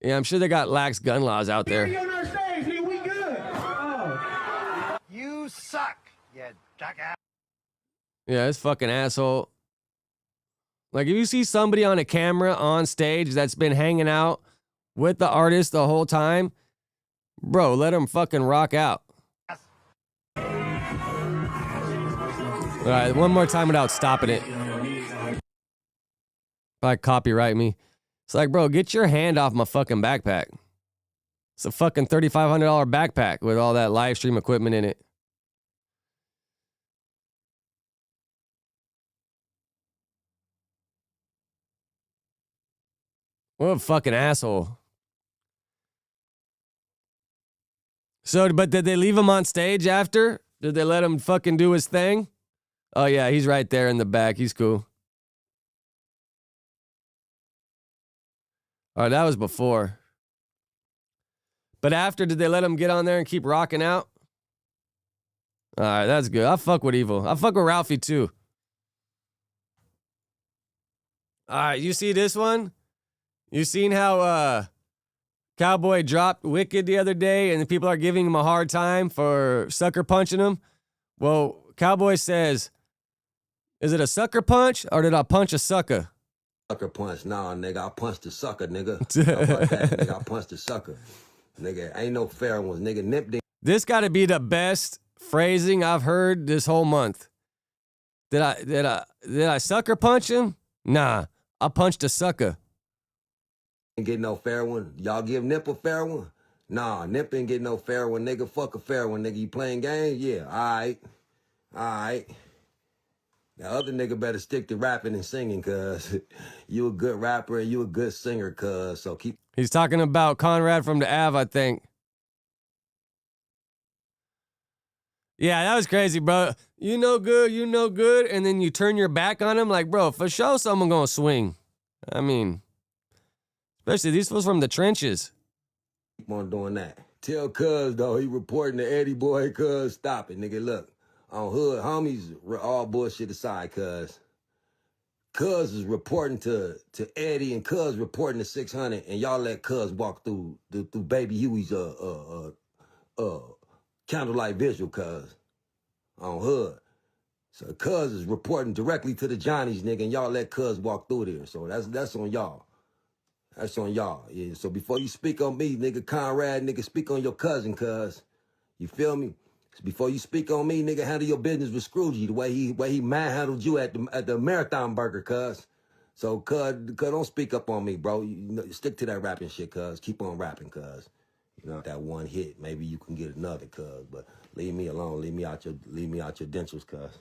Yeah, I'm sure they got lax gun laws out there. You on our stage, nigga, we good. Oh. You suck, you jackass. Yeah, this fucking asshole. Like, if you see somebody on a camera on stage that's been hanging out with the artist the whole time, bro, let him fucking rock out. All right, one more time without stopping it. Probably copyright me. It's like, bro, get your hand off my fucking backpack. It's a fucking $3,500 backpack with all that live stream equipment in it. What a fucking asshole. So, but did they leave him on stage after? Did they let him fucking do his thing? Oh, yeah, he's right there in the back. He's cool. All right, that was before. But after, did they let him get on there and keep rocking out? All right, that's good. I fuck with Evil. I fuck with Ralphie, too. All right, you see this one? You seen how Cowboy dropped Wicked the other day and the people are giving him a hard time for sucker punching him? Well, Cowboy says, is it a sucker punch or did I punch a sucker? Sucker punch. Nah, nigga, I punched the sucker, nigga. How about that, nigga? I punched the sucker. Nigga, ain't no fair ones. Nigga, nipped it. This got to be the best phrasing I've heard this whole month. Did I sucker punch him? Nah, I punched a sucker. Ain't get no fair one. Y'all give Nip a fair one? Nah, Nip ain't get no fair one, nigga. Fuck a fair one, nigga. You playing games? Yeah, all right. The other nigga better stick to rapping and singing, cuz you a good rapper and you a good singer, cuz. So keep. He's talking about Conrad from the Ave, I think. Yeah, that was crazy, bro. You know good, and then you turn your back on him like, bro, for sure someone gonna swing. I mean, especially these fools from the trenches. Keep on doing that. Tell cuz, though, he reporting to Eddie boy, cuz, stop it, nigga, look. On hood, homies, all bullshit aside, cuz. Cuz is reporting to Eddie and cuz reporting to 600, and y'all let cuz walk through Baby Huey's candlelight visual, cuz. On hood. So cuz is reporting directly to the Johnnies, nigga, and y'all let cuz walk through there. So that's on y'all. That's on y'all. Yeah. So before you speak on me, nigga, Conrad, nigga, speak on your cousin, cuz. You feel me? Before you speak on me, nigga, handle your business with Scroogey the way he manhandled you at the Marathon Burger, cuz. So, cuz, don't speak up on me, bro. You know, stick to that rapping shit, cuz. Keep on rapping, cuz. You know, that one hit, maybe you can get another, cuz. But leave me alone. Leave me out your dentures, cuz.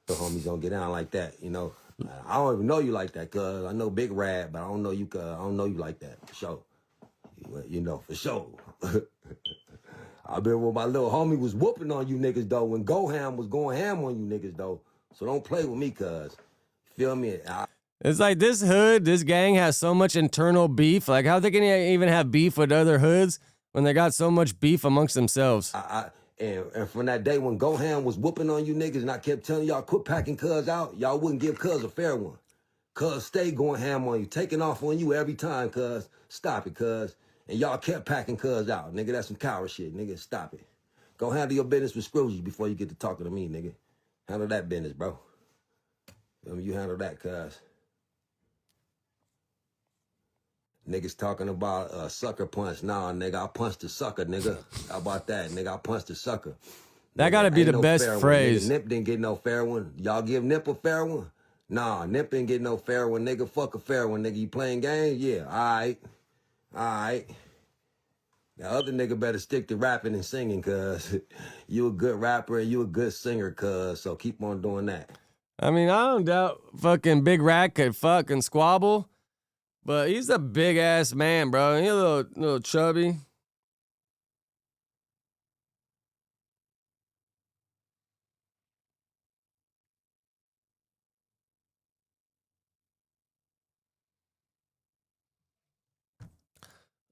The homies don't get down like that, you know. I don't even know you like that, cuz. I know Big Rad, but I don't know you, cuz. I don't know you like that, for sure. You know, for sure. I remember when my little homie was whooping on you niggas, though, when Goham was going ham on you niggas, though. So don't play with me, cuz. Feel me? It's like this hood, this gang has so much internal beef. Like, how they can even have beef with other hoods when they got so much beef amongst themselves? And from that day when Goham was whooping on you niggas, and I kept telling y'all, quit packing cuz out, y'all wouldn't give cuz a fair one. Cuz stay going ham on you, taking off on you every time, cuz. Stop it, cuz. And y'all kept packing cuz out, nigga. That's some coward shit, nigga. Stop it. Go handle your business with Scrooge before you get to talking to me, nigga. Handle that business, bro. You handle that, cuz. Niggas talking about a sucker punch. Nah, nigga, I punched the sucker, nigga. How about that, nigga? I punched the sucker. That got to be the best phrase. Nip didn't get no fair one. Y'all give Nip a fair one? Nah, Nip didn't get no fair one, nigga. Fuck a fair one, nigga. You playing games? Yeah, all right. The other nigga better stick to rapping and singing, cuz. You a good rapper and you a good singer, cuz. So keep on doing that. I mean, I don't doubt fucking Big Rat could fucking squabble, but he's a big ass man, bro. He's a little chubby.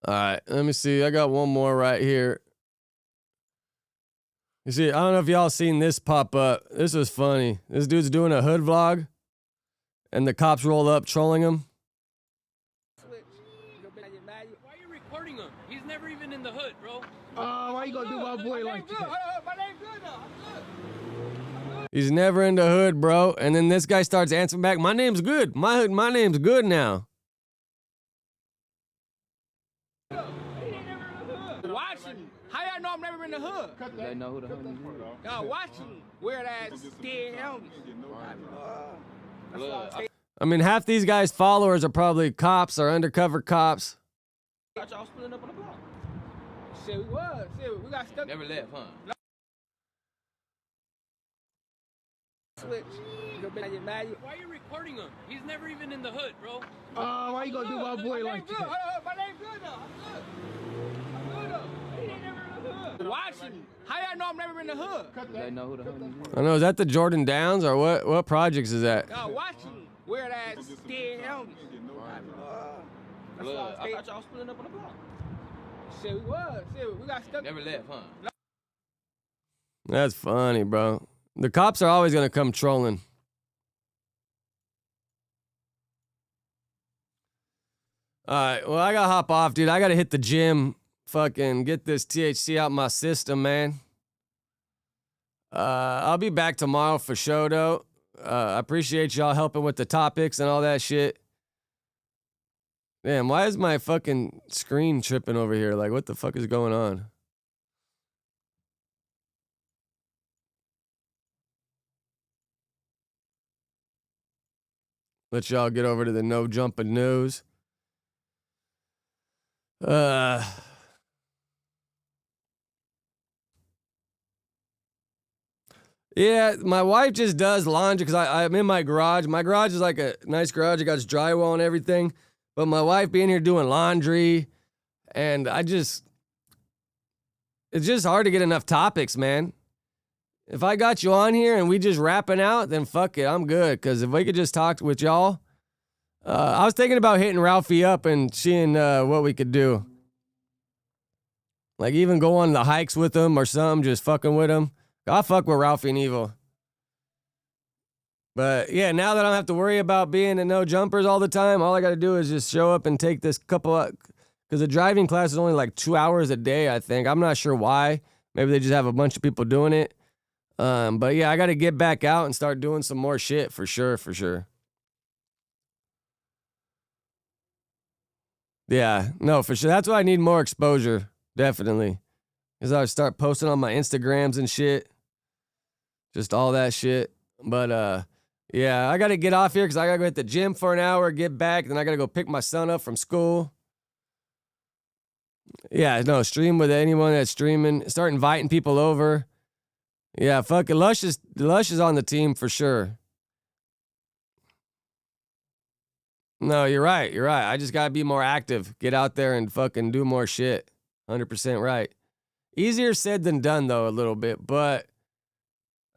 All right, let me see. I got one more right here. You see, I don't know if y'all seen this pop up. This was funny. This dude's doing a hood vlog, and the cops roll up trolling him. Why are you recording him? He's never even in the hood, bro. Why you gonna do my boy like that? My name's good though. I'm good. He's never in the hood, bro. And then this guy starts answering back, my name's good. My name's good now. Watching. How y'all know I'm never in the hood? They know who the hood is. Y'all watching. Weird ass dead homies. I mean, half these guys' followers are probably cops or undercover cops. Got y'all splitting up on the block. Shit, we was. Shit, we got stuck. Never left, huh? Switch. Why are you recording him? He's never even in the hood, bro. Why you gonna do my boy like that? My name's good though. I'm good though. He ain't never in the hood. Watching. How y'all know I'm never in the hood? They know who the hood is. I don't know, is that the Jordan Downs or what? What projects is that? Y'all watching. Weird ass dead homies. I thought y'all splitting up on the block. Shit, we was. Shit, we got stuck. Never left, huh? That's funny, bro. The cops are always gonna come trolling. All right, well, I gotta hop off, dude. I gotta hit the gym, fucking get this THC out my system, man. I'll be back tomorrow for show, though. I appreciate y'all helping with the topics and all that shit. Damn, why is my fucking screen tripping over here? Like, what the fuck is going on? Let y'all get over to the no jumping news. Yeah, my wife just does laundry because I'm in my garage. My garage is like a nice garage. It got its drywall and everything. But my wife being here doing laundry, and it's just hard to get enough topics, man. If I got you on here and we just rapping out, then fuck it, I'm good. Because if we could just talk with y'all, I was thinking about hitting Ralphie up and seeing what we could do. Like even go on the hikes with him or something, just fucking with him. I'll fuck with Ralphie and Evil. But yeah, now that I don't have to worry about being in no jumpers all the time, all I got to do is just show up and take this because the driving class is only like 2 hours a day, I think. I'm not sure why. Maybe they just have a bunch of people doing it. But yeah, I got to get back out and start doing some more shit for sure. Yeah, no, for sure. That's why I need more exposure, definitely. Because I would start posting on my Instagrams and shit. Just all that shit. But yeah, I got to get off here because I got to go hit the gym for an hour, get back, then I got to go pick my son up from school. Yeah, no, stream with anyone that's streaming. Start inviting people over. Yeah, fuck it. Lush is on the team for sure. No, you're right. I just got to be more active. Get out there and fucking do more shit. 100% right. Easier said than done, though, a little bit. But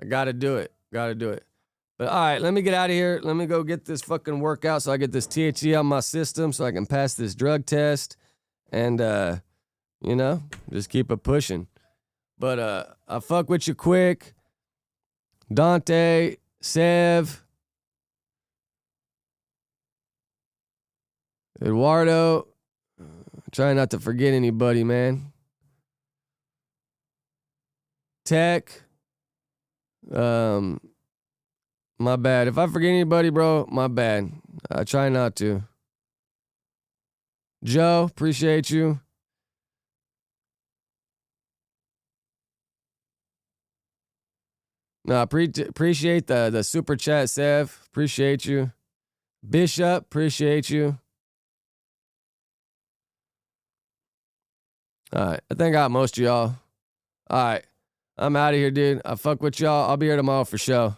I got to do it. But all right, let me get out of here. Let me go get this fucking workout so I get this THC out of my system so I can pass this drug test. And, just keep it pushing. But I fuck with you quick. Dante, Sev, Eduardo. Try not to forget anybody, man. Tech. My bad. If I forget anybody, bro, my bad. I try not to. Joe, appreciate you. No, appreciate the super chat, Sev. Appreciate you. Bishop, appreciate you. All right, I think I got most of y'all. All right, I'm out of here, dude. I fuck with y'all. I'll be here tomorrow for sure.